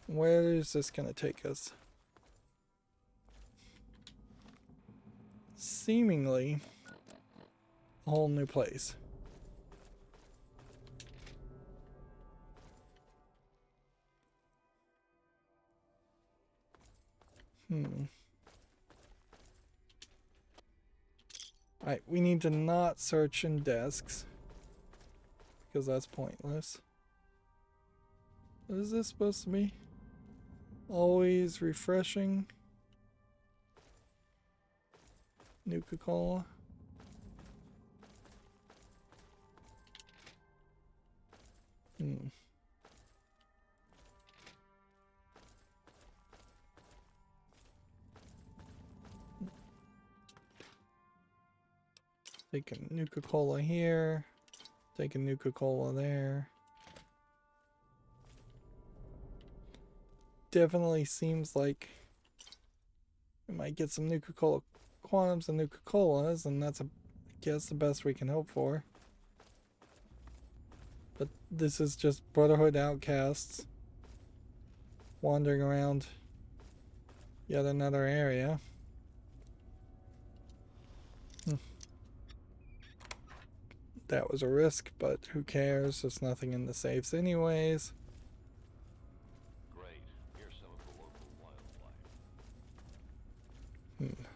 Where is this gonna take us? seemingly a whole new place. Alright, we need to not search in desks, because that's pointless. What is this supposed to be? Always refreshing. Nuka-Cola. Take a Nuka-Cola here. Take a Nuka-Cola there. Definitely seems like we might get some Nuka-Cola quantums and Nuka-Colas, and that's, I guess, the best we can hope for. But this is just Brotherhood outcasts wandering around yet another area. That was a risk, but who cares? There's nothing in the safes anyways. Great. Here's some of the local wildlife.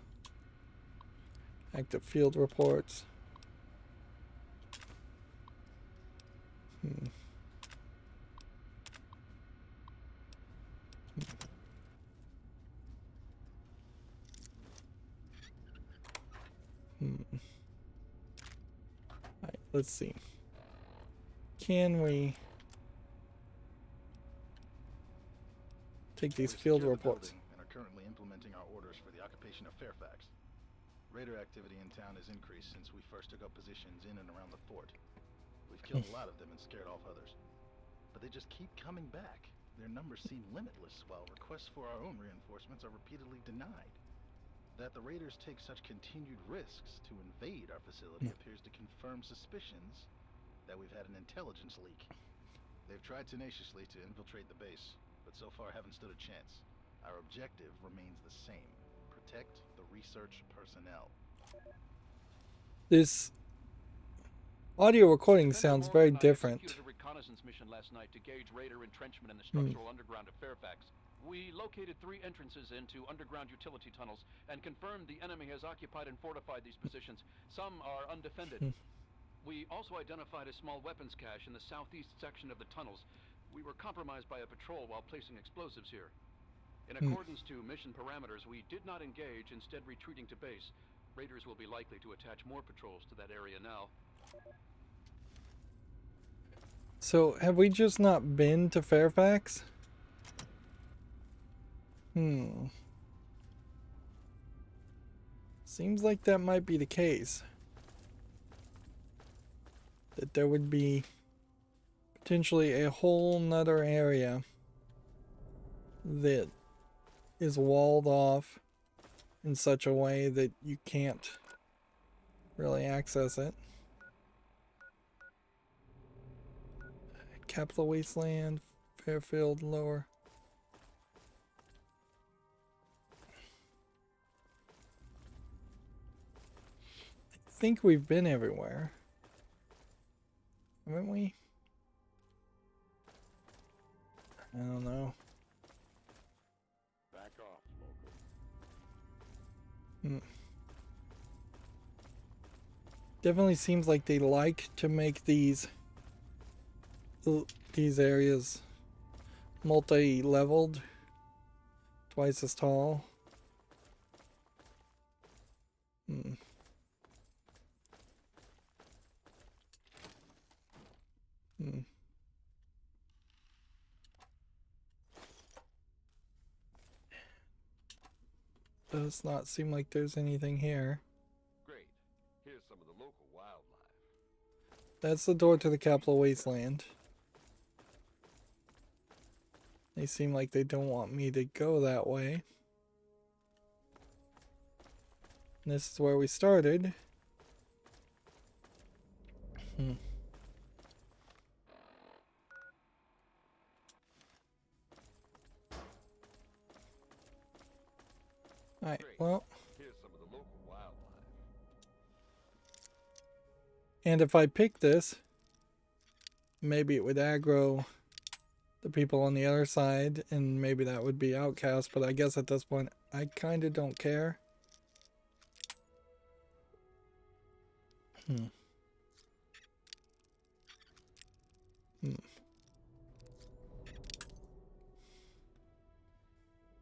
Active field reports. Alright, let's see. Can we take these field reports? And are currently implementing our orders for the occupation of Fairfax. Raider activity in town has increased since we first took up positions in and around the fort. We've killed a lot of them and scared off others. But they just keep coming back. Their numbers seem limitless, while requests for our own reinforcements are repeatedly denied. That the Raiders take such continued risks to invade our facility appears to confirm suspicions that we've had an intelligence leak. They've tried tenaciously to infiltrate the base, but so far haven't stood a chance. Our objective remains the same: protect the research personnel. This audio recording sounds very different. A reconnaissance mission last night to gauge Raider entrenchment in the structural underground of Fairfax. We located 3 entrances into underground utility tunnels and confirmed the enemy has occupied and fortified these positions. Some are undefended. We also identified a small weapons cache in the southeast section of the tunnels. We were compromised by a patrol while placing explosives here. In accordance to mission parameters, we did not engage, instead retreating to base. Raiders will be likely to attach more patrols to that area now. So, have we just not been to Fairfax? Seems like that might be the case. That there would be potentially a whole nother area that is walled off in such a way that you can't really access it. Capital Wasteland, Fairfield, Lower. I think we've been everywhere. Haven't we? I don't know. Back off, local. Definitely seems like they like to make these areas multi-leveled, twice as tall. Does not seem like there's anything here. Great. Here's some of the local wildlife. That's the door to the Capital Wasteland. They seem like they don't want me to go that way. And this is where we started. Alright, well. Here's some of the local wildlife. And if I pick this, maybe it would aggro the people on the other side, and maybe that would be outcast, but I guess at this point I kind of don't care.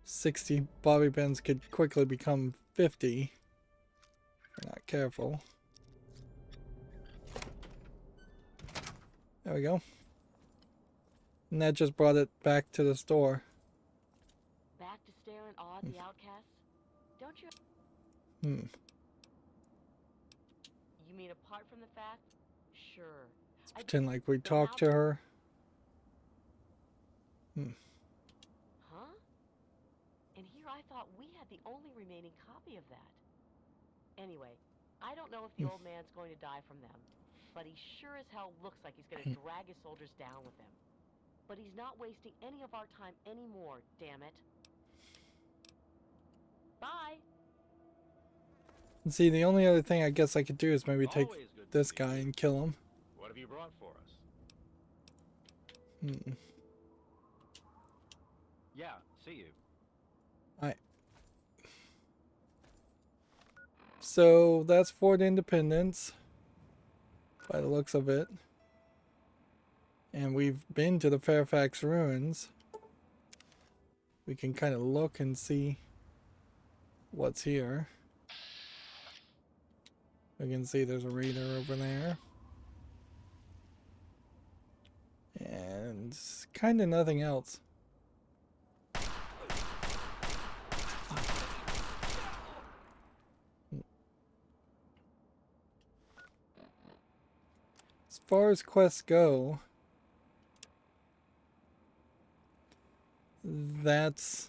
60 bobby pins could quickly become 50 if we're not careful. There we go. And that just brought it back to the store. Back to stare in awe at the outcasts? Don't you... You mean apart from the fact? Sure. Let's pretend like we talked to her. Huh? And here I thought we had the only remaining copy of that. Anyway, I don't know if the old man's going to die from them, but he sure as hell looks like he's going to drag his soldiers down with him. But he's not wasting any of our time anymore, damn it. Bye. And see, the only other thing I guess I could do is maybe take this guy and kill him. What have you brought for us? Yeah, see you. Alright. So that's Fort Independence, by the looks of it. And we've been to the Fairfax ruins. We can kind of look and see what's here. We can see there's a raider over there. And kind of nothing else. As far as quests go, that's,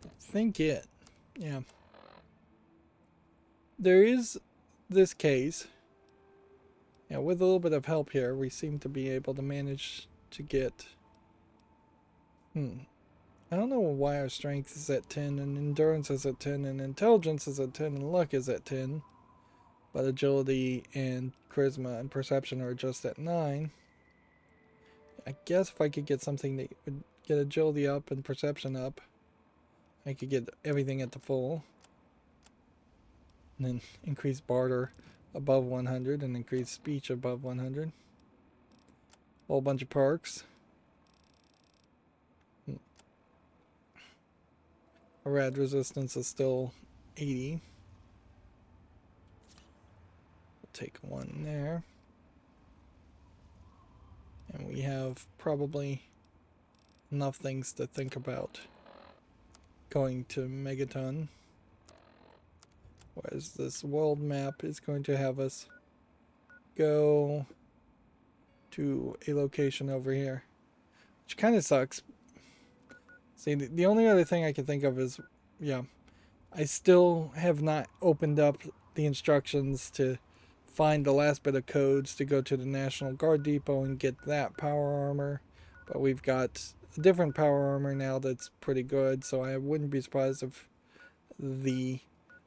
I think it. Yeah. There is this case. Yeah, with a little bit of help here, we seem to be able to manage to get... I don't know why our strength is at 10, and endurance is at 10, and intelligence is at 10, and luck is at 10. But agility and charisma and perception are just at 9. I guess if I could get something that would get agility up and perception up, I could get everything at the full. And then increase barter above 100 and increase speech above 100. A whole bunch of perks. Our rad resistance is still 80. We'll take one there. And we have probably enough things to think about going to Megaton. Whereas this world map is going to have us go to a location over here. Which kind of sucks. See, the only other thing I can think of is, yeah, I still have not opened up the instructions to find the last bit of codes to go to the National Guard Depot and get that power armor. But we've got a different power armor now that's pretty good, so I wouldn't be surprised if the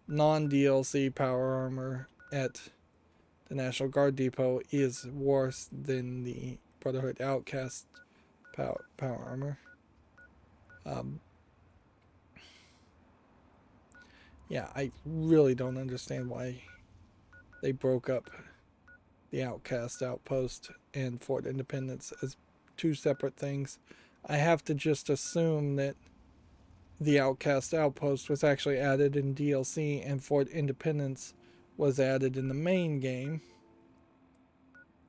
non-DLC power armor at the National Guard Depot is worse than the Brotherhood Outcast power armor. Yeah, I really don't understand why they broke up the Outcast Outpost and Fort Independence as two separate things. I have to just assume that the Outcast Outpost was actually added in DLC and Fort Independence was added in the main game.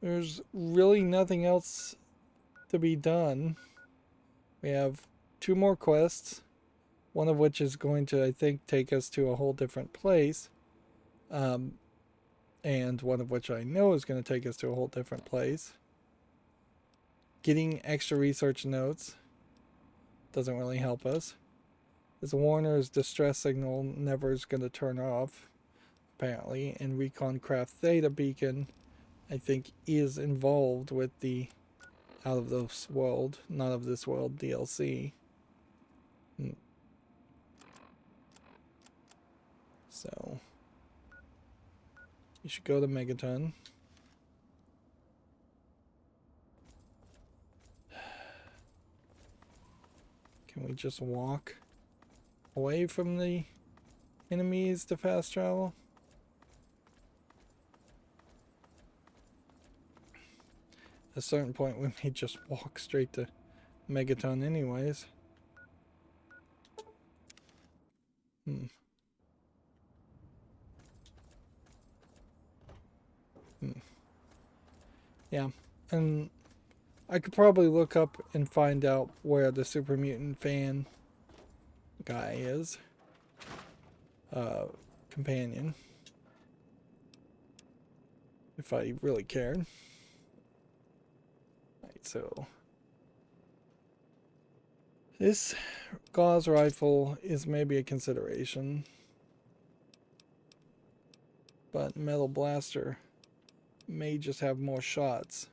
There's really nothing else to be done. We have 2 more quests, one of which is going to, I think, take us to a whole different place. And one of which I know is going to take us to a whole different place. Getting extra research notes doesn't really help us. This Warner's distress signal never is going to turn off, apparently. And Recon Craft Theta Beacon, I think, is involved with the Out of This World, Not of This World DLC. So, You should go to Megaton. Can we just walk away from the enemies to fast travel? At a certain point, we may just walk straight to Megaton anyways. Yeah, and I could probably look up and find out where the super mutant fan guy is. Companion. If I really cared. Right, so this gauze rifle is maybe a consideration. But metal blaster may just have more shots.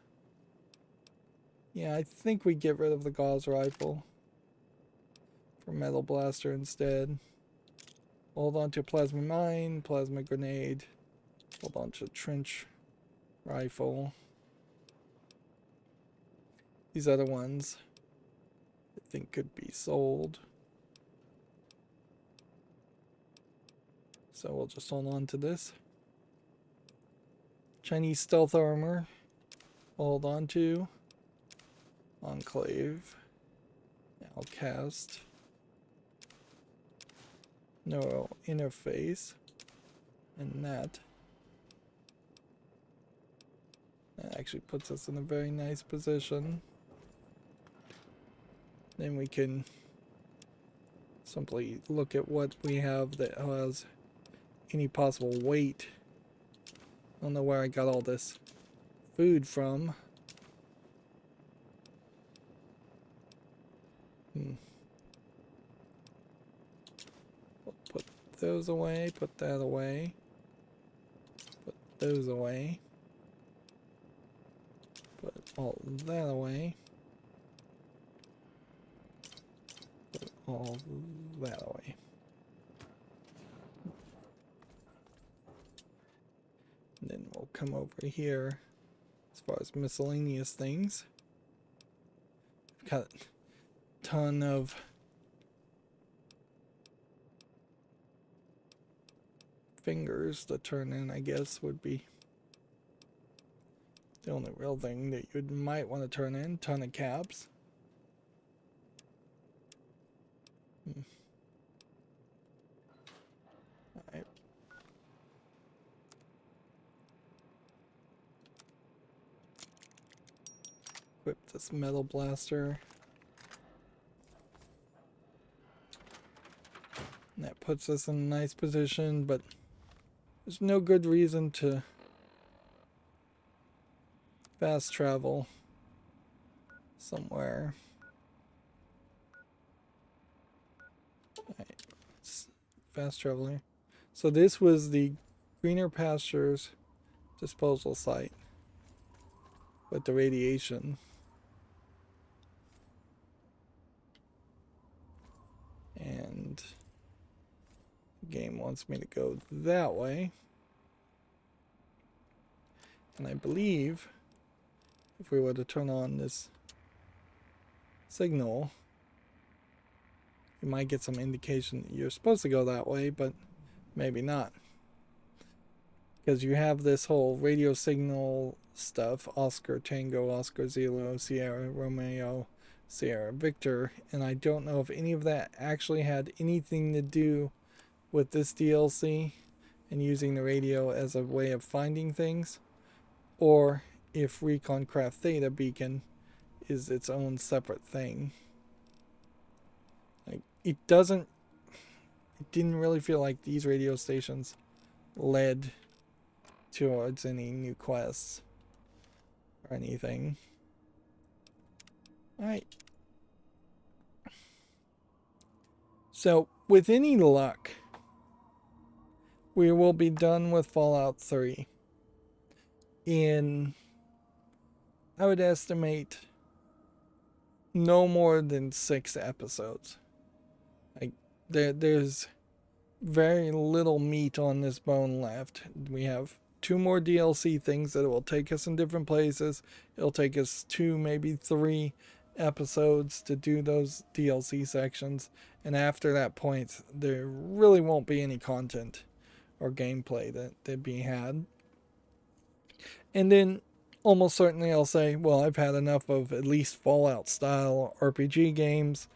Yeah, I think we get rid of the gauze rifle for metal blaster instead. Hold on to plasma mine, plasma grenade. Hold on to trench rifle. These other ones I think could be sold. So we'll just hold on to this. Chinese stealth armor. Hold on to. Enclave. Outcast. Neural interface. And that actually puts us in a very nice position. Then we can simply look at what we have that has any possible weight. I don't know where I got all this food from. We'll put those away, put that away, put those away, put all that away, put all that away. And then we'll come over here as far as miscellaneous things. We've got a ton of fingers to turn in, I guess, would be the only real thing that you might want to turn in. Ton of caps. Alright. Equip this metal blaster. And that puts us in a nice position, but there's no good reason to fast travel somewhere. Alright, let's fast travel here. So this was the Greener Pastures disposal site with the radiation. And the game wants me to go that way. And I believe if we were to turn on this signal, you might get some indication that you're supposed to go that way, but maybe not. Because you have this whole radio signal stuff, Oscar Tango, Oscar Zero, Sierra Romeo, Sierra Victor, and I don't know if any of that actually had anything to do with this DLC and using the radio as a way of finding things, or if Recon Craft Theta Beacon is its own separate thing. Like, it didn't really feel like these radio stations led towards any new quests or anything. Alright. So, with any luck, we will be done with Fallout 3 in, I would estimate, no more than 6 episodes. Like, there's very little meat on this bone left. We have 2 more DLC things that will take us in different places. It'll take us 2, maybe 3 episodes to do those DLC sections. And after that point, there really won't be any content or gameplay that be had. And then almost certainly I'll say, well, I've had enough of at least Fallout style RPG games,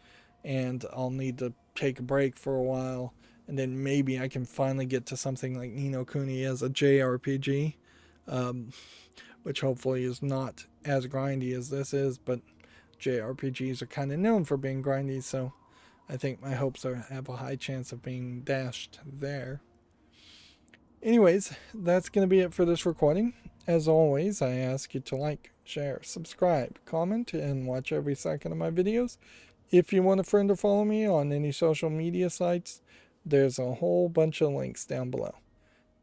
and I'll need to take a break for a while, and then maybe I can finally get to something like Ni no Kuni as a JRPG, which hopefully is not as grindy as this is, but JRPGs are kind of known for being grindy, so I think my hopes have a high chance of being dashed there. Anyways, that's going to be it for this recording. As always, I ask you to like, share, subscribe, comment, and watch every second of my videos. If you want a friend or follow me on any social media sites, there's a whole bunch of links down below.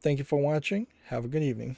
Thank you for watching. Have a good evening.